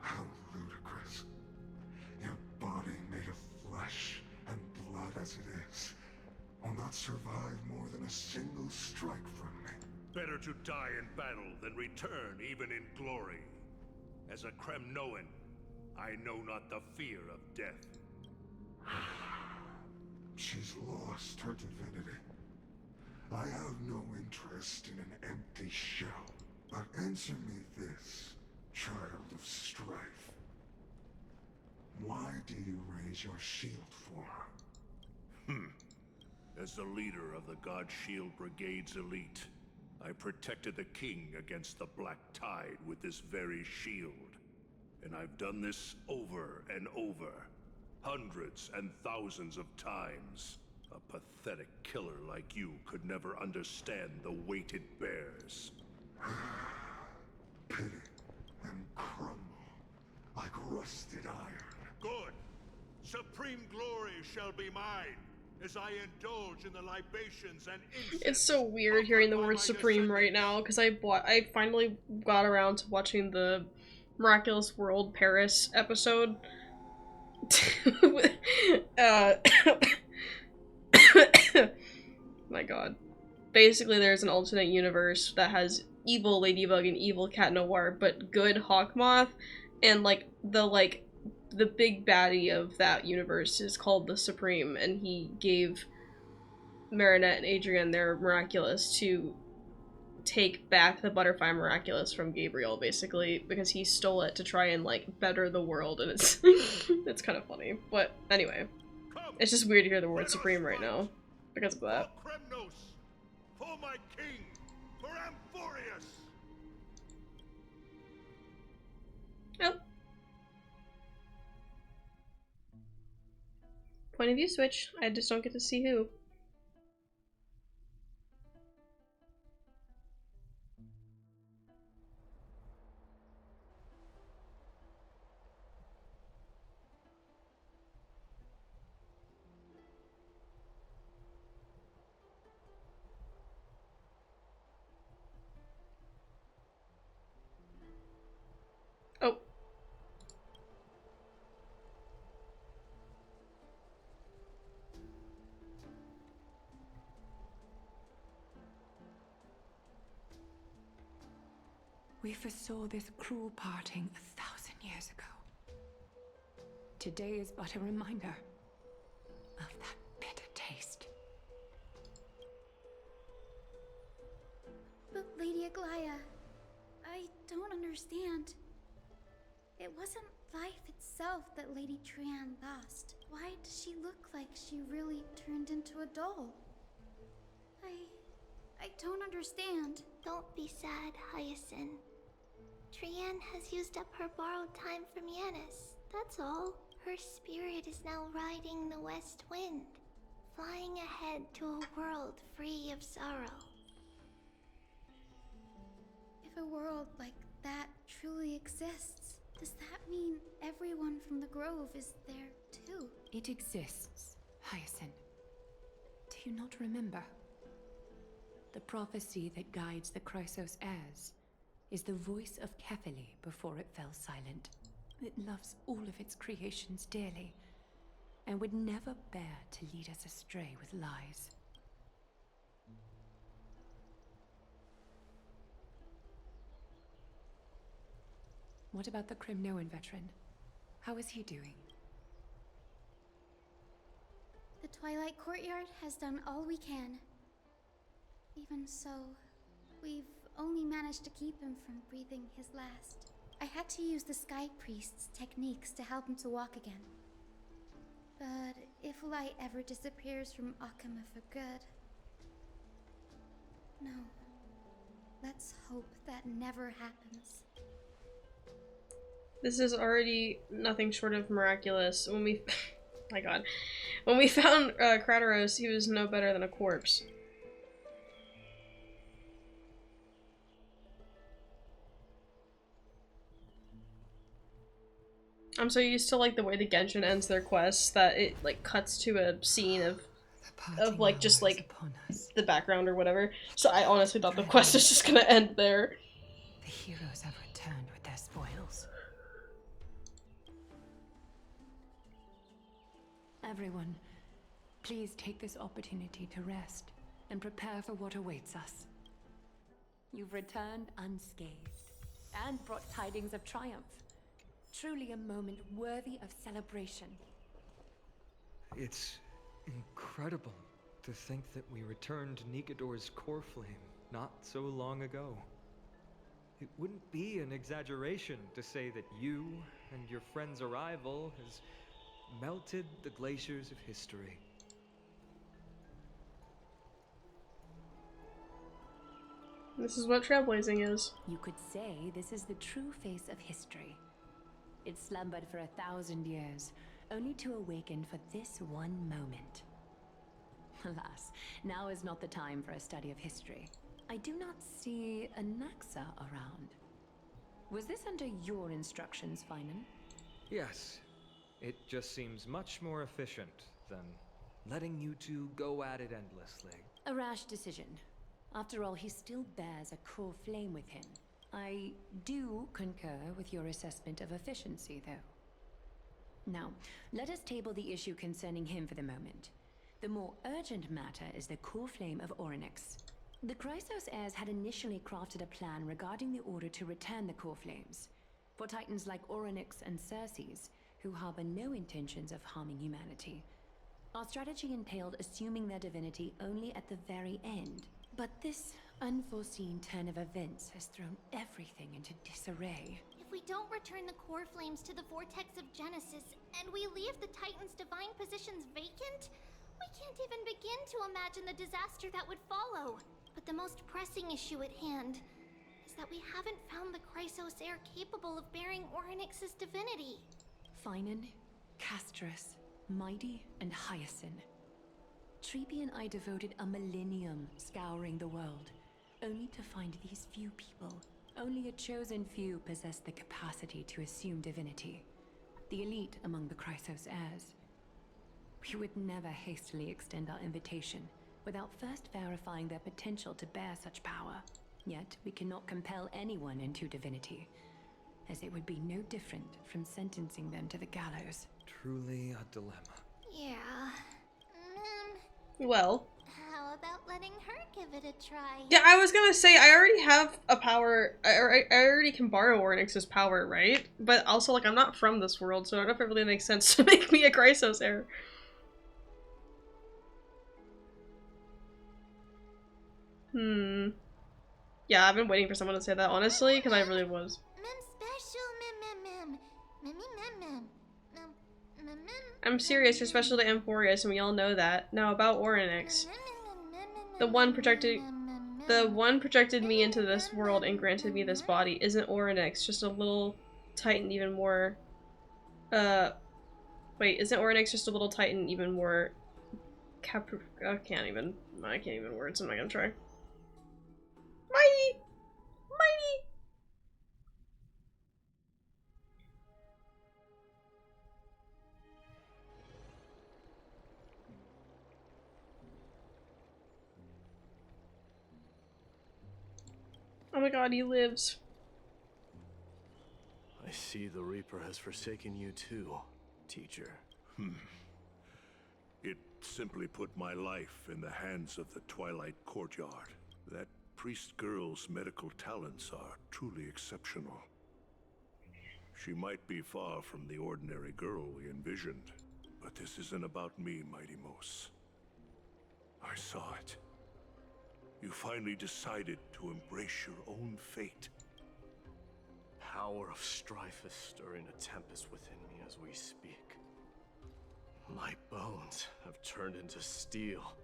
How ludicrous. Your body made of flesh and blood as it is will not survive more than a single strike from me. Better to die in battle than return even in glory. As a Kremnoan, I know not the fear of death. She's lost her divinity. I have no interest in an empty shell. But answer me this, child of strife. Why do you raise your shield for her? As the leader of the God Shield Brigade's elite, I protected the king against the Black Tide with this very shield. And I've done this over and over, hundreds and thousands of times. A pathetic killer like you could never understand the weight it bears. Pity and crumble like rusted iron. Good. Supreme glory shall be mine, as I indulge in the libations and incense. It's so weird hearing the word supreme right now, because I finally got around to watching the Miraculous World Paris episode. My god. Basically, there's an alternate universe that has evil Ladybug and evil Cat Noir, but good Hawkmoth, and the big baddie of that universe is called the Supreme, and he gave Marinette and Adrian their Miraculous to take back the Butterfly Miraculous from Gabriel, basically, because he stole it to try and, better the world, and it's it's kind of funny. But anyway, it's just weird to hear the word Supreme right now, because of that. For Kremnos, for my king, for Amphorius! Oh. Point of view switch. I just don't get to see who. Oh. We foresaw this cruel parting 1,000 years ago. Today is but a reminder of that bitter taste. But Lady Aglaya, I don't understand. It wasn't life itself that Lady Trian lost. Why does she look like she really turned into a doll? I don't understand. Don't be sad, Hyacinth. Trian has used up her borrowed time from Yanis. That's all. Her spirit is now riding the west wind, flying ahead to a world free of sorrow. If a world like that truly exists, does that mean everyone from the Grove is there too? It exists, Hyacinth. Do you not remember? The prophecy that guides the Chrysos heirs is the voice of Kefili before it fell silent. It loves all of its creations dearly, and would never bear to lead us astray with lies. What about the Crimnoan veteran? How is he doing? The Twilight Courtyard has done all we can. Even so, we've only managed to keep him from breathing his last. I had to use the Sky Priest's techniques to help him to walk again. But if light ever disappears from Akama for good... No. Let's hope that never happens. This is already nothing short of miraculous. When we... my god. When we found Krateros, he was no better than a corpse. I'm so used to like the way the Genshin ends their quests that it like cuts to a scene of like just like the background or whatever. So I honestly thought the quest was just gonna end there. The heroes have returned with their spoils. Everyone, please take this opportunity to rest and prepare for what awaits us. You've returned unscathed and brought tidings of triumph. Truly a moment worthy of celebration. It's incredible to think that we returned Nikador's core flame not so long ago. It wouldn't be an exaggeration to say that you and your friend's arrival has melted the glaciers of history. This is what trailblazing is. You could say this is the true face of history. It slumbered for 1,000 years, only to awaken for this one moment. Alas, now is not the time for a study of history. I do not see a Naxa around. Was this under your instructions, Finan? Yes. It just seems much more efficient than letting you two go at it endlessly. A rash decision. After all, he still bears a core flame with him. I do concur with your assessment of efficiency, though. Now, let us table the issue concerning him for the moment. The more urgent matter is the core flame of Orynyx. The Chrysos heirs had initially crafted a plan regarding the order to return the core flames. For titans like Orynyx and Circes, who harbor no intentions of harming humanity, our strategy entailed assuming their divinity only at the very end. But this unforeseen turn of events has thrown everything into disarray. If we don't return the core flames to the vortex of Genesis, and we leave the Titan's divine positions vacant, we can't even begin to imagine the disaster that would follow. But the most pressing issue at hand is that we haven't found the Chrysos heir capable of bearing Orynyx's divinity. Finan, Castris, Mighty, and Hyacinth. Treepy and I devoted a millennium scouring the world, only to find these few people. Only a chosen few possess the capacity to assume divinity. The elite among the Chrysos heirs. We would never hastily extend our invitation without first verifying their potential to bear such power. Yet we cannot compel anyone into divinity, as it would be no different from sentencing them to the gallows. Truly a dilemma. Yeah. Well. How about letting her give it a try? Yeah, I was gonna say, I already have a power, I already can borrow Orynyx's power, right? But also, like, I'm not from this world, so I don't know if it really makes sense to make me a Chrysos heir. Yeah, I've been waiting for someone to say that, honestly, because I really was. I'm serious, you're special to Emphorius, and we all know that. Now about Orynyx. The one projected me into this world and granted me this body. Isn't Orynyx just a little titan even more... Wait, isn't Orynyx just a little titan even more... I can't even words, I'm not gonna try. Mighty! Mighty! my god, he lives. I see the Reaper has forsaken you too, teacher. It simply put my life in the hands of the Twilight Courtyard. That priest girl's medical talents are truly exceptional. She might be far from the ordinary girl we envisioned, but this isn't about me, Mighty Mos. I saw it. You finally decided to embrace your own fate. Power of strife is stirring a tempest within me as we speak. My bones have turned into steel,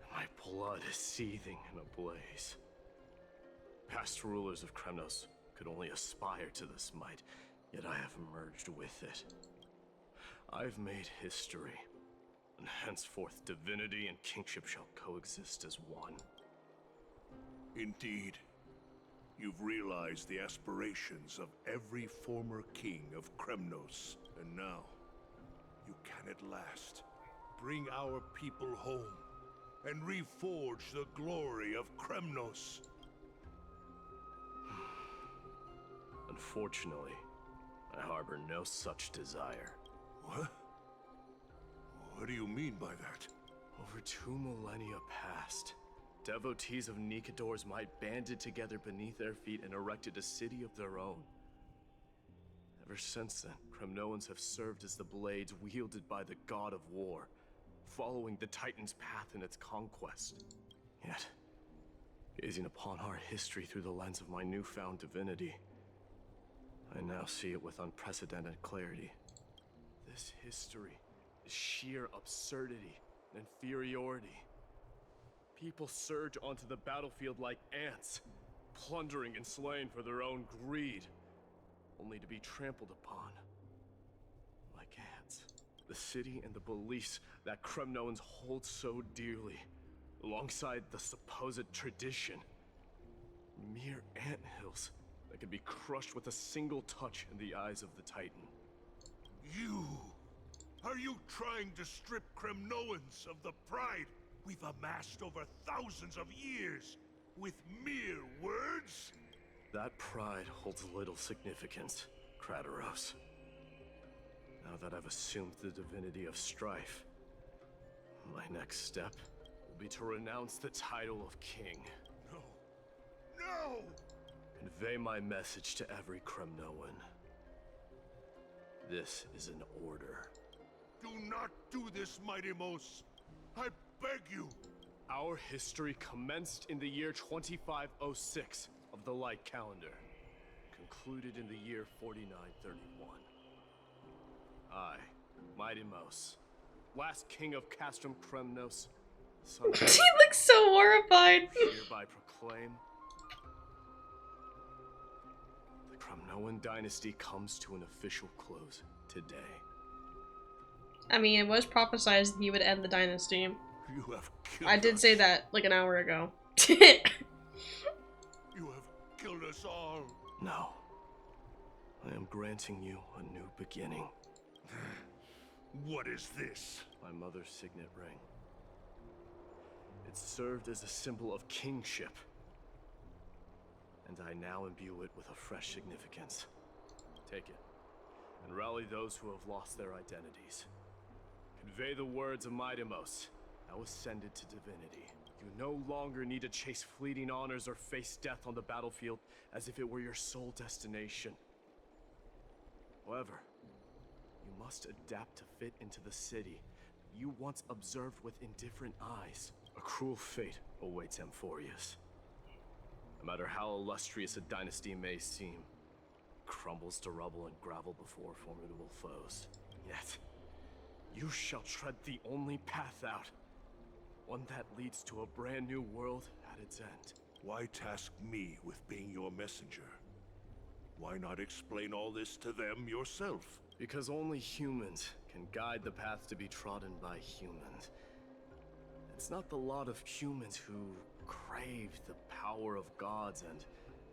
and my blood is seething in a blaze. Past rulers of Kremnos could only aspire to this might, yet I have merged with it. I've made history, and henceforth divinity and kingship shall coexist as one. Indeed. You've realized the aspirations of every former king of Kremnos, and now you can at last bring our people home and reforge the glory of Kremnos. Unfortunately, I harbor no such desire. What? What do you mean by that? Over 2 millennia past, devotees of Nikador's might banded together beneath their feet and erected a city of their own. Ever since then, Kremnoans have served as the blades wielded by the god of war, following the Titan's path in its conquest. Yet, gazing upon our history through the lens of my newfound divinity, I now see it with unprecedented clarity. This history is sheer absurdity and inferiority. People surge onto the battlefield like ants, plundering and slaying for their own greed, only to be trampled upon like ants. The city and the beliefs that Kremnoans hold so dearly, alongside the supposed tradition, mere anthills that can be crushed with a single touch in the eyes of the Titan. You! Are you trying to strip Kremnoans of the pride we've amassed over thousands of years with mere words? That pride holds little significance, Krateros. Now that I've assumed the divinity of strife, my next step will be to renounce the title of king. No! No! Convey my message to every Kremnoan. This is an order. Do not do this, Mighty Mos. I beg you. Our history commenced in the year 2506 of the Light Calendar, concluded in the year 4931. I, Mighty Mos, last king of Castrum Kremnos, son of He looks so horrified. hereby proclaim the Kremnoan dynasty comes to an official close today. I mean, it was prophesized that he would end the dynasty. You have killed I did us. say that like an hour ago. You have killed us all. No. I am granting you a new beginning. What is this? My mother's signet ring. It served as a symbol of kingship, and I now imbue it with a fresh significance. Take it, and rally those who have lost their identities. Convey the words of Mighty Mos, now ascended to divinity. You no longer need to chase fleeting honors or face death on the battlefield as if it were your sole destination. However, you must adapt to fit into the city you once observed with indifferent eyes. A cruel fate awaits Amphorius. No matter how illustrious a dynasty may seem, it crumbles to rubble and gravel before formidable foes. Yet, you shall tread the only path out, one that leads to a brand new world at its end. Why task me with being your messenger? Why not explain all this to them yourself? Because only humans can guide the path to be trodden by humans. It's not the lot of humans who crave the power of gods and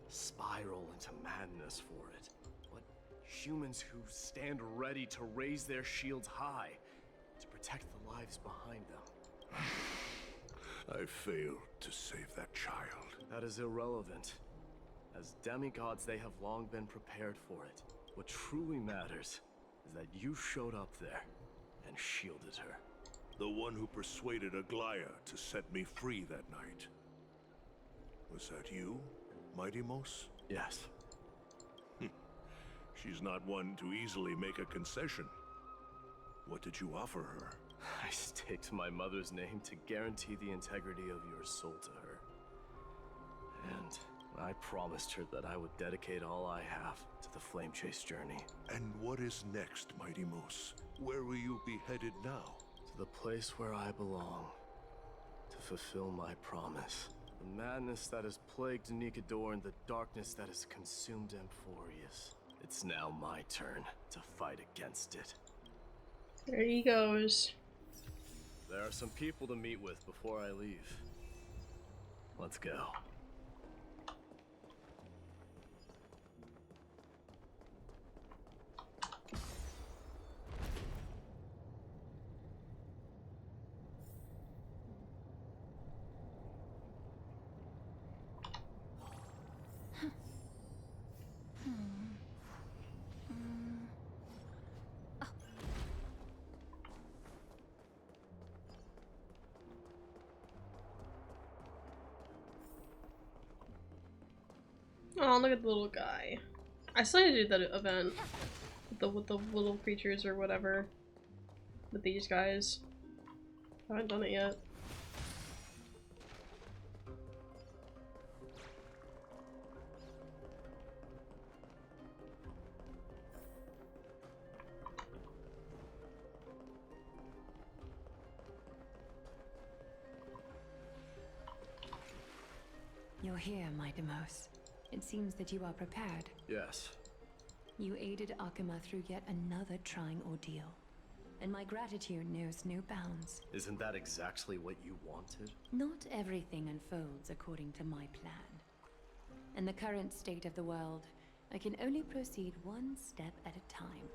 spiral into madness for it, but humans who stand ready to raise their shields high to protect the lives behind them. I failed to save that child. That is irrelevant. As demigods, they have long been prepared for it. What truly matters is that you showed up there and shielded her. The one who persuaded Aglaya to set me free that night. Was that you, Mighty Mos? Yes. She's not one to easily make a concession. What did you offer her? I staked my mother's name to guarantee the integrity of your soul to her. And I promised her that I would dedicate all I have to the Flame Chase journey. And what is next, Mighty Mos? Where will you be headed now? To the place where I belong. To fulfill my promise. The madness that has plagued Nikador and the darkness that has consumed Amphorius. It's now my turn to fight against it. There he goes. There are some people to meet with before I leave. Let's go. Oh, look at the little guy. I still need to do that event with the little creatures or whatever. With these guys. I haven't done it yet. You're here, Mighty Mos. It seems that you are prepared. Yes. You aided Akuma through yet another trying ordeal. And my gratitude knows no bounds. Isn't that exactly what you wanted? Not everything unfolds according to my plan. In the current state of the world, I can only proceed one step at a time.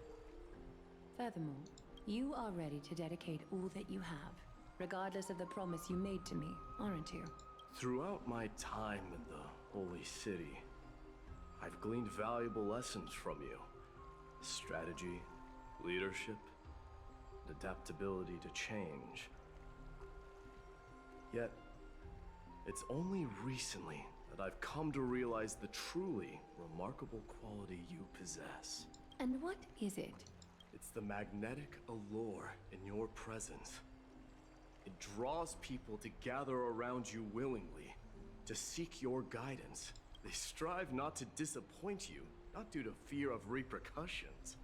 Furthermore, you are ready to dedicate all that you have, regardless of the promise you made to me, aren't you? Throughout my time in the Holy City, I've gleaned valuable lessons from you. Strategy, leadership, adaptability to change. Yet, it's only recently that I've come to realize the truly remarkable quality you possess. And what is it? It's the magnetic allure in your presence. It draws people to gather around you willingly, to seek your guidance. They strive not to disappoint you, not due to fear of repercussions,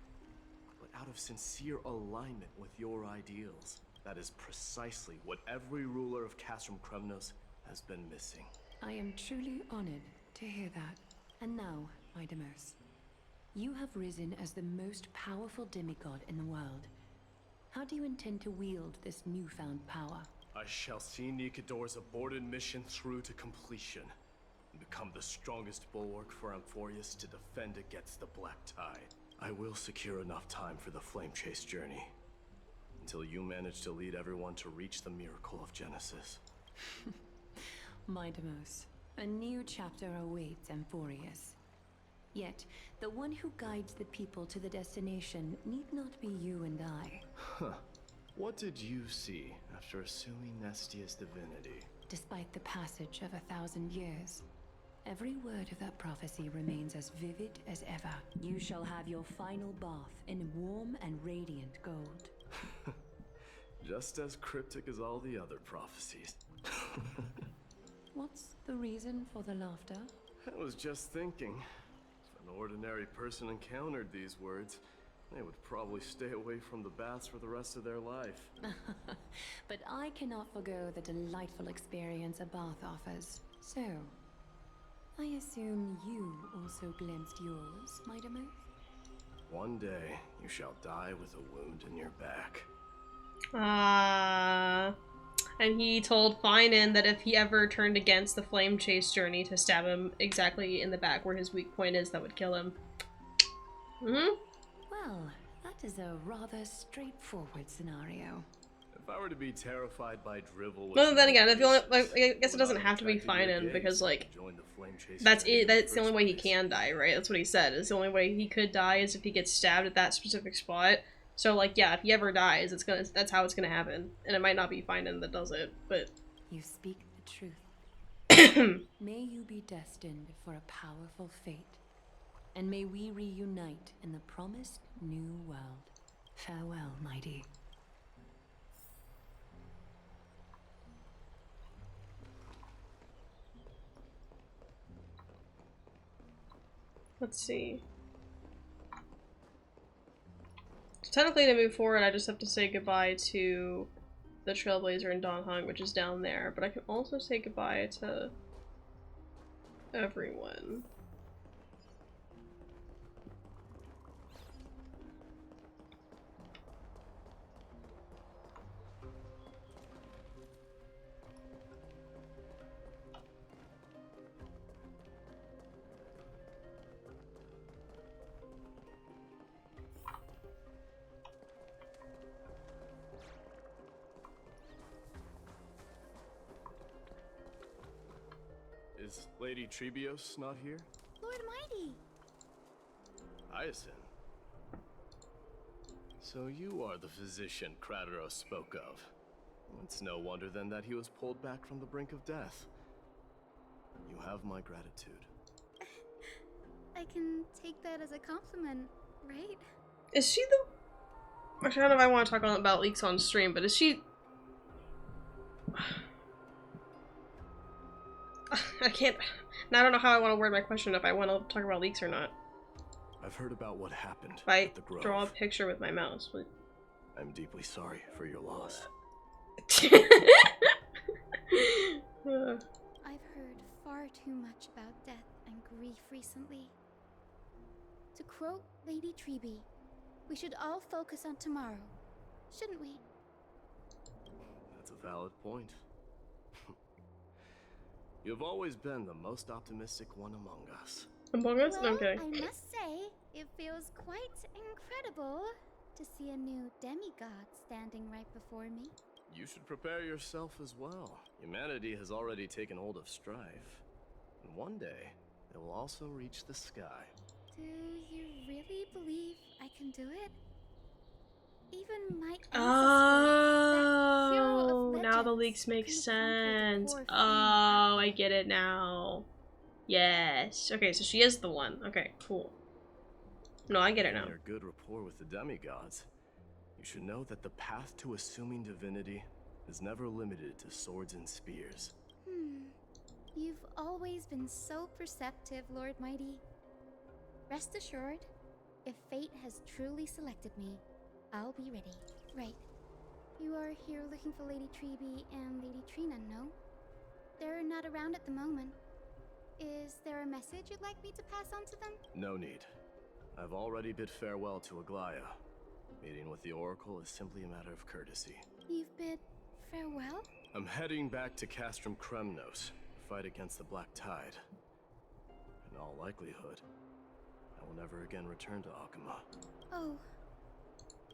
but out of sincere alignment with your ideals. That is precisely what every ruler of Castrum Kremnos has been missing. I am truly honored to hear that. And now, Mighty Mos, you have risen as the most powerful demigod in the world. How do you intend to wield this newfound power? I shall see Nikador's aborted mission through to completion, and become the strongest bulwark for Amphorius to defend against the Black Tide. I will secure enough time for the Flame Chase journey, until you manage to lead everyone to reach the miracle of Genesis. Mighty Mos, a new chapter awaits Amphorius. Yet, the one who guides the people to the destination need not be you and I. Huh. What did you see after assuming Nestia's divinity? Despite the passage of 1,000 years, every word of that prophecy remains as vivid as ever. You shall have your final bath in warm and radiant gold. Just as cryptic as all the other prophecies. What's the reason for the laughter? I was just thinking, if an ordinary person encountered these words, they would probably stay away from the baths for the rest of their life. But I cannot forgo the delightful experience a bath offers. So, I assume you also glimpsed yours, Mighty Mos? One day, you shall die with a wound in your back. And he told Finan that if he ever turned against the Flame Chase journey, to stab him exactly in the back where his weak point is, that would kill him. Well, that is a rather straightforward scenario. If I were to be terrified by drivel, Well, then again, if you only, like, I guess it doesn't have to be Finan because like that's it. That's the only way he can die, right? That's what he said. It's the only way he could die is if he gets stabbed at that specific spot. So like, yeah, if he ever dies, that's how it's gonna happen, and it might not be Finan that does it, but You speak the truth. May you be destined for a powerful fate, and may we reunite in the promised new world. Farewell, mighty. let's see. So technically, to move forward, I just have to say goodbye to the Trailblazer and Donghong, which is down there, but I can also say goodbye to everyone. Is Lady Trebios not here? Lord Mighty! Hyacinth. So you are the physician Krateros spoke of. It's no wonder then that he was pulled back from the brink of death. You have my gratitude. I can take that as a compliment, right? Is she the... Actually, I don't know if I want to talk about leaks on stream, but is she... I can't... I don't know how I want to word my question, if I want to talk about leaks or not. I've heard about what happened If I at the Grove. draw a picture with my mouse, please. I'm deeply sorry for your loss. I've heard far too much about death and grief recently. To quote Lady Treeby, we should all focus on tomorrow, shouldn't we? That's a valid point. You've always been the most optimistic one among us. Among us? Well, Okay. I must say, it feels quite incredible to see a new demigod standing right before me. You should prepare yourself as well. Humanity has already taken hold of strife. And one day, it will also reach the sky. Do you really believe I can do it? Even my ancestor, Oh, now the leaks make sense. Oh, I get it now. Yes. Okay, so she is the one. Okay, cool. No, I get it now. Their good rapport with the demigods. You should know that the path to assuming divinity is never limited to swords and spears. You've always been so perceptive, Lord Mighty. Rest assured, if fate has truly selected me, I'll be ready. Right. You are here looking for Lady Treeby and Lady Trina, no? They're not around at the moment. Is there a message you'd like me to pass on to them? No need. I've already bid farewell to Aglaya. Meeting with the Oracle is simply a matter of courtesy. You've bid farewell? I'm heading back to Castrum Kremnos to fight against the Black Tide. In all likelihood, I will never again return to Akuma. Oh.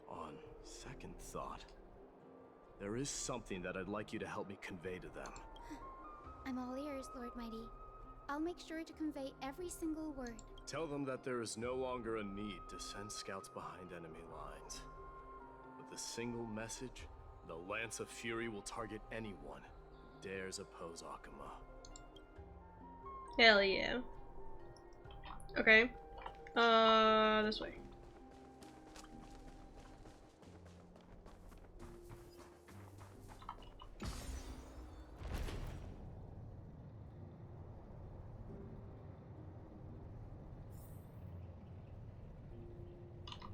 On second thought, there is something that I'd like you to help me convey to them. I'm all ears, Lord Mighty. I'll make sure to convey every single word. Tell them that there is no longer a need to send scouts behind enemy lines. With a single message, the Lance of Fury will target anyone who dares oppose Akuma. Hell yeah. Okay. This way.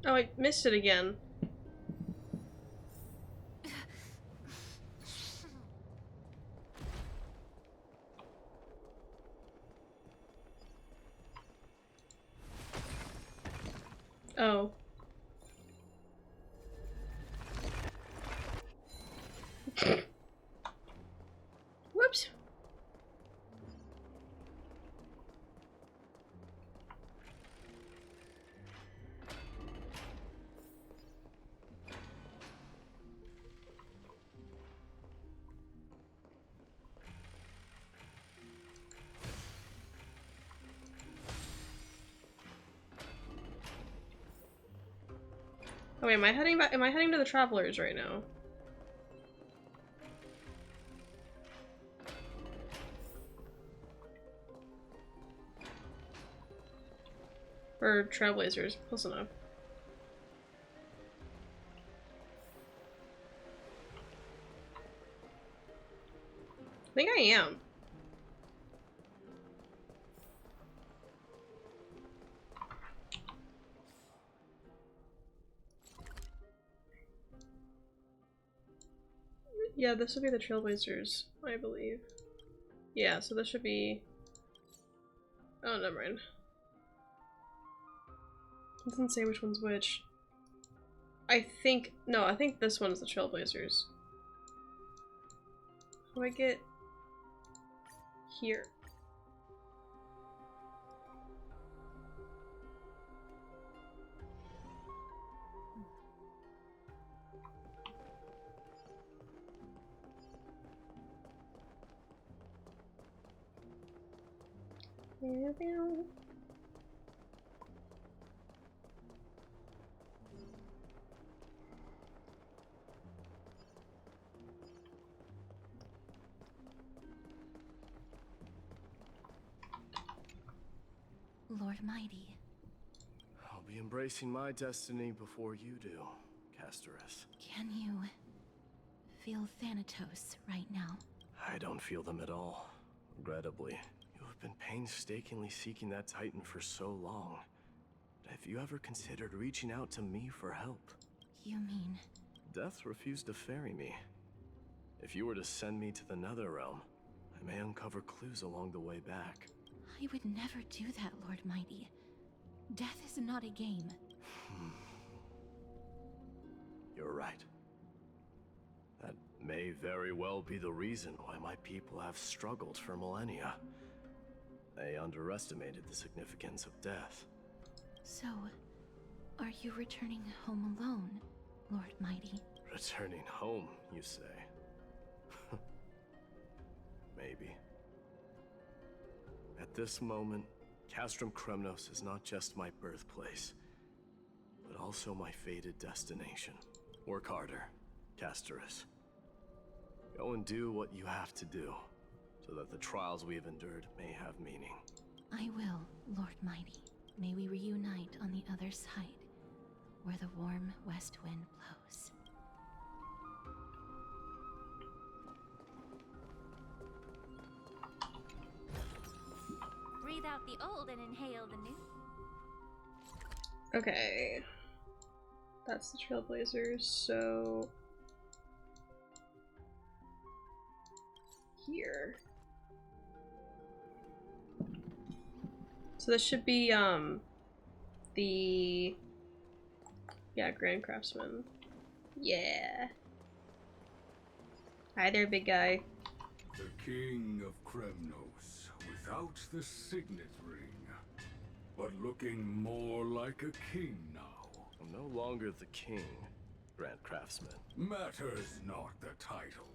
Oh, I missed it again. Oh. Whoops. Oh wait, am I heading back? Am I heading to the Travelers right now? Or Trailblazers, close enough. I think I am. Yeah, this would be the Trailblazers, I believe. Yeah, so this should be... Oh, never mind. It doesn't say which one's which. I think... No, I think this one is the Trailblazers. How do I get... here? Lord Mighty. I'll be embracing my destiny before you do, Casteress. Can you feel Thanatos right now? I don't feel them at all, regrettably. You have been painstakingly seeking that Titan for so long. Have you ever considered reaching out to me for help? You mean... Death refused to ferry me. If you were to send me to the Netherrealm, I may uncover clues along the way back. I would never do that, Lord Mighty. Death is not a game. You're right. That may very well be the reason why my people have struggled for millennia. They underestimated the significance of death. So, are you returning home alone, Lord Mighty? Returning home, you say? Maybe. At this moment, Castrum Kremnos is not just my birthplace, but also my fated destination. Work harder, Casteress. Go and do what you have to do, so that the trials we have endured may have meaning. I will, Lord Mighty. May we reunite on the other side, where the warm west wind blows. Breathe out the old and inhale the new. Okay. That's the Trailblazers, so... here. So this should be, the... yeah, Grand Craftsman. Yeah. Hi there, big guy. The King of Kremnos, without the signet ring, but looking more like a king now. I'm no longer the king, Grand Craftsman. Matters not the title.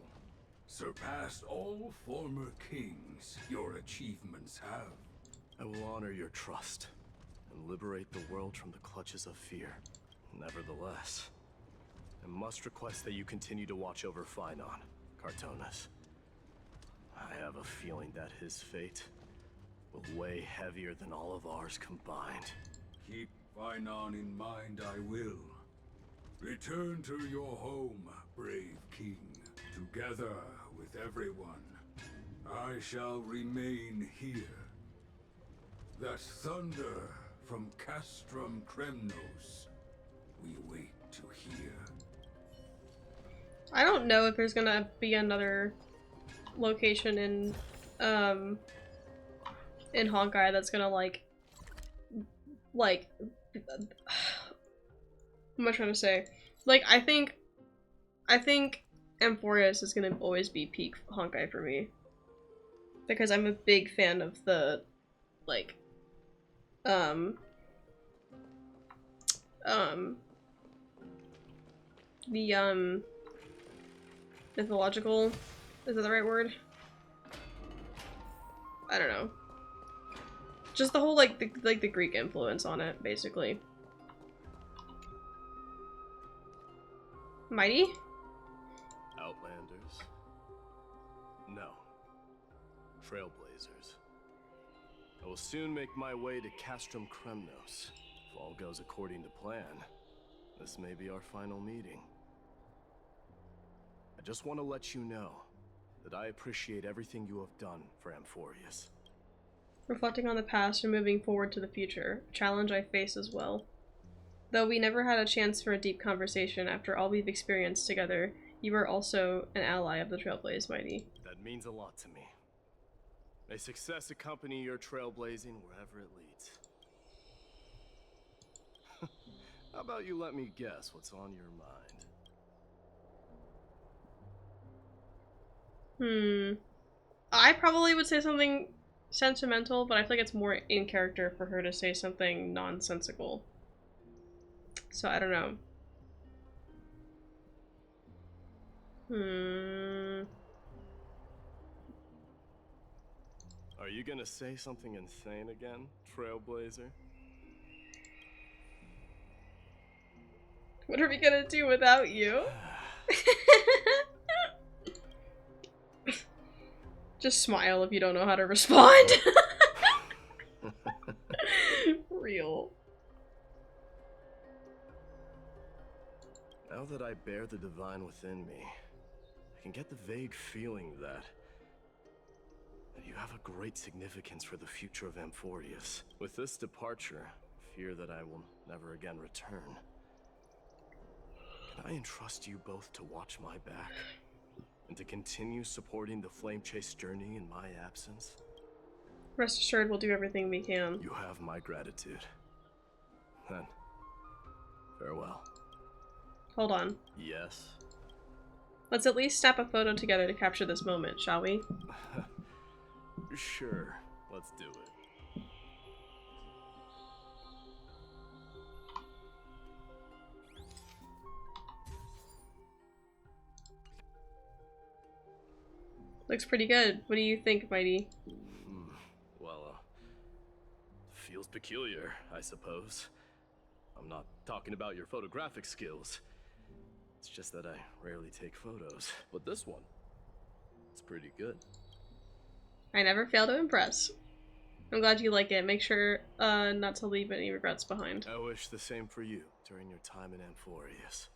Surpassed all former kings your achievements have. I will honor your trust and liberate the world from the clutches of fear. Nevertheless, I must request that you continue to watch over Phainon, Cartonis. I have a feeling that his fate will weigh heavier than all of ours combined. Keep Phainon in mind, I will. Return to your home, brave king. Together with everyone, I shall remain here. That thunder from Castrum Kremnos, we wait to hear. I don't know if there's gonna be another location in Honkai that's gonna like what am I trying to say? Like I think Amphorius is gonna always be peak Honkai for me. Because I'm a big fan of the like the mythological, is that the right word? I don't know. Just the whole like the Greek influence on it, basically. Mighty? Outlanders? No. Trailblazers. I will soon make my way to Castrum Kremnos. If all goes according to plan, this may be our final meeting. I just want to let you know that I appreciate everything you have done for Amphorius. Reflecting on the past and moving forward to the future, a challenge I face as well. Though we never had a chance for a deep conversation after all we've experienced together, you are also an ally of the Trailblaze, Mighty. That means a lot to me. May success accompany your trailblazing wherever it leads. How about you let me guess what's on your mind? I probably would say something sentimental, but I feel like it's more in character for her to say something nonsensical. So I don't know. Are you gonna say something insane again, Trailblazer? What are we gonna do without you? Just smile if you don't know how to respond. Real. Now that I bear the divine within me, I can get the vague feeling that you have a great significance for the future of Amphorius. With this departure, I fear that I will never again return. Can I entrust you both to watch my back? And to continue supporting the Flame Chase journey in my absence? Rest assured, we'll do everything we can. You have my gratitude. Then, farewell. Hold on. Yes? Let's at least snap a photo together to capture this moment, shall we? Sure, let's do it. Looks pretty good. What do you think, Mighty? Well, feels peculiar, I suppose. I'm not talking about your photographic skills. It's just that I rarely take photos. But this one, it's pretty good. I never fail to impress. I'm glad you like it. Make sure not to leave any regrets behind. I wish the same for you during your time in Amphorius.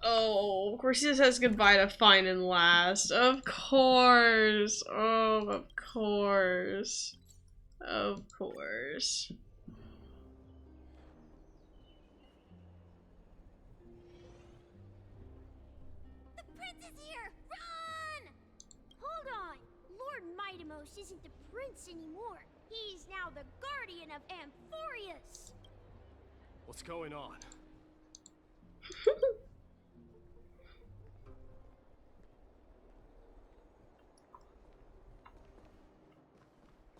Oh, of course he says goodbye to Finan last. Of course. Oh, of course. Of course. The prince is here! Run! Hold on. Lord Mightimos isn't the prince anymore. He's now the guardian of Amphorius. What's going on?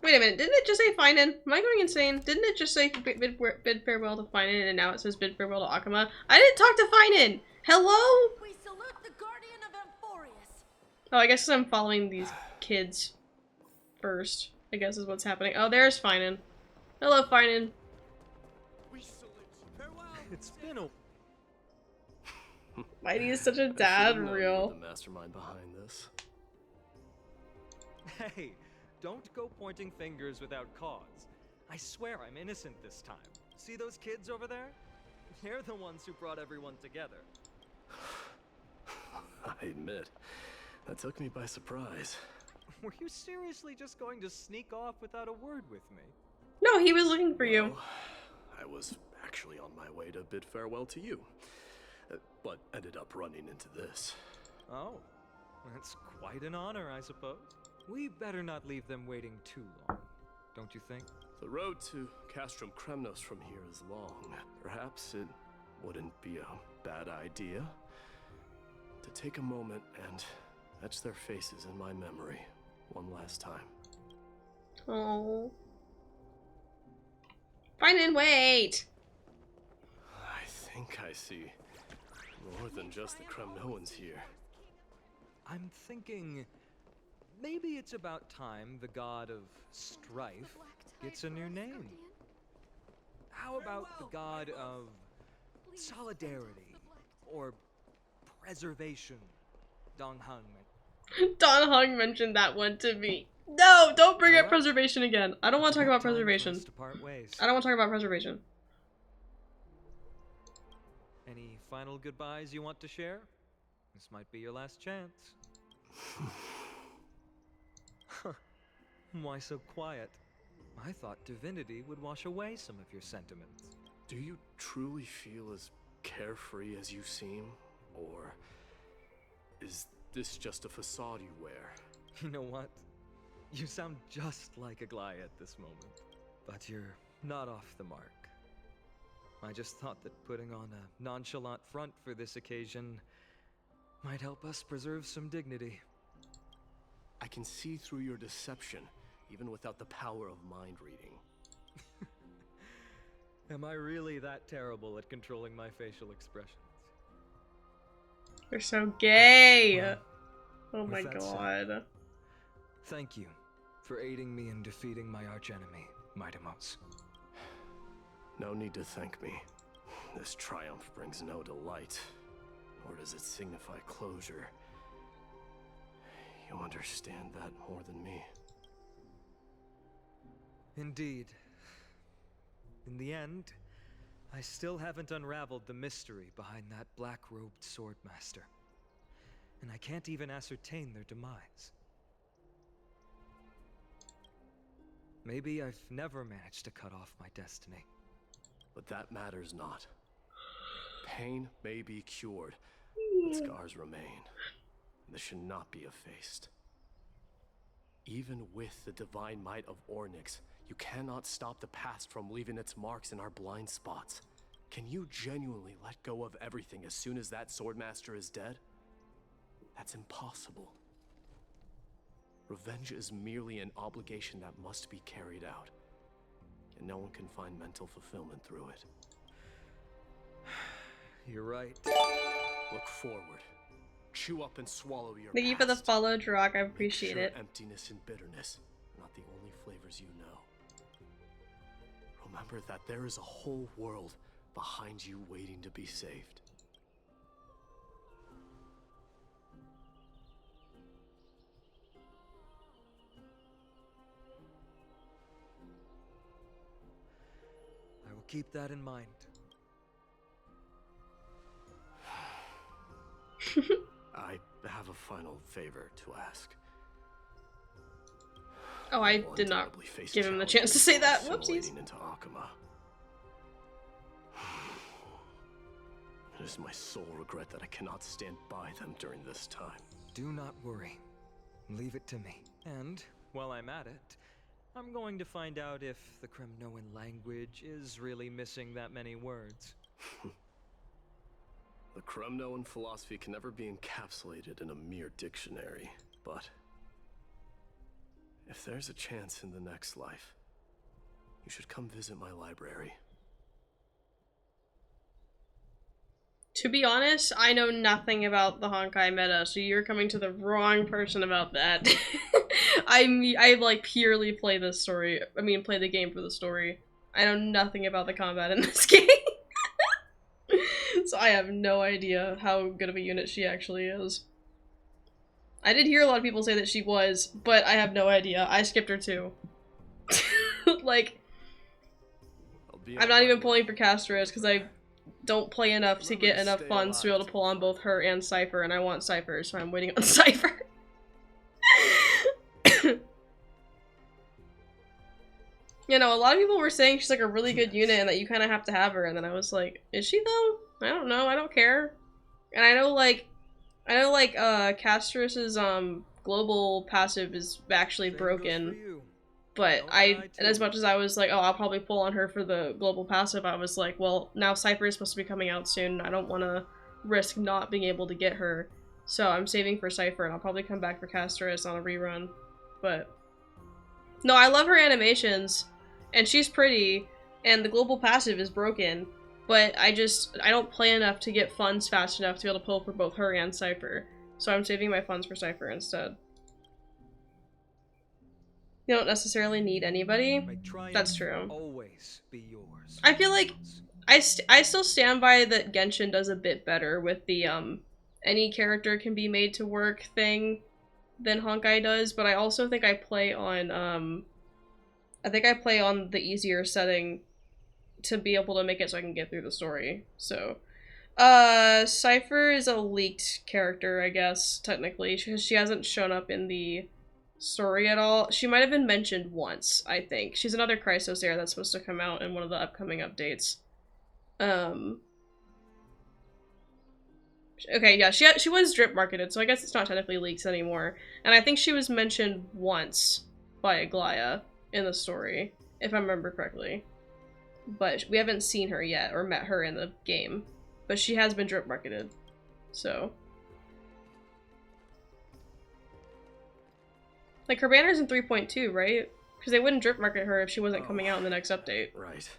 Wait a minute, didn't it just say Finan? Am I going insane? Didn't it just say bid farewell to Finan and now it says bid farewell to Akama? I didn't talk to Finan! Hello? We salute the guardian of Amphorius. Oh, I guess I'm following these kids first, I guess is what's happening. Oh, there's Finan. Hello, Finan. It's been a... Mighty is such a dad, real. The mastermind behind this. Hey, don't go pointing fingers without cause. I swear I'm innocent this time. See those kids over there? They're the ones who brought everyone together. I admit, that took me by surprise. Were you seriously just going to sneak off without a word with me? No, he was looking for you. I was actually on my way to bid farewell to you, but ended up running into this. Oh, that's quite an honor, I suppose. We better not leave them waiting too long, don't you think? The road to Castrum Kremnos from here is long. Perhaps it wouldn't be a bad idea to take a moment and etch their faces in my memory one last time. Oh. Finan, wait! I think I see more than just the Kremnoans here. I'm thinking maybe it's about time the god of strife gets a new name. How about the god of solidarity or preservation? Dong Hung. Don Hung mentioned that one to me. No, don't bring up preservation again. I don't want to talk about preservation. I don't want to talk about preservation. Any final goodbyes you want to share? This might be your last chance. Why so quiet? I thought divinity would wash away some of your sentiments. Do you truly feel as carefree as you seem? Or is this just a facade you wear? You know what? You sound just like Aglaia at this moment. But you're not off the mark. I just thought that putting on a nonchalant front for this occasion might help us preserve some dignity. I can see through your deception, even without the power of mind reading. Am I really that terrible at controlling my facial expressions? You're so gay! Well, oh my god. Said, thank you for aiding me in defeating my archenemy, Mightimos. No need to thank me. This triumph brings no delight, nor does it signify closure. You understand that more than me. Indeed. In the end, I still haven't unraveled the mystery behind that black-robed swordmaster. And I can't even ascertain their demise. Maybe I've never managed to cut off my destiny. But that matters not. Pain may be cured, but scars remain. This should not be effaced. Even with the divine might of Ornyx, you cannot stop the past from leaving its marks in our blind spots. Can you genuinely let go of everything as soon as that swordmaster is dead? That's impossible. Revenge is merely an obligation that must be carried out. And no one can find mental fulfillment through it. You're right. Look forward. Chew up and swallow your Thank you for the follow, Jirok. I appreciate it. Emptiness and bitterness are not the only flavors you know. Remember that there is a whole world behind you waiting to be saved. I will keep that in mind. I have a final favor to ask. Oh, I did not give him the chance to say that. Whoopsies. Into Akuma. It is my sole regret that I cannot stand by them during this time. Do not worry. Leave it to me. And, while I'm at it, I'm going to find out if the Kremnoan language is really missing that many words. The Kremnoan philosophy can never be encapsulated in a mere dictionary, but if there's a chance in the next life, you should come visit my library. To be honest, I know nothing about the Honkai meta, so you're coming to the wrong person about that. I like purely play this story. I mean, play the game for the story. I know nothing about the combat in this game. So I have no idea how good of a unit she actually is. I did hear a lot of people say that she was, but I have no idea. I skipped her too. Like, I'm not even pulling for Castros because I don't play enough to get enough funds to be able to pull on both her and Cypher, and I want Cypher, so I'm waiting on Cypher. You know, a lot of people were saying she's like a really good unit and that you kind of have to have her, and then I was like, is she though? I don't know, I don't care. And I know Castros's global passive is actually broken. But and as much as I was like, oh, I'll probably pull on her for the global passive, I was like, well, now Cypher is supposed to be coming out soon. I don't want to risk not being able to get her. So I'm saving for Cypher, and I'll probably come back for Castros on a rerun. But no, I love her animations, and she's pretty, and the global passive is broken. But I don't play enough to get funds fast enough to be able to pull for both her and Cypher. So I'm saving my funds for Cypher instead. You don't necessarily need anybody. May triumph That's true. always be yours. I feel like I still stand by that Genshin does a bit better with the any character can be made to work thing than Honkai does, but I also think I play on the easier setting to be able to make it so I can get through the story. So Cypher is a leaked character, I guess, technically, because she hasn't shown up in the story at all. She might have been mentioned once, I think. She's another Chrysos heir that's supposed to come out in one of the upcoming updates. Okay, yeah, she was drip marketed, so I guess it's not technically leaks anymore. And I think she was mentioned once by Aglaya in the story, if I remember correctly. But we haven't seen her yet, or met her in the game. But she has been drip marketed, so. Like, her banner's in 3.2, right? Because they wouldn't drip market her if she wasn't coming out in the next update. Right.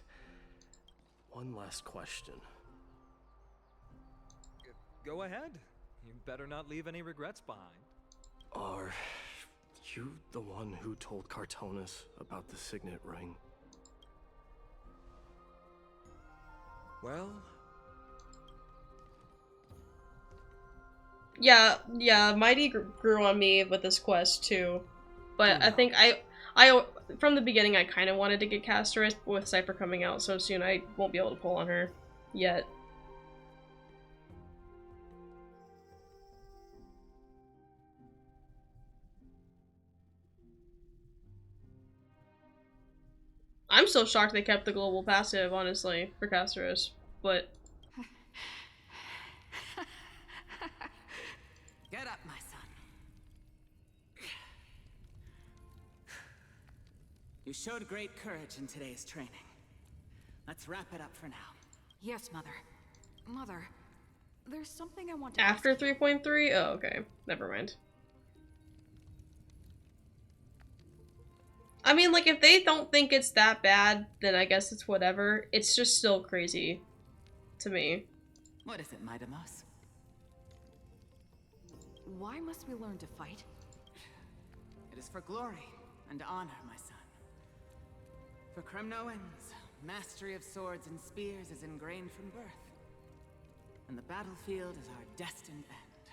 One last question. Go ahead. You better not leave any regrets behind. Are you the one who told Cartonis about the signet ring? Well... Yeah, Mighty grew on me with this quest too. But I think I from the beginning I kind of wanted to get Casterus, but with Cypher coming out so soon I won't be able to pull on her yet. I'm still shocked they kept the global passive, honestly, for Casterus, but... Get up, my son. You showed great courage in today's training. Let's wrap it up for now. Yes, Mother. Mother, there's something I want to After 3.3? Oh, okay. Never mind. I mean, like, if they don't think it's that bad, then I guess it's whatever. It's just still crazy to me. What is it, Midamos? Why must we learn to fight? It is for glory and honor, my son. For Kremnoans, mastery of swords and spears is ingrained from birth. And the battlefield is our destined end.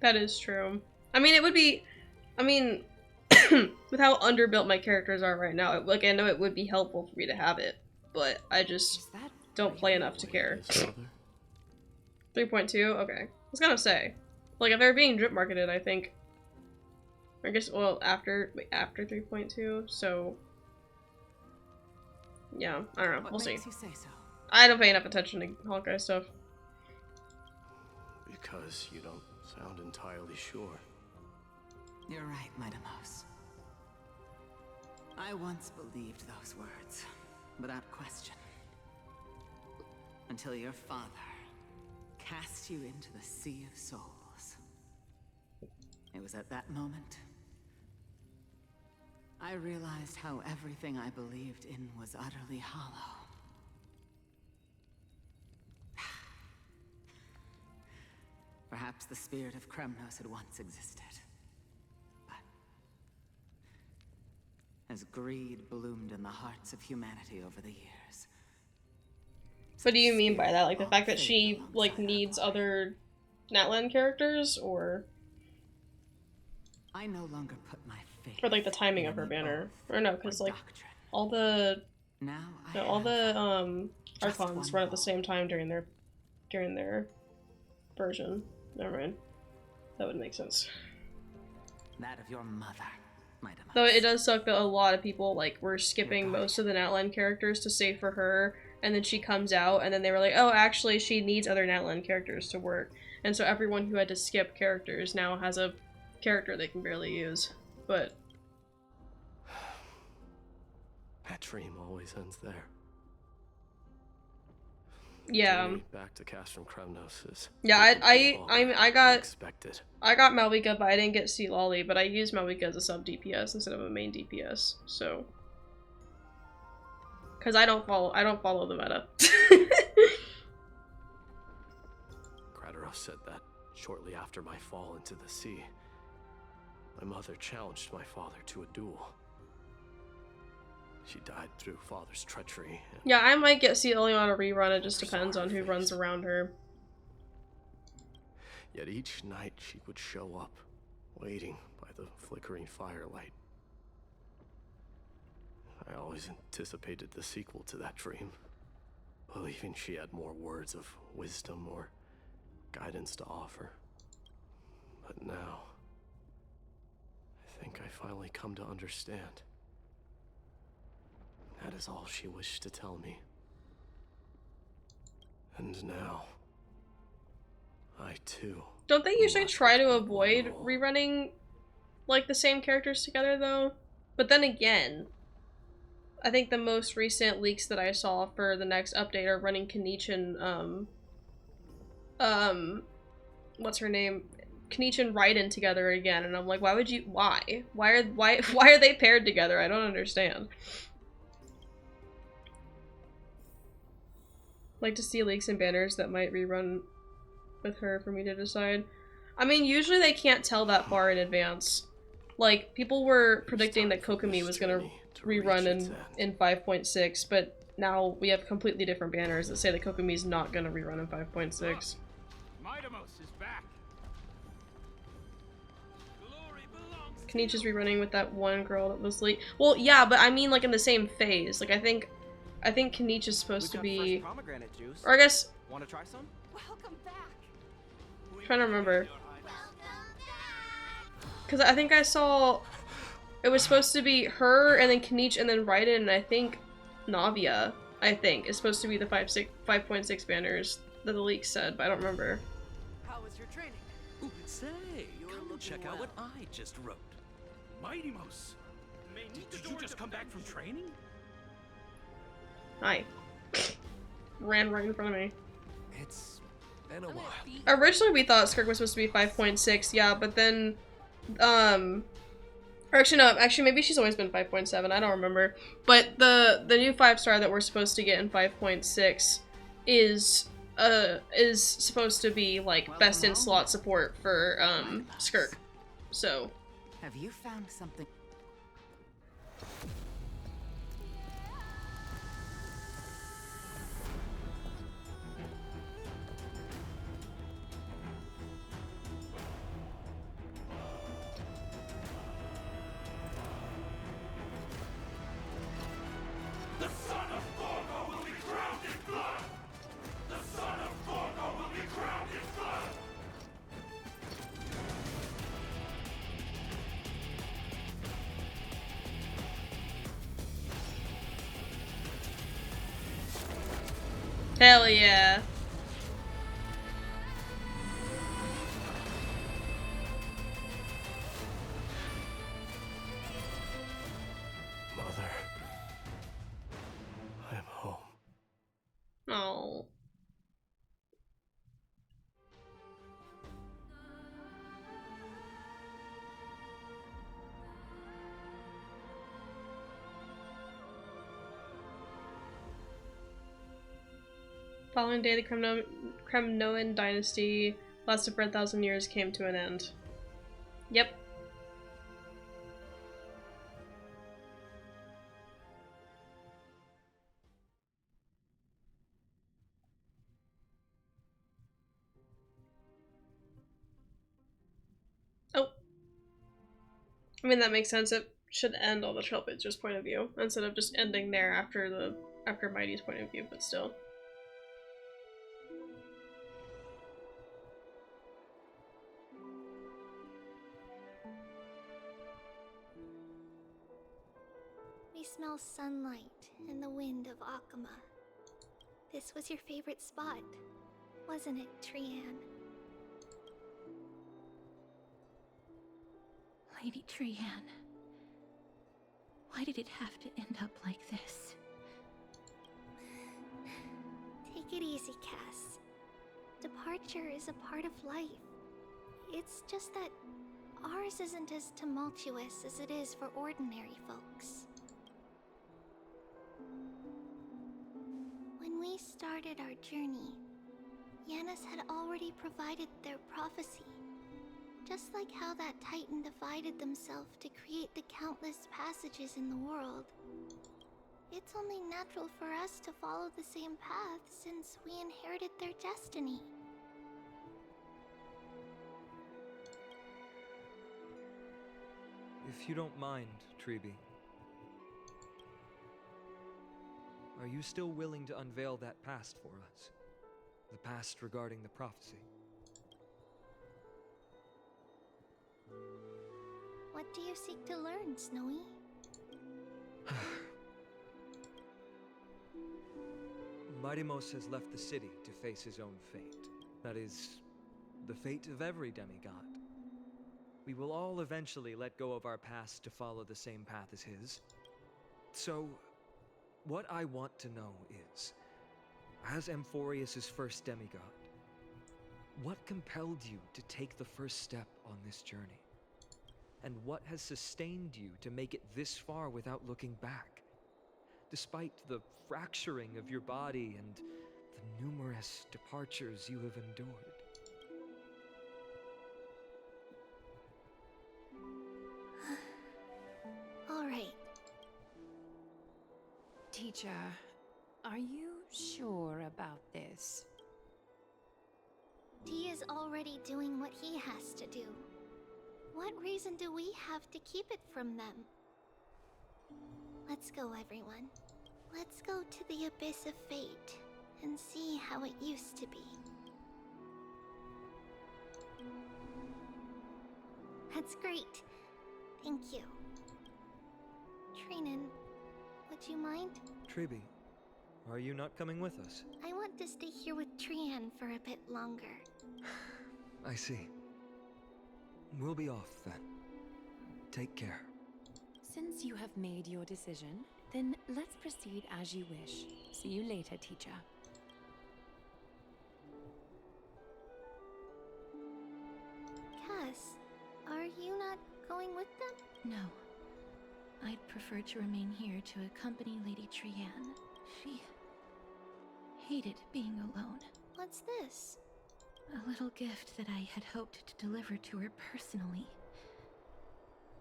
That is true. I mean, it would be... I mean... with how underbuilt my characters are right now, like, I know it would be helpful for me to have it, but I just don't play enough to care. 3.2? Okay. I was gonna say. Like, if they're being drip marketed, I think... I guess, well, after 3.2, so... Yeah, I don't know. We'll see. You say so? I don't pay enough attention to Honkai stuff. Because you don't sound entirely sure. You're right, Midamos. I once believed those words, without question. Until your father cast you into the Sea of Souls. It was at that moment I realized how everything I believed in was utterly hollow. Perhaps the spirit of Kremnos had once existed. As greed bloomed in the hearts of humanity over the years. What do you mean by that? Like, the fact that she, like, needs other Natlan characters, or... I no longer put my faith... Or, like, the timing of her banner. Or no, because, like, all the... Archons run at the same time during their version. Never mind. That would make sense. That of your mother. Though it does suck that a lot of people, like, were skipping most of the Natlan characters to save for her, and then she comes out, and then they were like, oh, actually, she needs other Natlan characters to work. And so everyone who had to skip characters now has a character they can barely use. But... That dream always ends there. Yeah. Back to Castrum Kremnos is... Yeah, I got... expected. I got Malvika, but I didn't get Sea Lolly, but I used Malvika as a sub DPS instead of a main DPS, so... Because I don't follow the meta. Kratos said that shortly after my fall into the sea. My mother challenged my father to a duel. She died through Father's treachery. Yeah, I might see Ilya on a rerun. It just depends on who runs around her. Yet each night she would show up, waiting by the flickering firelight. I always anticipated the sequel to that dream, believing she had more words of wisdom or guidance to offer. But now, I think I finally come to understand. That is all she wished to tell me. And now, I too. Don't they usually try to avoid rerunning like the same characters together though? But then again, I think the most recent leaks that I saw for the next update are running Kenichi and what's her name? Kenichi and Raiden together again, and I'm like, why would you? Why are they paired together? I don't understand. Like to see leaks and banners that might rerun with her for me to decide. I mean, usually they can't tell that far in advance. Like, people were predicting that Kokomi was gonna rerun in 5.6, but now we have completely different banners that say that Kokomi's not gonna rerun in 5.6. Mightimos is back. Kenichi's rerunning with that one girl that was leaked. Well, yeah, but I mean like in the same phase. Like I think Kenichi's supposed to be, or I guess. Want to try some? Welcome back. I'm trying to remember. Because I think I saw it was supposed to be her and then Kenichi and then Raiden and I think Navia, I think, is supposed to be the 5.6 banners that the leak said, but I don't remember. How was your training? Ooh, say, come and check out what I just wrote. Mightimos. Did you just come back from training? Hi. Ran right in front of me. It's been a while. Originally we thought Skirk was supposed to be 5.6, yeah, but then, or actually no, maybe she's always been 5.7, I don't remember. But the new 5-star that we're supposed to get in 5.6 is supposed to be, like, best in slot support for, Skirk. So. Have you found something? Hell yeah. Mother, I'm home. Oh. Following day, the Kremnoan dynasty lasted for 1,000 years, came to an end. Yep. Oh. I mean, that makes sense. It should end on the Trailblazer's point of view, instead of just ending there after Mighty's point of view, but still. We smell sunlight and the wind of Akama. This was your favorite spot, wasn't it, Trian? Lady Trian, why did it have to end up like this? Take it easy, Cass. Departure is a part of life. It's just that ours isn't as tumultuous as it is for ordinary folks. When we started our journey, Yanis had already provided their prophecy. Just like how that Titan divided themselves to create the countless passages in the world. It's only natural for us to follow the same path since we inherited their destiny. If you don't mind, Treeby, are you still willing to unveil that past for us? The past regarding the prophecy? What do you seek to learn, Snowy? Mighty-Mos has left the city to face his own fate. That is, the fate of every demigod. We will all eventually let go of our past to follow the same path as his. So, what I want to know is, as Amphorius' first demigod, what compelled you to take the first step on this journey? And what has sustained you to make it this far without looking back? Despite the fracturing of your body and the numerous departures you have endured. All right. Teacher, are you sure about this? He is already doing what he has to do. What reason do we have to keep it from them? Let's go, everyone. Let's go to the abyss of fate and see how it used to be. That's great. Thank you. Trinan, would you mind? Treeby, are you not coming with us? I want to stay here with Trian for a bit longer. I see. We'll be off then. Take care. Since you have made your decision, then let's proceed as you wish. See you later, teacher. Cass, are you not going with them? No. I'd prefer to remain here to accompany Lady Trian. She hated being alone. What's this? A little gift that I had hoped to deliver to her personally.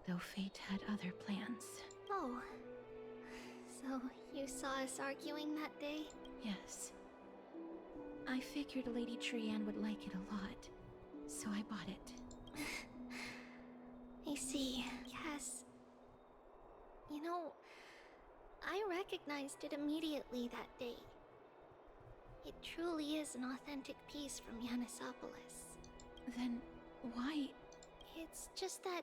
Though fate had other plans. Oh. So, you saw us arguing that day? Yes. I figured Lady Trian would like it a lot, so I bought it. I see. Yes. You know, I recognized it immediately that day. It truly is an authentic piece from Yanisopolis. Then why? It's just that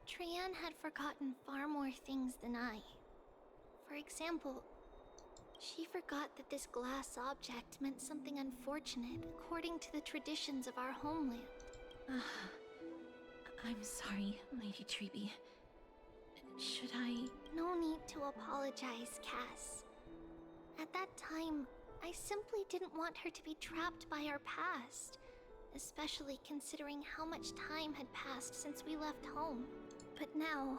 Trian had forgotten far more things than I. For example, she forgot that this glass object meant something unfortunate according to the traditions of our homeland. I'm sorry, Lady Treeby. Should I? No need to apologize, Cass. At that time, I simply didn't want her to be trapped by our past, especially considering how much time had passed since we left home. But now,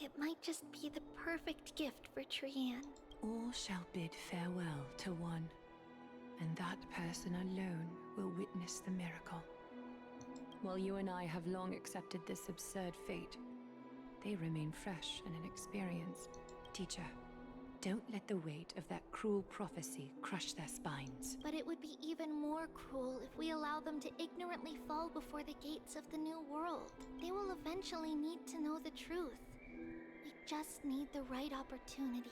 it might just be the perfect gift for Trian. All shall bid farewell to one, and that person alone will witness the miracle. While you and I have long accepted this absurd fate, they remain fresh and inexperienced. Teacher, don't let the weight of that cruel prophecy crush their spines. But it would be even more cruel if we allow them to ignorantly fall before the gates of the new world. They will eventually need to know the truth. We just need the right opportunity.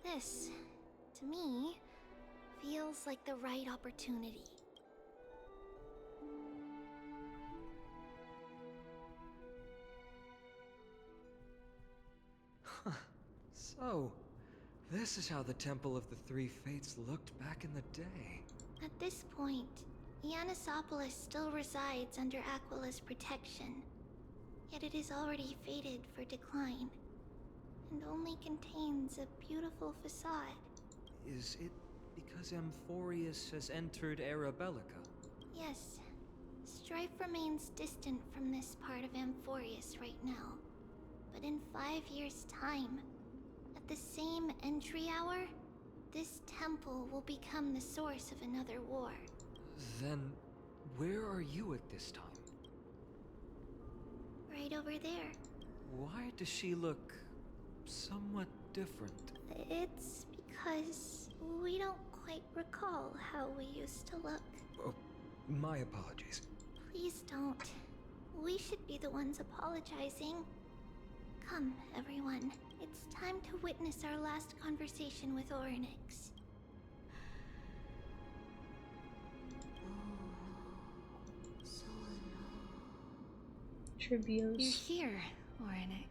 This, to me, feels like the right opportunity. So, this is how the Temple of the Three Fates looked back in the day. At this point, Yanisopolis still resides under Aquila's protection, yet it is already fated for decline, and only contains a beautiful facade. Is it because Amphorius has entered Era Bellica? Yes, strife remains distant from this part of Amphorius right now, but in 5 years' time, at the same entry hour, this temple will become the source of another war. Then, where are you at this time? Right over there. Why does she look somewhat different. It's because we don't quite recall how we used to look. Oh, my apologies. Please don't. We should be the ones apologizing. Come, everyone. It's time to witness our last conversation with Orynyx. Trivios. You're here, Orynyx.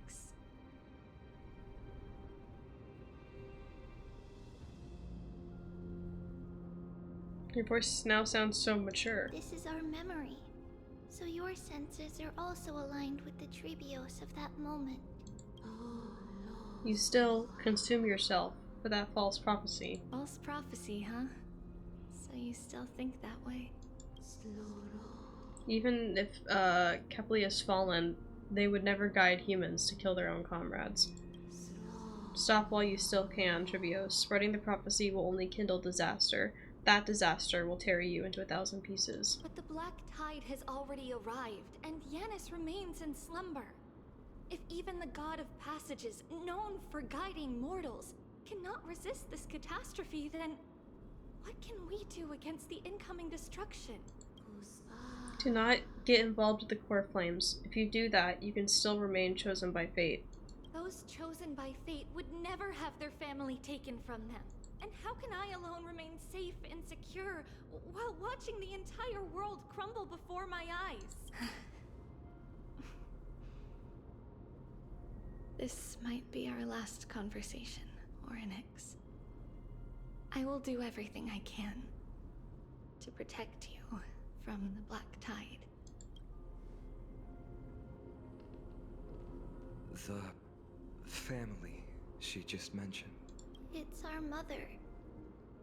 Your voice now sounds so mature. This is our memory. So your senses are also aligned with the Trebios of that moment. You still consume yourself for that false prophecy. False prophecy, huh? So you still think that way? Even if Kepler has fallen, they would never guide humans to kill their own comrades. Stop while you still can, Trivios. Spreading the prophecy will only kindle disaster. That disaster will tear you into 1,000 pieces. But the Black Tide has already arrived, and Yanis remains in slumber. If even the God of Passages, known for guiding mortals, cannot resist this catastrophe, then what can we do against the incoming destruction? Do not get involved with the core flames. If you do that, you can still remain chosen by fate. Those chosen by fate would never have their family taken from them. And how can I alone remain safe and secure while watching the entire world crumble before my eyes? This might be our last conversation, Orynyx. I will do everything I can to protect you from the Black Tide. The family she just mentioned. It's our mother.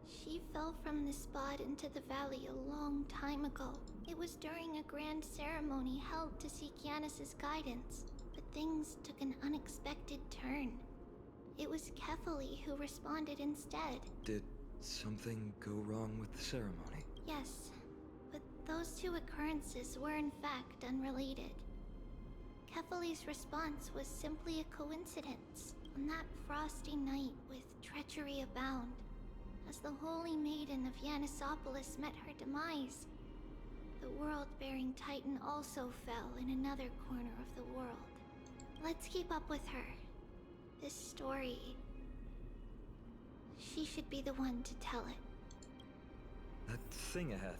She fell from the spot into the valley a long time ago. It was during a grand ceremony held to seek Yanis' guidance, but things took an unexpected turn. It was Kefali who responded instead. Did something go wrong with the ceremony? Yes, but those two occurrences were in fact unrelated. Kefali's response was simply a coincidence. On that frosty night with treachery abound, as the Holy Maiden of Yanisopolis met her demise, the world-bearing Titan also fell in another corner of the world. Let's keep up with her. This story... she should be the one to tell it. That thing ahead.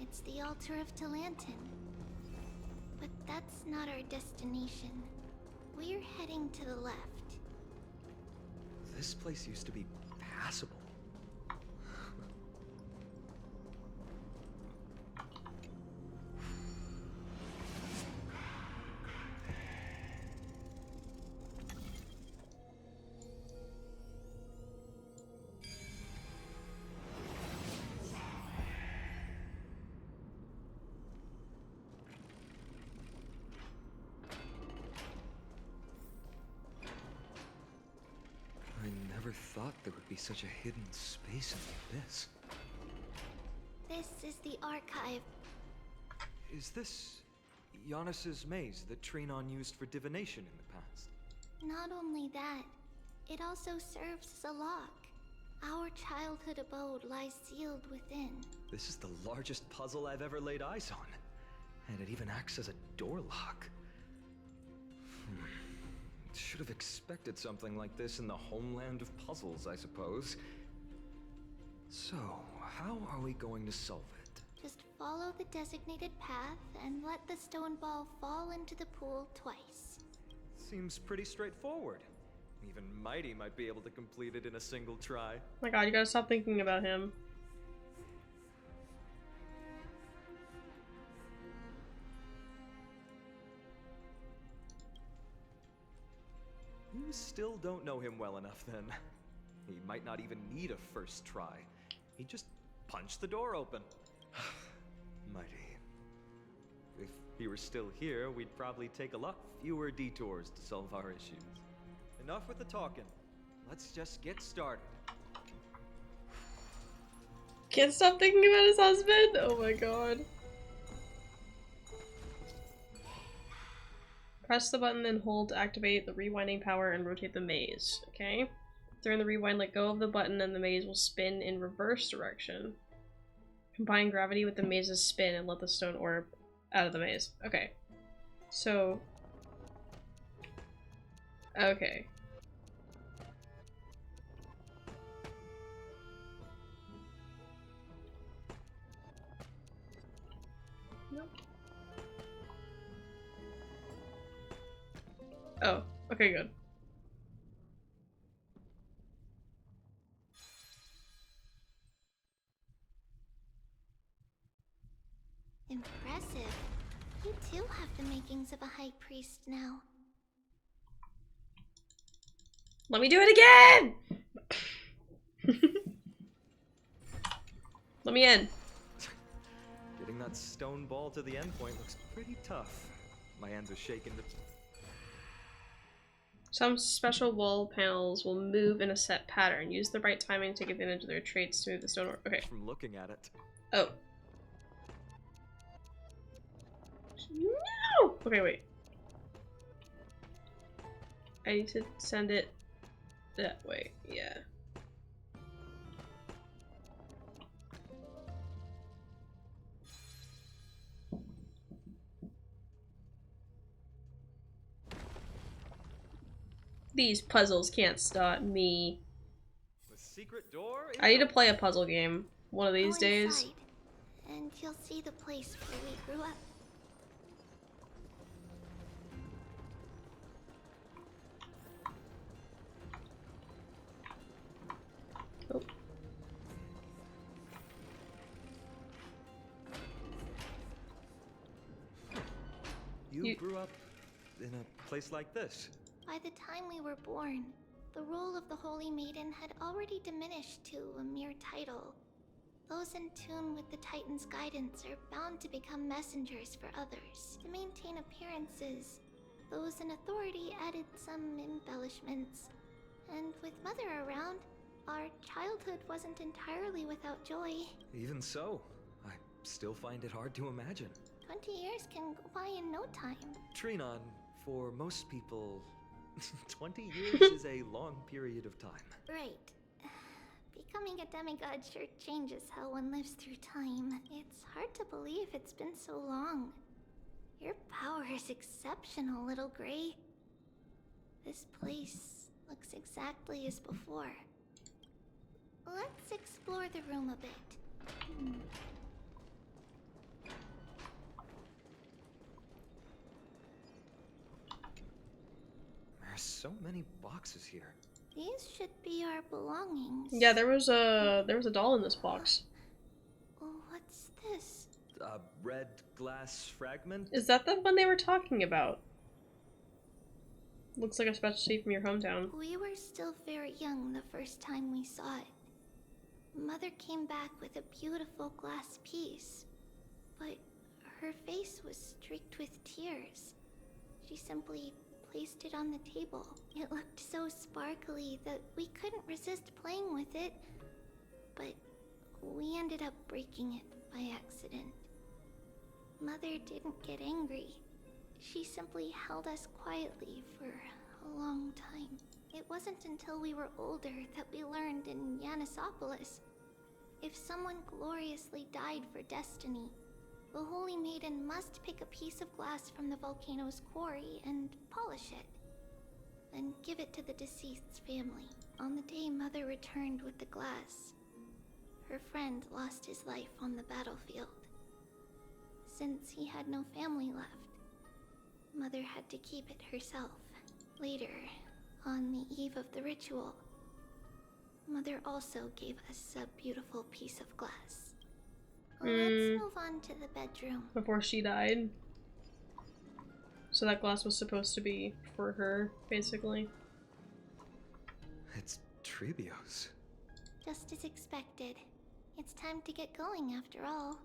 It's the altar of Talantin. But that's not our destination. We're heading to the left. This place used to be passable. I never thought there would be such a hidden space in the abyss. This is the archive. Is this Yanis' maze that Trinon used for divination in the past? Not only that, it also serves as a lock. Our childhood abode lies sealed within. This is the largest puzzle I've ever laid eyes on. And it even acts as a door lock. Should have expected something like this in the homeland of puzzles, I suppose. So, how are we going to solve it? Just follow the designated path and let the stone ball fall into the pool twice. Seems pretty straightforward. Even Mighty might be able to complete it in a single try. Oh my god, you gotta stop thinking about him. You still don't know him well enough then. He might not even need a first try. He'd just punch the door open. Mighty. If he were still here, we'd probably take a lot fewer detours to solve our issues. Enough with the talking. Let's just get started. Can't stop thinking about his husband? Oh my god. Press the button and hold to activate the rewinding power and rotate the maze. Okay. During the rewind, let go of the button and the maze will spin in reverse direction. Combine gravity with the maze's spin and let the stone orb out of the maze. Okay. So... Okay. Nope. Oh, okay, good. Impressive. You too have the makings of a high priest now. Let me do it again! Let me in. Getting that stone ball to the endpoint looks pretty tough. My hands are shaking. Some special wall panels will move in a set pattern. Use the right timing to take advantage of their traits to move the stone orb. Okay. From looking at it. Oh. No! Okay, wait. I need to send it that way. Yeah. These puzzles can't stop me. The secret door is I need to play a puzzle game one of these Go days. inside, and you'll see the place where we grew up. Oh. You grew up in a place like this? By the time we were born, the role of the Holy Maiden had already diminished to a mere title. Those in tune with the Titan's guidance are bound to become messengers for others. To maintain appearances, those in authority added some embellishments. And with Mother around, our childhood wasn't entirely without joy. Even so, I still find it hard to imagine. 20 years can go by in no time. Trinon, for most people, 20 years is a long period of time. Right. Becoming a demigod sure changes how one lives through time. It's hard to believe it's been so long. Your power is exceptional, Little Gray. This place looks exactly as before. Let's explore the room a bit. There's so many boxes here. These should be our belongings. Yeah, there was a doll in this box. What's this? A red glass fragment? Is that the one they were talking about? Looks like a specialty from your hometown. We were still very young the first time we saw it. Mother came back with a beautiful glass piece, but her face was streaked with tears. She simply placed it on the table. It looked so sparkly that we couldn't resist playing with it, but we ended up breaking it by accident. Mother didn't get angry. She simply held us quietly for a long time. It wasn't until we were older that we learned in Yanisopolis, if someone gloriously died for destiny, the Holy Maiden must pick a piece of glass from the volcano's quarry and polish it, then give it to the deceased's family. On the day Mother returned with the glass, her friend lost his life on the battlefield. Since he had no family left, Mother had to keep it herself. Later, on the eve of the ritual, Mother also gave us a beautiful piece of glass. Let's move on to the bedroom. Before she died. So that glass was supposed to be for her, basically. It's Trebio's. Just as expected. It's time to get going after all.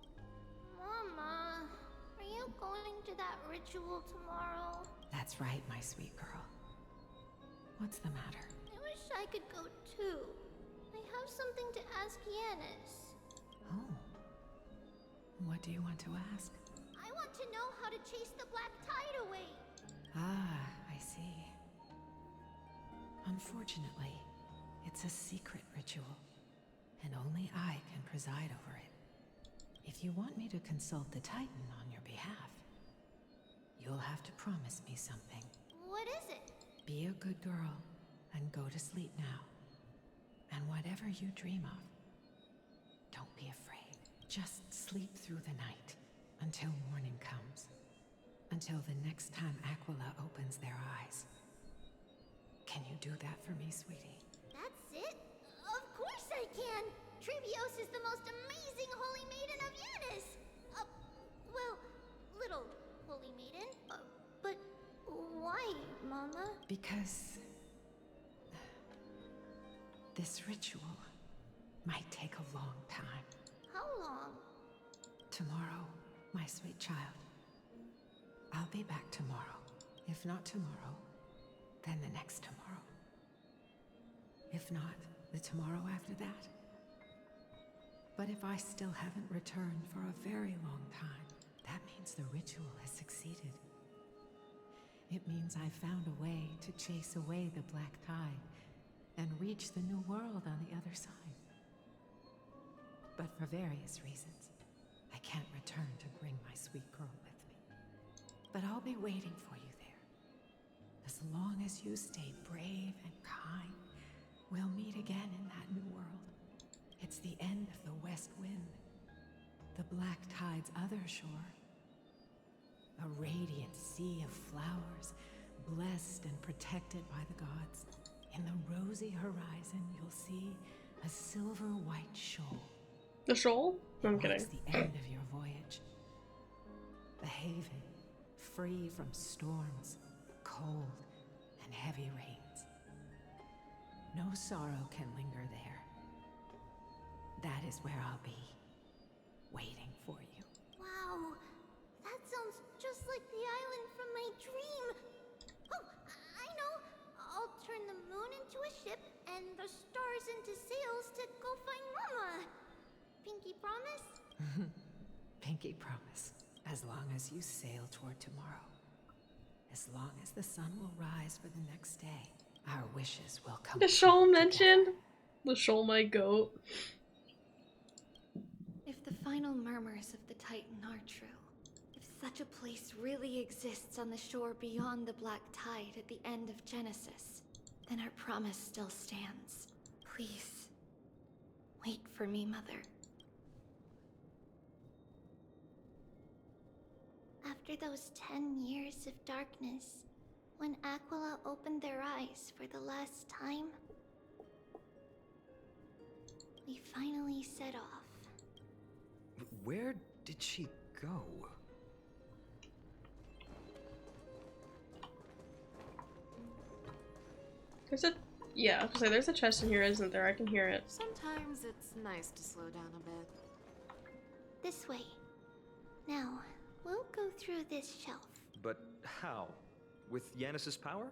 Mama, are you going to that ritual tomorrow? That's right, my sweet girl. What's the matter? I wish I could go too. I have something to ask Yanis. Oh. What do you want to ask? I want to know how to chase the black tide away. Ah, I see. Unfortunately, it's a secret ritual, and only I can preside over it. If you want me to consult the Titan on your behalf, you'll have to promise me something. What is it? Be a good girl and go to sleep now. And whatever you dream of, don't be afraid. Just sleep through the night until morning comes. Until the next time Aquila opens their eyes. Can you do that for me, sweetie? That's it? Of course I can! Trebios is the most amazing holy maiden of Yanis! Well, little holy maiden. But why, Mama? Because this ritual might take a long time. How long? Tomorrow, my sweet child. I'll be back tomorrow. If not tomorrow, then the next tomorrow. If not, the tomorrow after that. But if I still haven't returned for a very long time, that means the ritual has succeeded. It means I found a way to chase away the black tide and reach the new world on the other side. But for various reasons, I can't return to bring my sweet girl with me. But I'll be waiting for you there. As long as you stay brave and kind, we'll meet again in that new world. It's the end of the west wind, the black tide's other shore. A radiant sea of flowers, blessed and protected by the gods. In the rosy horizon, you'll see a silver white shoal. The shoal? No, I'm kidding. It's the end of your voyage. A haven, free from storms, cold, and heavy rains. No sorrow can linger there. That is where I'll be, waiting for you. Wow, that sounds just like the island from my dream. Oh, I know. I'll turn the moon into a ship and the stars into sails to go find Mama. Pinky promise? Pinky promise. As long as you sail toward tomorrow. As long as the sun will rise for the next day, our wishes will come. The shoal mentioned? The shoal, my goat. If the final murmurs of the Titan are true, if such a place really exists on the shore beyond the black tide at the end of Genesis, then our promise still stands. Please, wait for me, Mother. After those 10 years of darkness, when Aquila opened their eyes for the last time, we finally set off. Where did she go? There's a... Yeah, I was like, there's a chest in here, isn't there? I can hear it. Sometimes it's nice to slow down a bit. This way. Now, we'll go through this shelf. But how? With Yanis's power?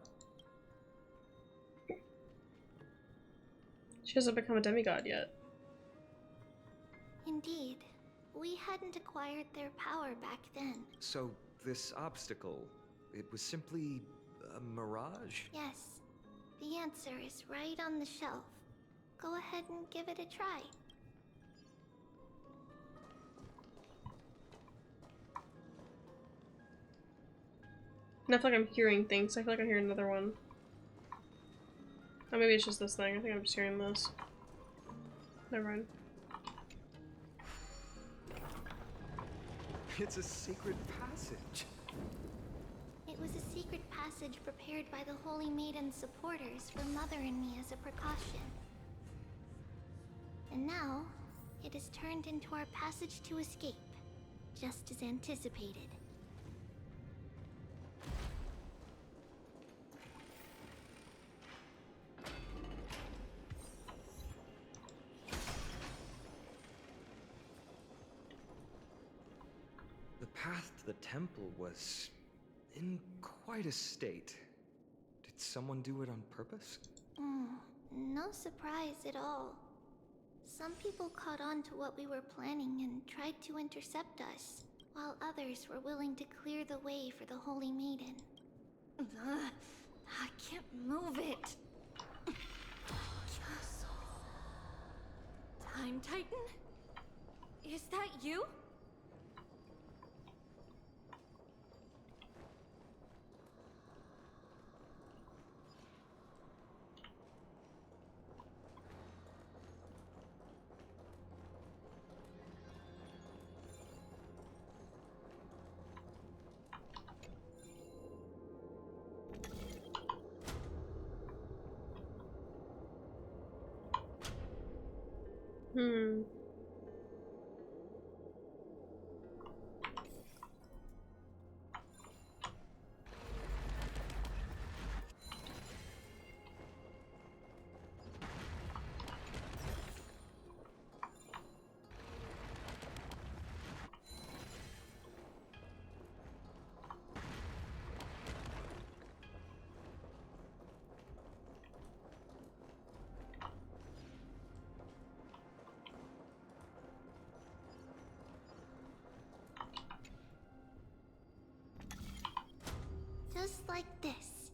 She hasn't become a demigod yet. Indeed. We hadn't acquired their power back then. So, this obstacle, it was simply a mirage? Yes. The answer is right on the shelf. Go ahead and give it a try. And I feel like I'm hearing things. I feel like I'm hearing another one. Oh, maybe it's just this thing. I think I'm just hearing this. Never mind. It's a secret passage. It was a secret passage prepared by the Holy Maiden's supporters for Mother and me as a precaution. And now, it has turned into our passage to escape, just as anticipated. The path to the temple was in quite a state. Did someone do it on purpose? No surprise at all. Some people caught on to what we were planning and tried to intercept us, while others were willing to clear the way for the Holy Maiden. I can't move it. Time Titan? Is that you? Hmm. Just like this.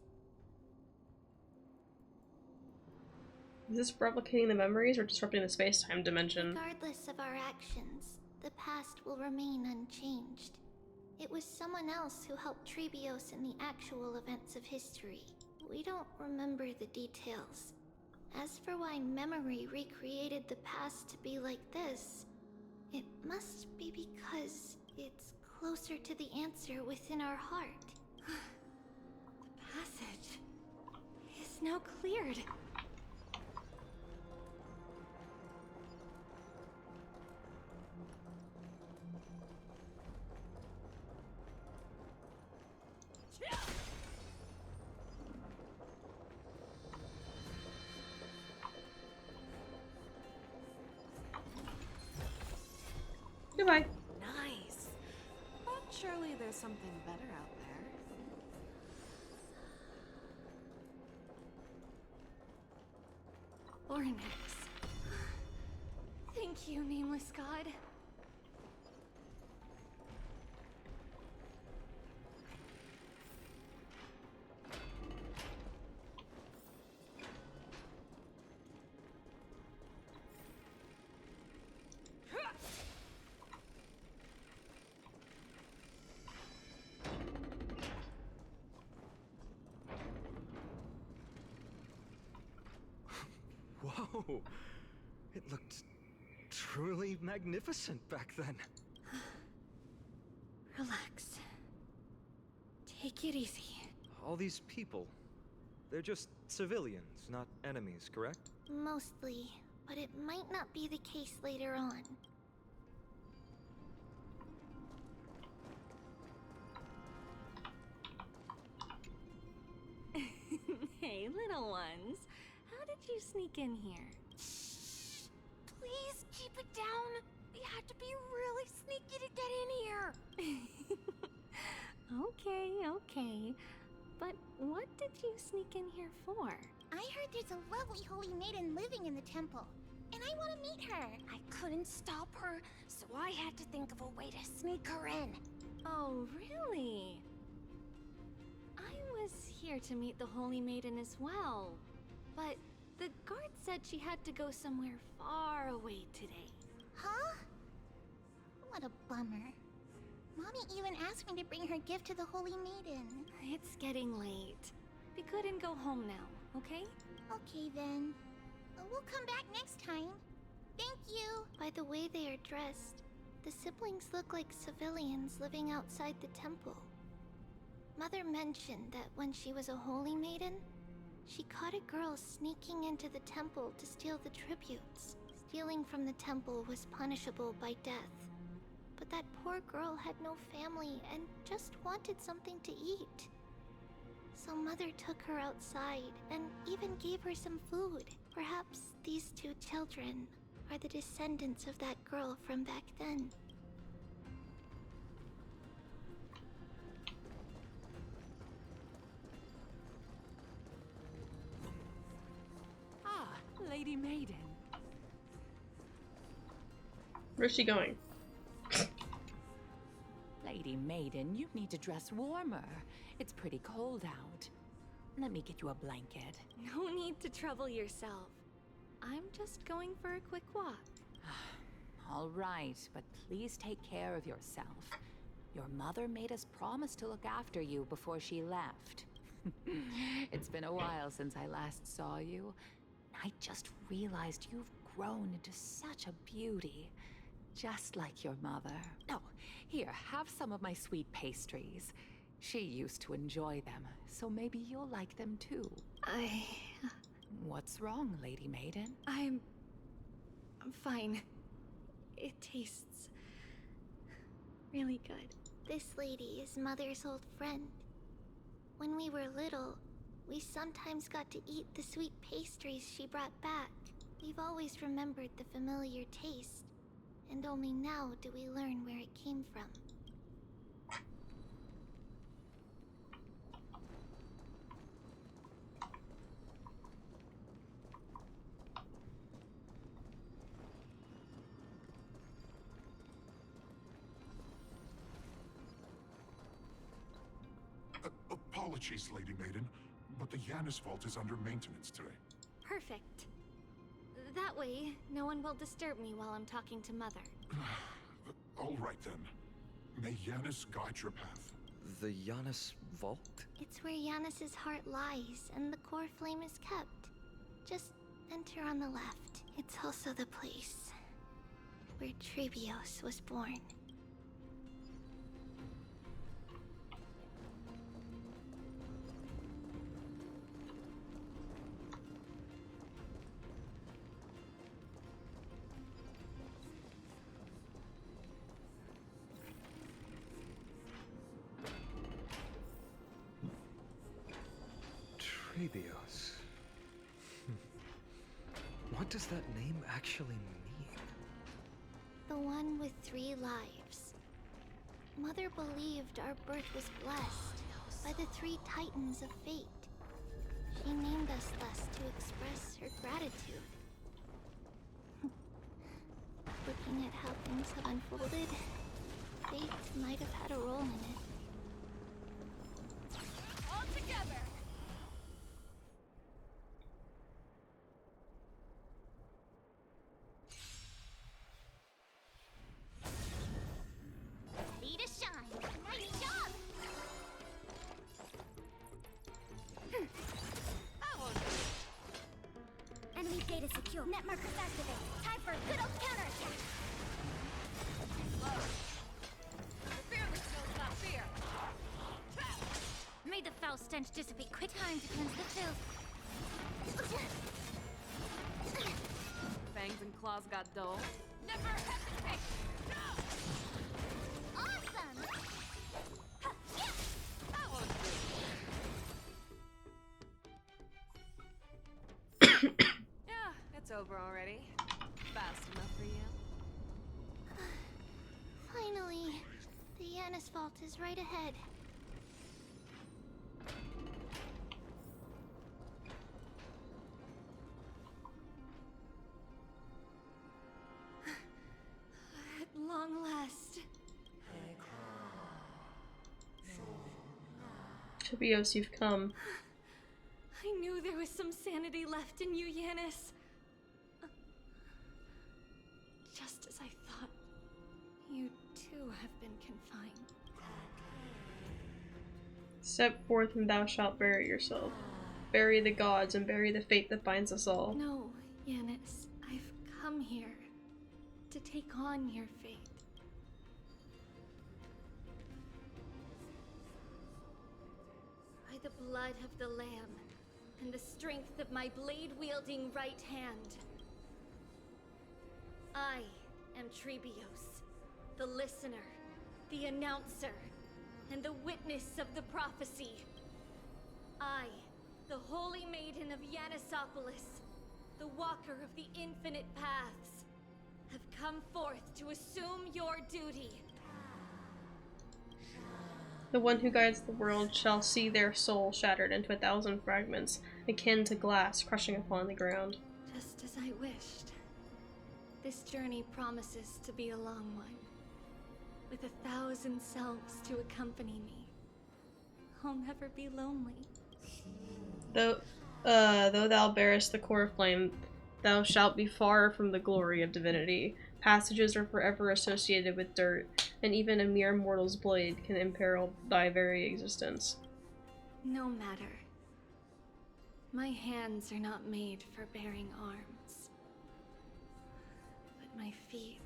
Is this replicating the memories or disrupting the space-time dimension? Regardless of our actions, the past will remain unchanged. It was someone else who helped Trebios in the actual events of history. We don't remember the details. As for why memory recreated the past to be like this, it must be because it's closer to the answer within our heart. The passage is now cleared. Goodbye. Nice. But surely there's something better out there. Ornix. Thank you, nameless god. Whoa! It looked truly magnificent back then. Relax. Take it easy. All these people, they're just civilians, not enemies, correct? Mostly, but it might not be the case later on. Hey, little ones. How did you sneak in here? Shh! Please keep it down. We had to be really sneaky to get in here. Okay, okay. But what did you sneak in here for? I heard there's a lovely holy maiden living in the temple, and I want to meet her. I couldn't stop her, so I had to think of a way to sneak her in. Oh, really? I was here to meet the Holy Maiden as well, but the guard said she had to go somewhere far away today. Huh? What a bummer. Mommy even asked me to bring her gift to the Holy Maiden. It's getting late. We couldn't go home now, okay? Okay then. We'll come back next time. Thank you. By the way they are dressed, the siblings look like civilians living outside the temple. Mother mentioned that when she was a holy maiden, she caught a girl sneaking into the temple to steal the tributes. Stealing from the temple was punishable by death. But that poor girl had no family and just wanted something to eat. So Mother took her outside and even gave her some food. Perhaps these two children are the descendants of that girl from back then. Ah, Lady Maiden. Where's she going? Lady Lady Maiden, you need to dress warmer. It's pretty cold out. Let me get you a blanket. No need to trouble yourself. I'm just going for a quick walk. All right, but please take care of yourself. Your mother made us promise to look after you before she left. It's been a while since I last saw you. I just realized you've grown into such a beauty. Just like your mother. Oh, here, have some of my sweet pastries. She used to enjoy them, so maybe you'll like them too. What's wrong, Lady Maiden? I'm fine. It tastes really good. This lady is Mother's old friend. When we were little, we sometimes got to eat the sweet pastries she brought back. We've always remembered the familiar taste, and only now do we learn where it came from. Apologies, Lady Maiden, but the Yanis Vault is under maintenance today. Perfect. That way, no one will disturb me while I'm talking to Mother. All right then. May Yanis guide your path. The Yanis Vault? It's where Yanis's heart lies, and the core flame is kept. Just enter on the left. It's also the place where Trebios was born. Trebios. What does that name actually mean? The one with 3 lives. Mother believed our birth was blessed by the 3 titans of fate. She named us thus to express her gratitude. Looking at how things have unfolded, fate might have had a role in it. All together! Ready to shine. Nice job! Enemy data secure. Net markers activate. Time for a good old counterattack. Made the foul stench dissipate. Quick time to cleanse the filth. Fangs and claws got dull. Never hesitate! Awesome! That was yeah, it's over already. Fast enough for you. Finally, the Yanis Vault is right ahead. At long last. Trebios, you've come. I knew there was some sanity left in you, Yanis. Just as I thought, you too have been confined. Step forth and thou shalt bury yourself. Bury the gods and bury the fate that binds us all. No, Yanis, I've come here to take on your fate. By the blood of the Lamb and the strength of my blade-wielding right hand, I am Trebios, the listener, the announcer, and the witness of the prophecy. I, the Holy Maiden of Yanisopolis, the Walker of the Infinite Paths, have come forth to assume your duty. The one who guides the world shall see their soul shattered into 1,000 fragments, akin to glass crushing upon the ground. Just as I wished. This journey promises to be a long one, with with 1,000 selves to accompany me. I'll never be lonely. Though thou bearest the core flame, thou shalt be far from the glory of divinity. Passages are forever associated with dirt, and even a mere mortal's blade can imperil thy very existence. No matter. My hands are not made for bearing arms. But my feet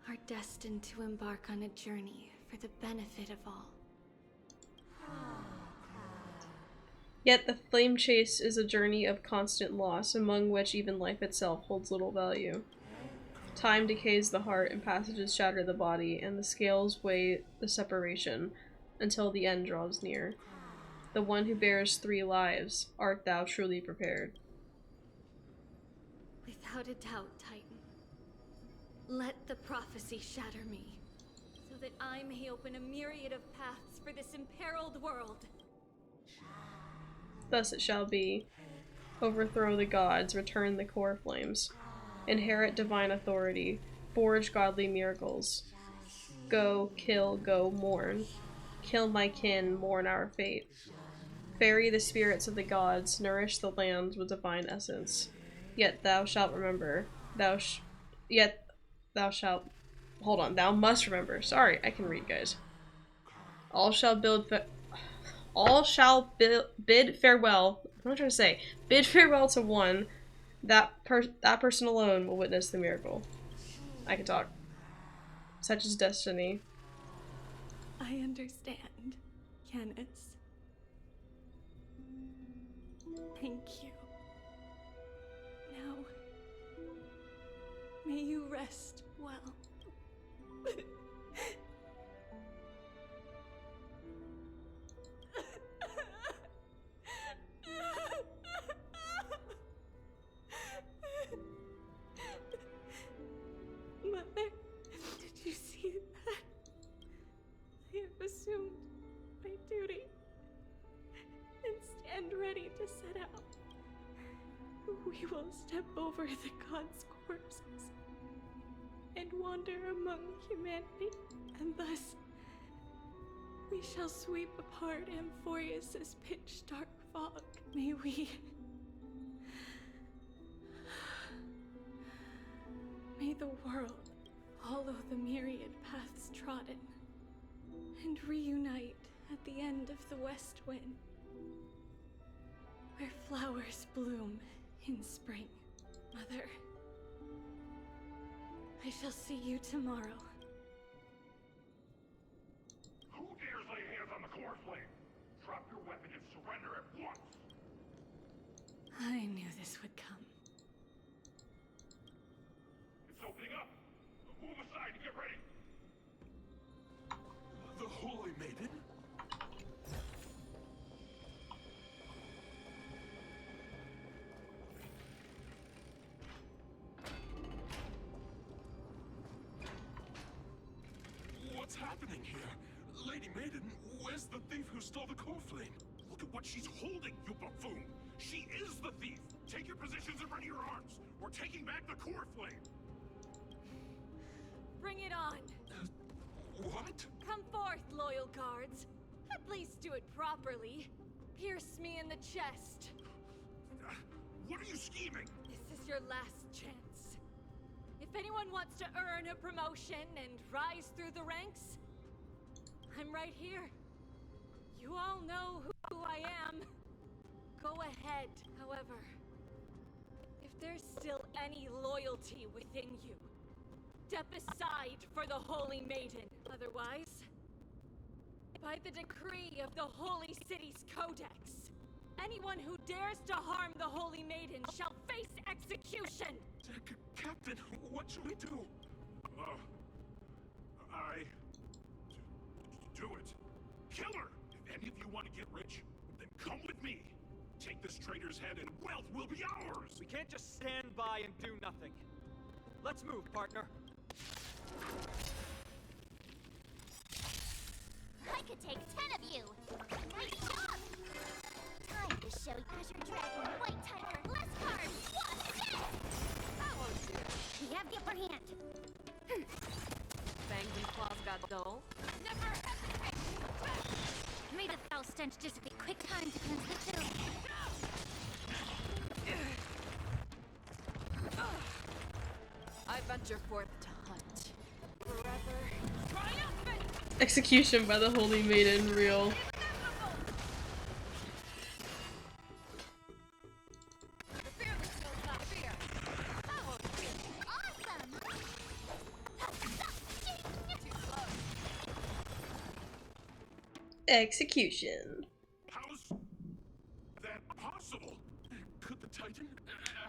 are destined to embark on a journey for the benefit of all. Yet the flame chase is a journey of constant loss, among which even life itself holds little value. Time decays the heart, and passages shatter the body, and the scales weigh the separation until the end draws near. The one who bears 3 lives, art thou truly prepared? Without a doubt, Titan. Let the prophecy shatter me, so that I may open a myriad of paths for this imperiled world. Thus it shall be. Overthrow the gods, return the core flames. Inherit divine authority, forge godly miracles. Go, kill, go, mourn. Kill my kin, mourn our fate. Bury the spirits of the gods, nourish the lands with divine essence. Yet thou shalt remember, thou must remember. Sorry, I can read, guys. All shall bid farewell. What am I trying to say? Bid farewell to one. That person alone will witness the miracle. I can talk. Such is destiny. I understand, Canis. Thank you. Now, may you rest well. Mother, did you see that? I have assumed my duty and stand ready to set out. We will step over the gods' corpses and wander among humanity, and thus we shall sweep apart Amphorius's pitch-dark fog. May the world follow the myriad paths trodden and reunite at the end of the west wind, where flowers bloom in spring. Mother, I shall see you tomorrow. Who dares lay hands on the core flame? Drop your weapon and surrender at once! I knew this would come. It's opening up! Move aside and get ready! The Holy Maiden? What's happening here? Lady Maiden, where's the thief who stole the core flame? Look at what she's holding, you buffoon! She is the thief! Take your positions and ready your arms! We're taking back the core flame! Bring it on! What? Come forth, loyal guards. At least do it properly. Pierce me in the chest. What are you scheming? This is your last chance. If anyone wants to earn a promotion and rise through the ranks, I'm right here. You all know who I am. Go ahead, however. If there's still any loyalty within you, step aside for the Holy Maiden. Otherwise, by the decree of the Holy City's Codex, anyone who dares to harm the Holy Maiden shall face execution! Captain, what should we do? Do it. Kill her! If any of you want to get rich, then come with me. Take this traitor's head and wealth will be ours! We can't just stand by and do nothing. Let's move, partner. I could take 10 of you! Nice job! Time to show Azure Dragon, White Tiger, less cards! What's this? We have the upper hand. Fangs and claws got dull. May the foul stench dissipate. Quick time to cleanse the chill. I venture forth to hunt. Forever. Triumphant! Execution by the Holy Maiden, real. Execution. How's that possible? Could the Titan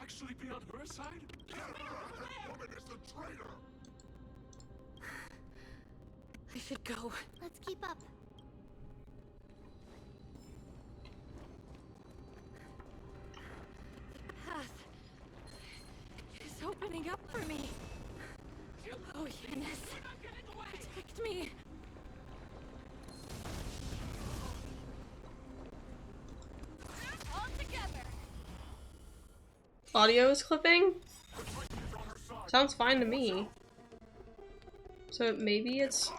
actually be on her side? That woman is a traitor! I should go. Let's keep up. The path is opening up for me. Oh, Eunice. Protect me. All together. Audio is clipping? Sounds fine to me. So maybe it's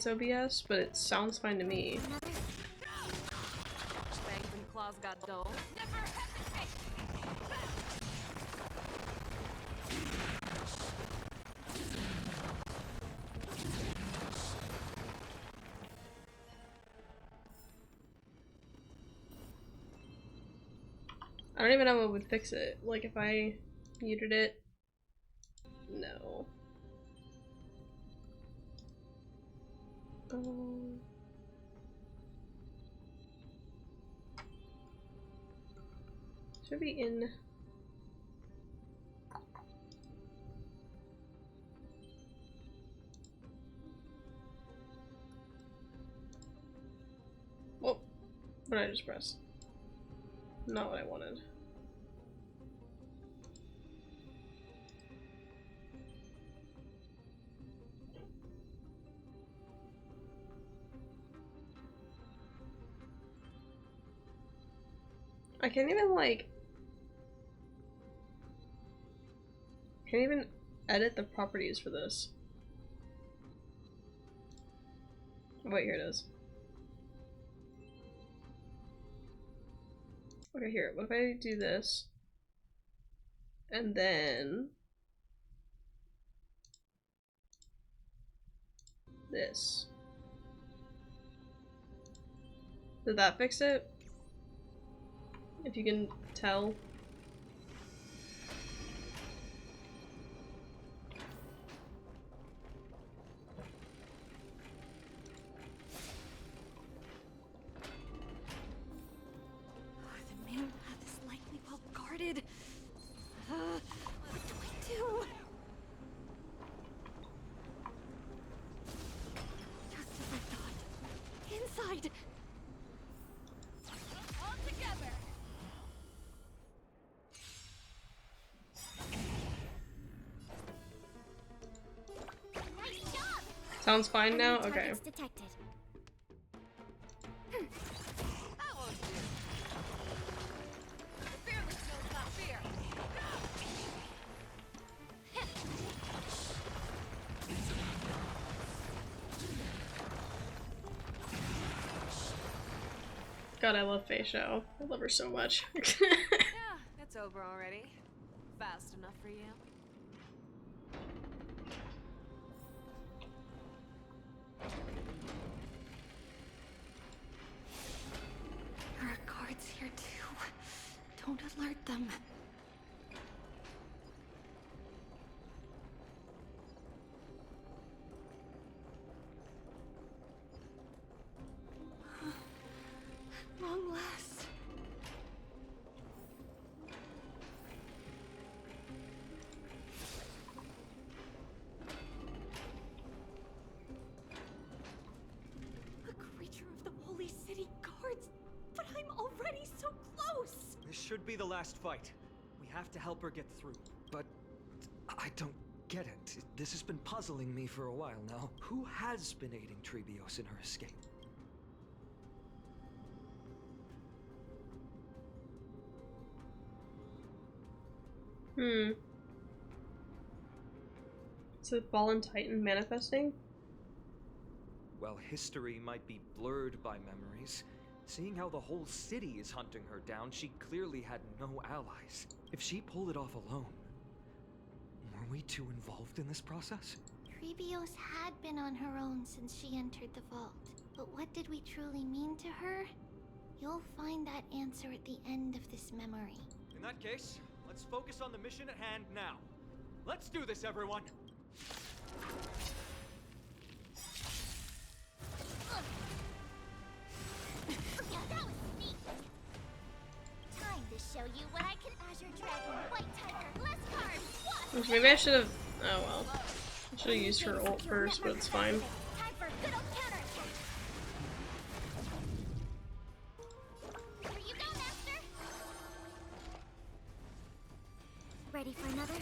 OBS, but it sounds fine to me. Fangs and claws got dull. Never hesitate. I don't even know what would fix it. Like if I muted it. No. Should be in. Whoa. What did I just press? Not what I wanted. I can't even like edit the properties for this. Wait, here it is. Okay, here. What if I do this? And then this. Did that fix it? If you can tell. The main path is likely well guarded. What do I do? Just as I thought. Inside. All together. Nice job. Sounds fine now? Okay. Targets detected. That won't do. The fearless knows not fear. God, I love Faye Show. I love her so much. Yeah, it's over already. Fast enough for you? There are guards here too. Don't alert them. At long last. A creature of the Holy City Guards, but I'm already so close. This should be the last fight. We have to help her get through. But I don't get it. This has been puzzling me for a while now. Who has been aiding Trebios in her escape? Is it Fallen Titan manifesting? While history might be blurred by memories, seeing how the whole city is hunting her down, she clearly had no allies. If she pulled it off alone, were we too involved in this process? Trebios had been on her own since she entered the vault. But what did we truly mean to her? You'll find that answer at the end of this memory. In that case, let's focus on the mission at hand now. Let's do this, everyone! That was neat! Time to show you what I can Azure Dragon, White Tiger, less cards, Maybe I should have. Oh well. I should have used her ult first, but it's fine. Time for good old counterattack! Here you go, Master! Ready for another?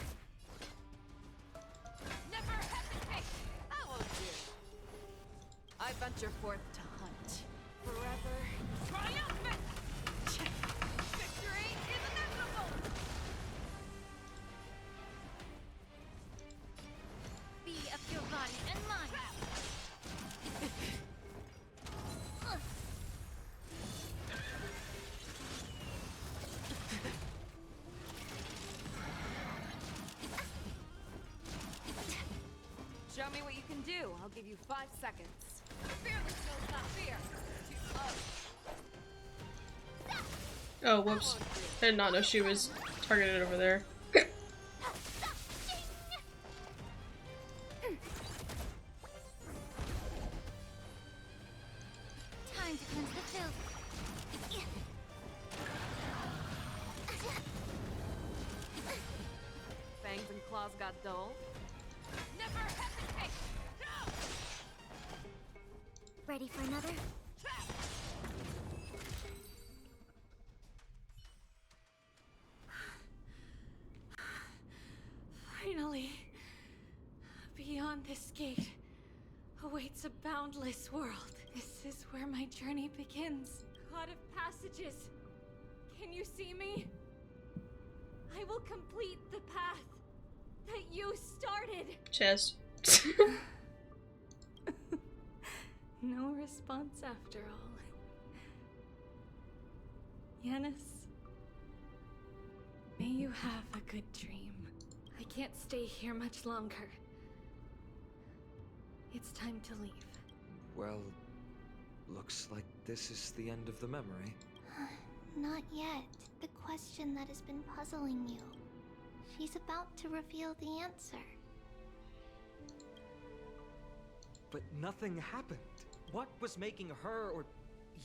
Never hesitate! I won't do. I venture forth to hunt. Forever triumphant! Victory is inevitable! Be of your body and mind. Show me what you can do. I'll give you 5 seconds. Fearless knows not fear. Oh, whoops. I did not know she was targeted over there. Time to cleanse the filth. Fangs and claws got dull. Never hesitate! No! Ready for another? Finally, beyond this gate awaits a boundless world. This is where my journey begins. God of passages, can you see me? I will complete the path that you started. Chest. No response after all. Yanis, may you have a good dream. I can't stay here much longer. It's time to leave. Well, looks like this is the end of the memory. Not yet. The question that has been puzzling you. She's about to reveal the answer. But nothing happened. What was making her or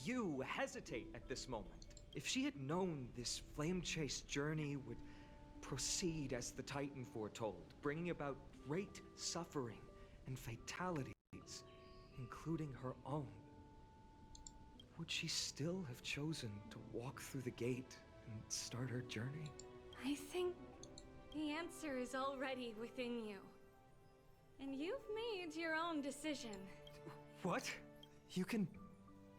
you hesitate at this moment? If she had known this flame chase journey would proceed as the Titan foretold, bringing about great suffering and fatalities, including her own, would she still have chosen to walk through the gate and start her journey? I think the answer is already within you. And you've made your own decision. What? You can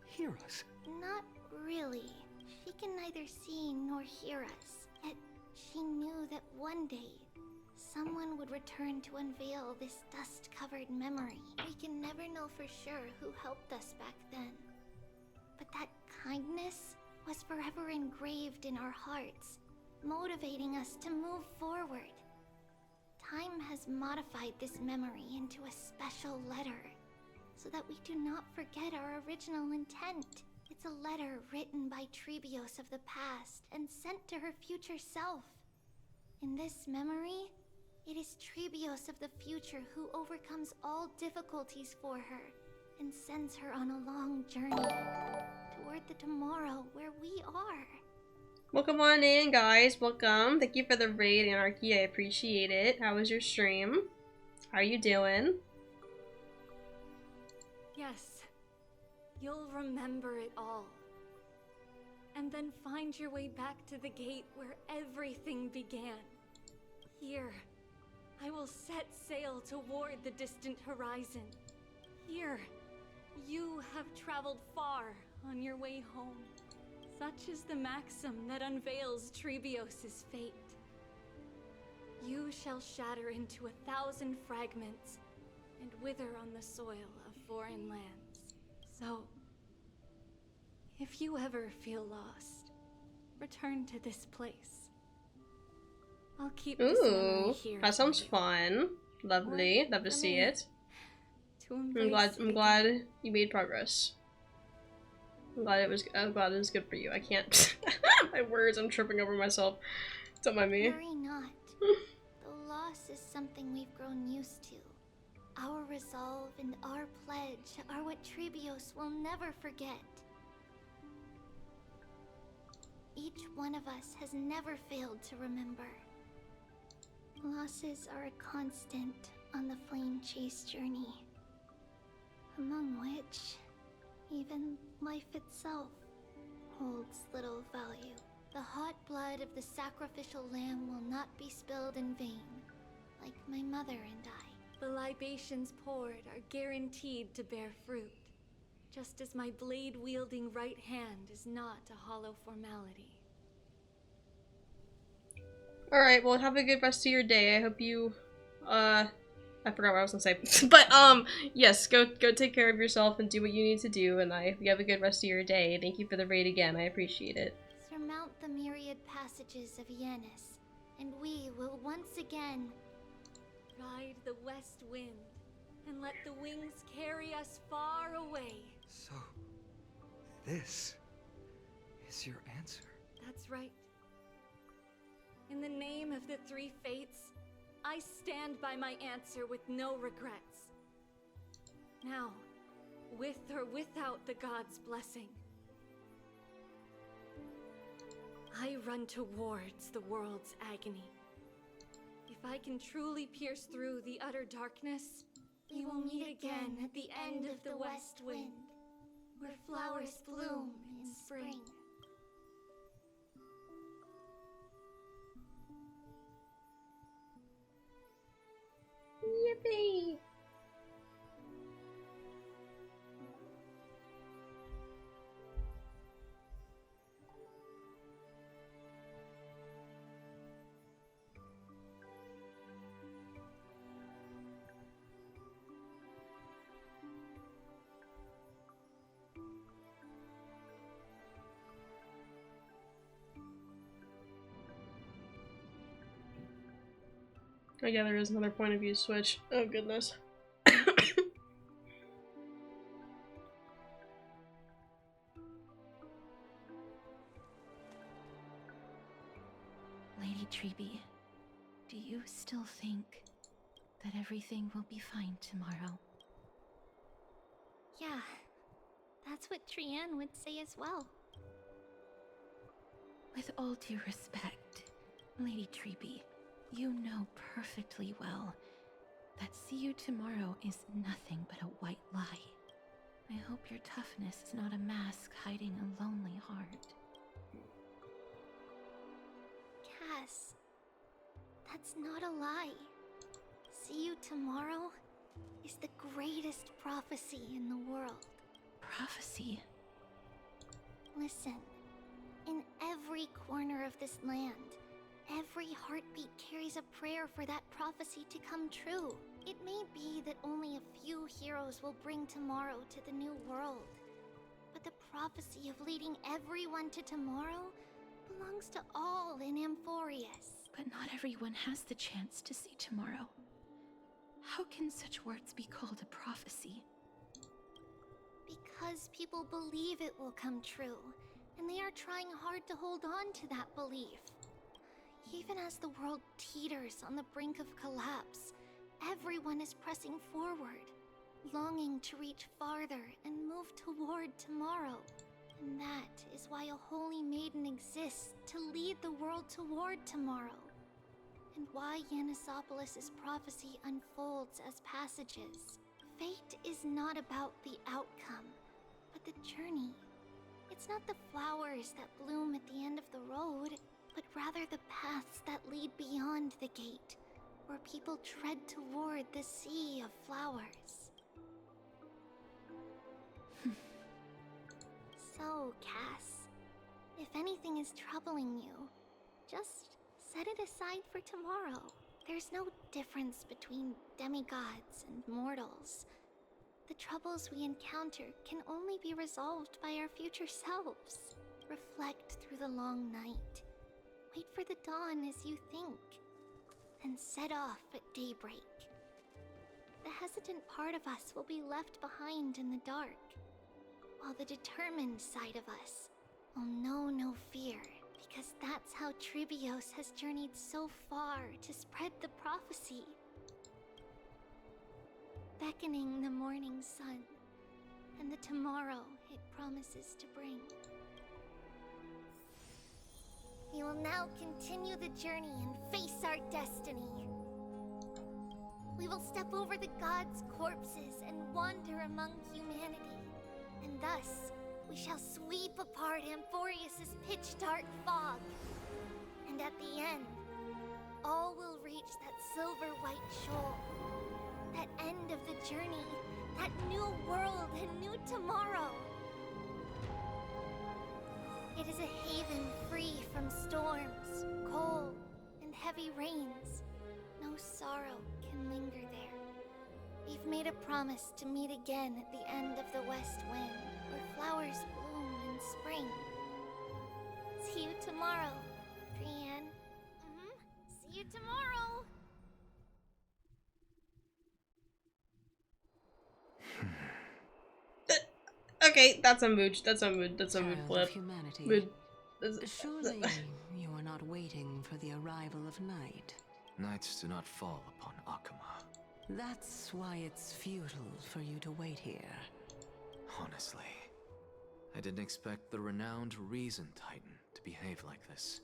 hear us? Not really. She can neither see nor hear us. Yet she knew that one day, someone would return to unveil this dust-covered memory. We can never know for sure who helped us back then. But that kindness was forever engraved in our hearts, motivating us to move forward. Time has modified this memory into a special letter, so that we do not forget our original intent. It's a letter written by Trebios of the past and sent to her future self. In this memory, it is Trebios of the future who overcomes all difficulties for her and sends her on a long journey toward the tomorrow where we are. Welcome on in, guys. Welcome. Thank you for the raid, Anarchy. I appreciate it. How was your stream? How are you doing? Yes, you'll remember it all. And then find your way back to the gate where everything began. Here, I will set sail toward the distant horizon. Here, you have traveled far on your way home. Such is the maxim that unveils Trebios' fate. You shall shatter into 1,000 fragments and wither on the soil of foreign lands. So, if you ever feel lost, return to this place. I'll keep this memory Ooh, here. that sounds fun. Lovely. Love to see it. I'm glad you made progress. I'm glad it was good for you. I can't my words, I'm tripping over myself. Don't mind me. Worry not. The loss is something we've grown used to. Our resolve and our pledge are what Trebios will never forget. Each one of us has never failed to remember. Losses are a constant on the flame chase journey, among which even life itself holds little value. The hot blood of the sacrificial lamb will not be spilled in vain, like my mother and I. The libations poured are guaranteed to bear fruit, just as my blade-wielding right hand is not a hollow formality. Alright, well, have a good rest of your day. I hope you, I forgot what I was gonna say. But, yes, go take care of yourself and do what you need to do, and I hope you have a good rest of your day. Thank you for the raid again, I appreciate it. Surmount the myriad passages of Yanis, and we will once again ride the west wind, and let the wings carry us far away. So, this is your answer? That's right. In the name of the three fates, I stand by my answer with no regrets. Now, with or without the gods' blessing, I run towards the world's agony. If I can truly pierce through the utter darkness, we will meet again at the end of the west wind, where flowers bloom in spring. Yippee! Oh yeah, there is another point of view switch. Oh goodness. Lady Treeby, do you still think that everything will be fine tomorrow? Yeah, that's what Trianne would say as well. With all due respect, Lady Treeby, you know perfectly well that see you tomorrow is nothing but a white lie. I hope your toughness is not a mask hiding a lonely heart. Cass, that's not a lie. See you tomorrow is the greatest prophecy in the world. Prophecy? Listen, in every corner of this land, every heartbeat carries a prayer for that prophecy to come true. It may be that only a few heroes will bring tomorrow to the new world, but the prophecy of leading everyone to tomorrow belongs to all in Amphorius. But not everyone has the chance to see tomorrow. How can such words be called a prophecy? Because people believe it will come true, and they are trying hard to hold on to that belief. Even as the world teeters on the brink of collapse, everyone is pressing forward, longing to reach farther and move toward tomorrow. And that is why a holy maiden exists to lead the world toward tomorrow. And why Yanisopolis' prophecy unfolds as passages. Fate is not about the outcome, but the journey. It's not the flowers that bloom at the end of the road, but rather the paths that lead beyond the gate, where people tread toward the sea of flowers. So, Cass, if anything is troubling you, just set it aside for tomorrow. There's no difference between demigods and mortals. The troubles we encounter can only be resolved by our future selves. Reflect through the long night. Wait for the dawn as you think. Then set off at daybreak. The hesitant part of us will be left behind in the dark, while the determined side of us will know no fear, because that's how Tribios has journeyed so far to spread the prophecy. Beckoning the morning sun, and the tomorrow it promises to bring. We will now continue the journey and face our destiny. We will step over the gods' corpses and wander among humanity, and thus we shall sweep apart Amphorius' pitch-dark fog. And at the end, all will reach that silver-white shoal. That end of the journey, that new world and new tomorrow. It is a haven free from storms, cold, and heavy rains. No sorrow can linger there. We've made a promise to meet again at the end of the west wind, where flowers bloom in spring. See you tomorrow, Brienne. See you tomorrow! Okay, that's a mood. That's a mood. That's a mood Child flip. of humanity. Mood. Surely you are not waiting for the arrival of night. Nights do not fall upon Akama. That's why it's futile for you to wait here. Honestly, I didn't expect the renowned Reason Titan to behave like this.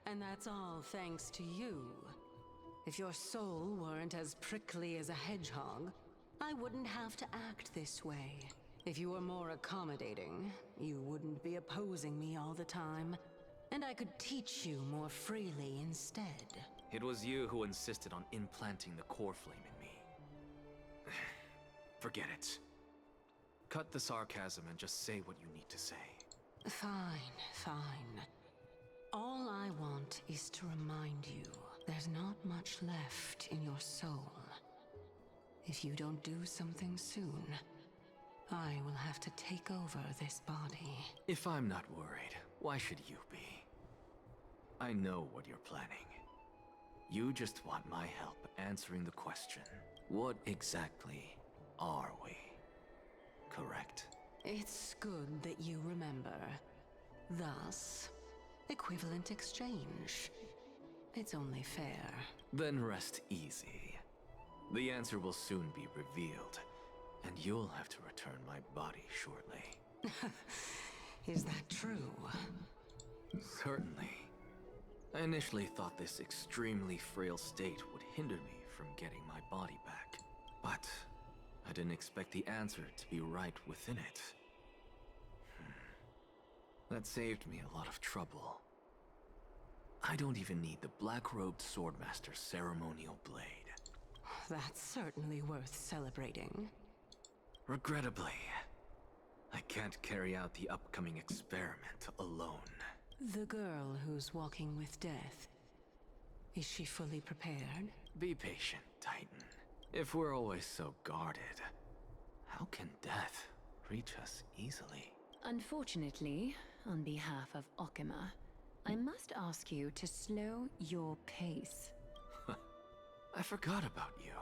And that's all thanks to you. If your soul weren't as prickly as a hedgehog, I wouldn't have to act this way. If you were more accommodating, you wouldn't be opposing me all the time, and I could teach you more freely instead. It was you who insisted on implanting the core flame in me. Forget it. Cut the sarcasm and just say what you need to say. Fine, fine. All I want is to remind you there's not much left in your soul. If you don't do something soon, I will have to take over this body. If I'm not worried, why should you be? I know what you're planning. You just want my help answering the question. What exactly are we? Correct? It's good that you remember. Thus, equivalent exchange. It's only fair. Then rest easy. The answer will soon be revealed, and you'll have to return my body shortly. Is that true? Certainly. I initially thought this extremely frail state would hinder me from getting my body back, but I didn't expect the answer to be right within it. That saved me a lot of trouble. I don't even need the black-robed swordmaster's ceremonial blade. That's certainly worth celebrating. Regrettably, I can't carry out the upcoming experiment alone. The girl who's walking with death, is she fully prepared? Be patient, Titan. If we're always so guarded, how can death reach us easily? Unfortunately, on behalf of Okima, I must ask you to slow your pace. I forgot about you.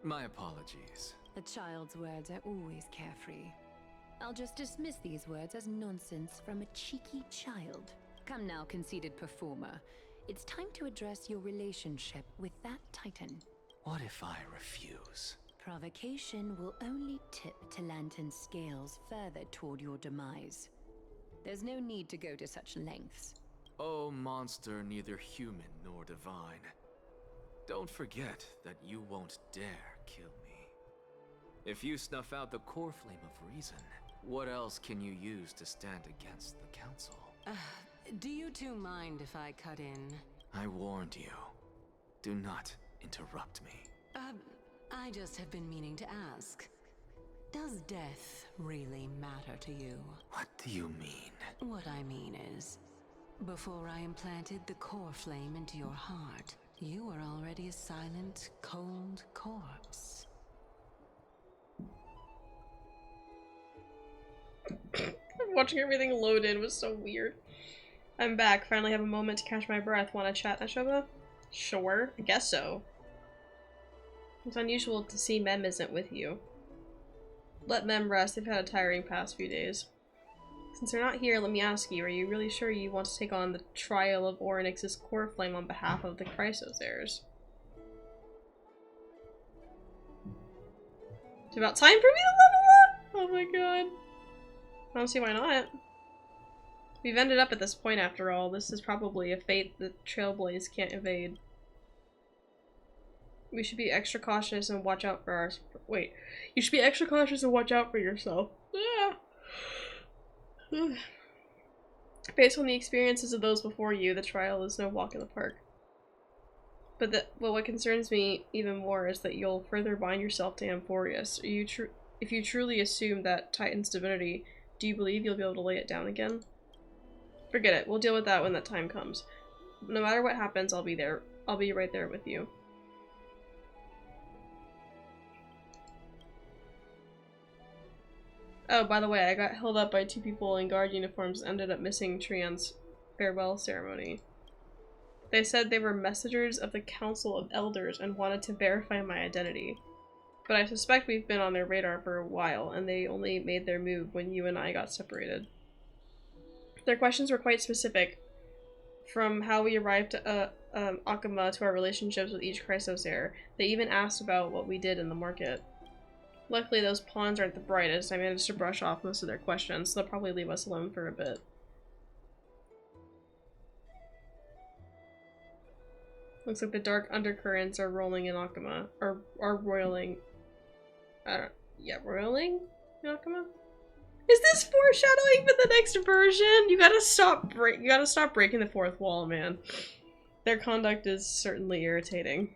My apologies. A child's words are always carefree. I'll just dismiss these words as nonsense from a cheeky child. Come now, conceited performer. It's time to address your relationship with that Titan. What if I refuse? Provocation will only tip Talantan's scales further toward your demise. There's no need to go to such lengths. Oh, monster neither human nor divine. Don't forget that you won't dare kill me. If you snuff out the core flame of reason, what else can you use to stand against the council? Do you two mind if I cut in? I warned you. Do not interrupt me. I just have been meaning to ask. Does death really matter to you? What do you mean? What I mean is, before I implanted the core flame into your heart, You were already a silent, cold corpse. Watching everything load in was so weird. I'm back. Finally have a moment to catch my breath. Want to chat, Nashoba? Sure. I guess so. It's unusual to see Mem isn't with you. Let Mem rest. They've had a tiring past few days. Since they're not here, let me ask you, are you really sure you want to take on the trial of Orynyx's core flame on behalf of the Chrysos heirs? It's about time for me to level up! Oh my god. I don't see why not. We've ended up at this point after all. This is probably a fate that Trailblaze can't evade. We should be extra cautious and watch out for our— wait. You should be extra cautious and watch out for yourself. Based on the experiences of those before you, the trial is no walk in the park. But what concerns me even more is that you'll further bind yourself to Amphorius. If you truly assume that Titan's divinity, do you believe you'll be able to lay it down again? Forget it. We'll deal with that when that time comes. No matter what happens, I'll be there. I'll be right there with you. Oh, by the way, I got held up by 2 people in guard uniforms and ended up missing Trian's farewell ceremony. They said they were messengers of the Council of Elders and wanted to verify my identity. But I suspect we've been on their radar for a while, and they only made their move when you and I got separated. Their questions were quite specific, from how we arrived to Akama to our relationships with each Chrysos heir. They even asked about what we did in the market. Luckily, those pawns aren't the brightest. I managed to brush off most of their questions, so they'll probably leave us alone for a bit. Looks like the dark undercurrents are rolling in Akama. Or are roiling. Roiling in Akama? Is this foreshadowing for the next version? You gotta stop breaking the fourth wall, man. Their conduct is certainly irritating.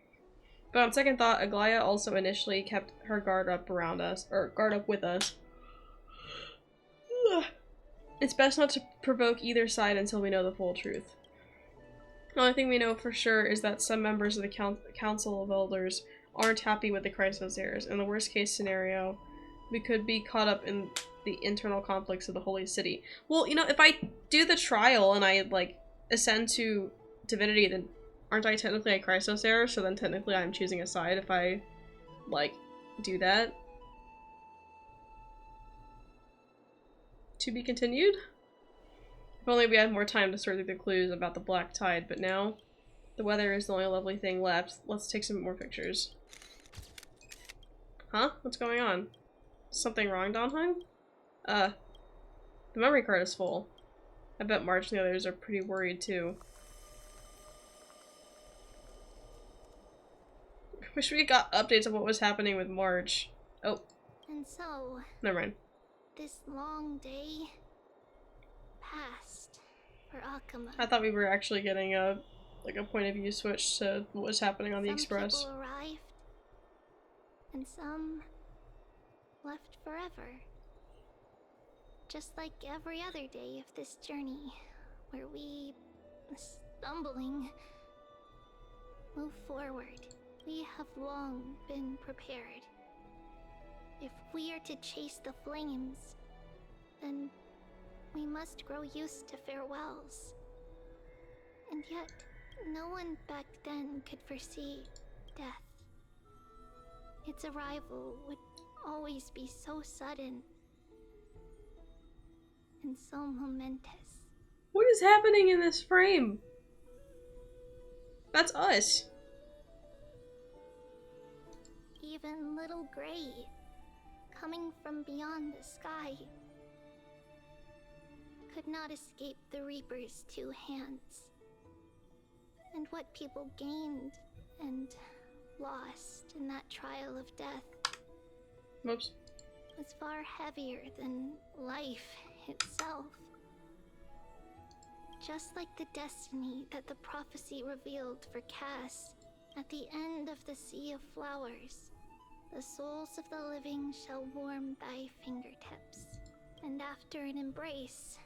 But on second thought, Aglaya also initially kept her guard up around us, or guard up with us. It's best not to provoke either side until we know the full truth. The only thing we know for sure is that some members of the Council of Elders aren't happy with the Chrysos heirs. In the worst case scenario, we could be caught up in the internal conflicts of the Holy City. Well, you know, if I do the trial and I, like, ascend to divinity, then aren't I technically a Chrysos heir? So then technically I'm choosing a side if I, like, do that. To be continued? If only we had more time to sort through the clues about the black tide, but now the weather is the only lovely thing left. Let's take some more pictures. Huh? What's going on? Something wrong, Donheim? The memory card is full. I bet March and the others are pretty worried too. Wish we got updates on what was happening with March. Oh. And so... Never mind. This long day passed for Akama. I thought we were actually getting a point of view switch to what was happening on the Express. Some people arrived, and some left forever. Just like every other day of this journey, where we, stumbling, move forward. We have long been prepared. If we are to chase the flames, then we must grow used to farewells. And yet, no one back then could foresee death. Its arrival would always be so sudden and so momentous. What is happening in this frame? That's us. Even little Gray, coming from beyond the sky, could not escape the Reaper's 2 hands. And what people gained and lost in that trial of death Whoops. was far heavier than life itself. Just like the destiny that the prophecy revealed for Cass at the end of the Sea of Flowers, the souls of the living shall warm thy fingertips, and after an embrace,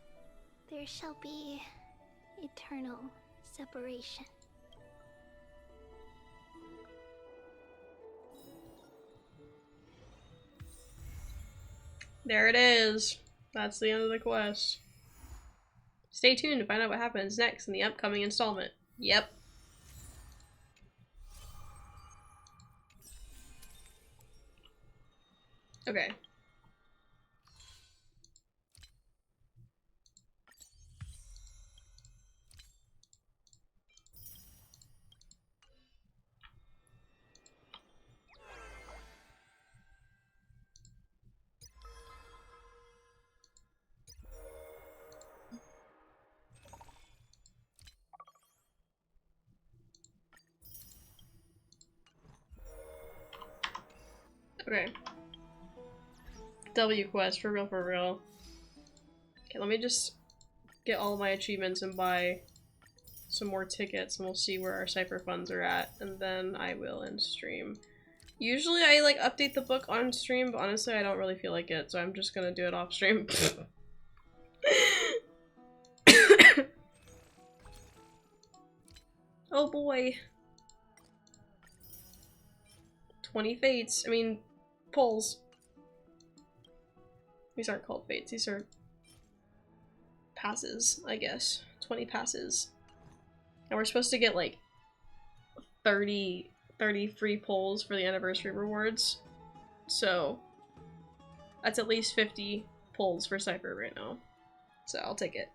there shall be eternal separation. There it is. That's the end of the quest. Stay tuned to find out what happens next in the upcoming installment. Yep. Okay. Okay. W quest, for real, for real. Okay, let me just get all my achievements and buy some more tickets, and we'll see where our Cypher funds are at, and then I will end stream. Usually I like update the book on stream, but honestly I don't really feel like it, so I'm just gonna do it off stream. Oh boy. 20 fates. I mean, pulls. These aren't called fates, these are passes, I guess. 20 passes. And we're supposed to get like 30 free pulls for the anniversary rewards. So that's at least 50 pulls for Cypher right now. So I'll take it.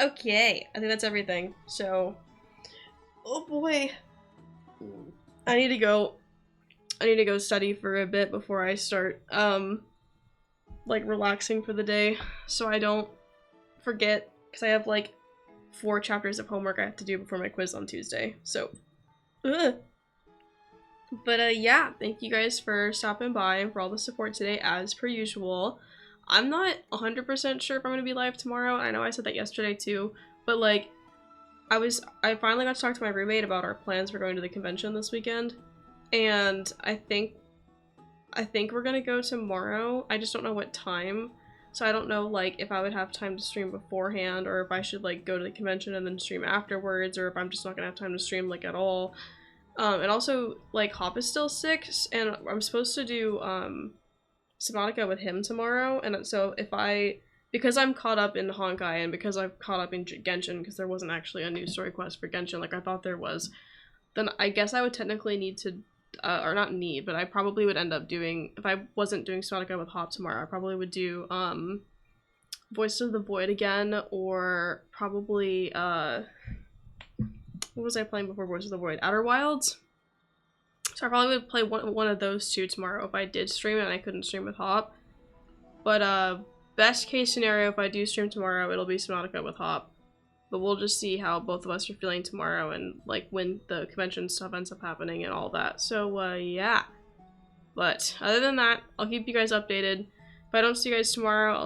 Okay, I think that's everything. So, oh boy. I need to go study for a bit before I start like relaxing for the day, so I don't forget, because I have like 4 chapters of homework I have to do before my quiz on Tuesday. So ugh. But yeah, thank you guys for stopping by and for all the support today, as per usual. I'm not 100% sure if I'm gonna be live tomorrow. I know I said that yesterday too, but like I finally got to talk to my roommate about our plans for going to the convention this weekend, and I think we're gonna go tomorrow. I just don't know what time, so I don't know like if I would have time to stream beforehand, or if I should like go to the convention and then stream afterwards, or if I'm just not gonna have time to stream like at all. And also like Hop is still sick, and I'm supposed to do Subnautica with him tomorrow, and so because I'm caught up in Honkai, and because I've caught up in Genshin, because there wasn't actually a new story quest for Genshin like I thought there was, then I guess I would technically need to, or not need, but I probably would end up doing, if I wasn't doing Subnautica with Hop tomorrow, I probably would do Voice of the Void again, or probably, what was I playing before Voice of the Void? Outer Wilds? So I probably would play one of those two tomorrow if I did stream and I couldn't stream with Hop. But best case scenario, if I do stream tomorrow, it'll be Subnautica with Hop. But we'll just see how both of us are feeling tomorrow, and like when the convention stuff ends up happening and all that. So yeah. But other than that, I'll keep you guys updated. If I don't see you guys tomorrow,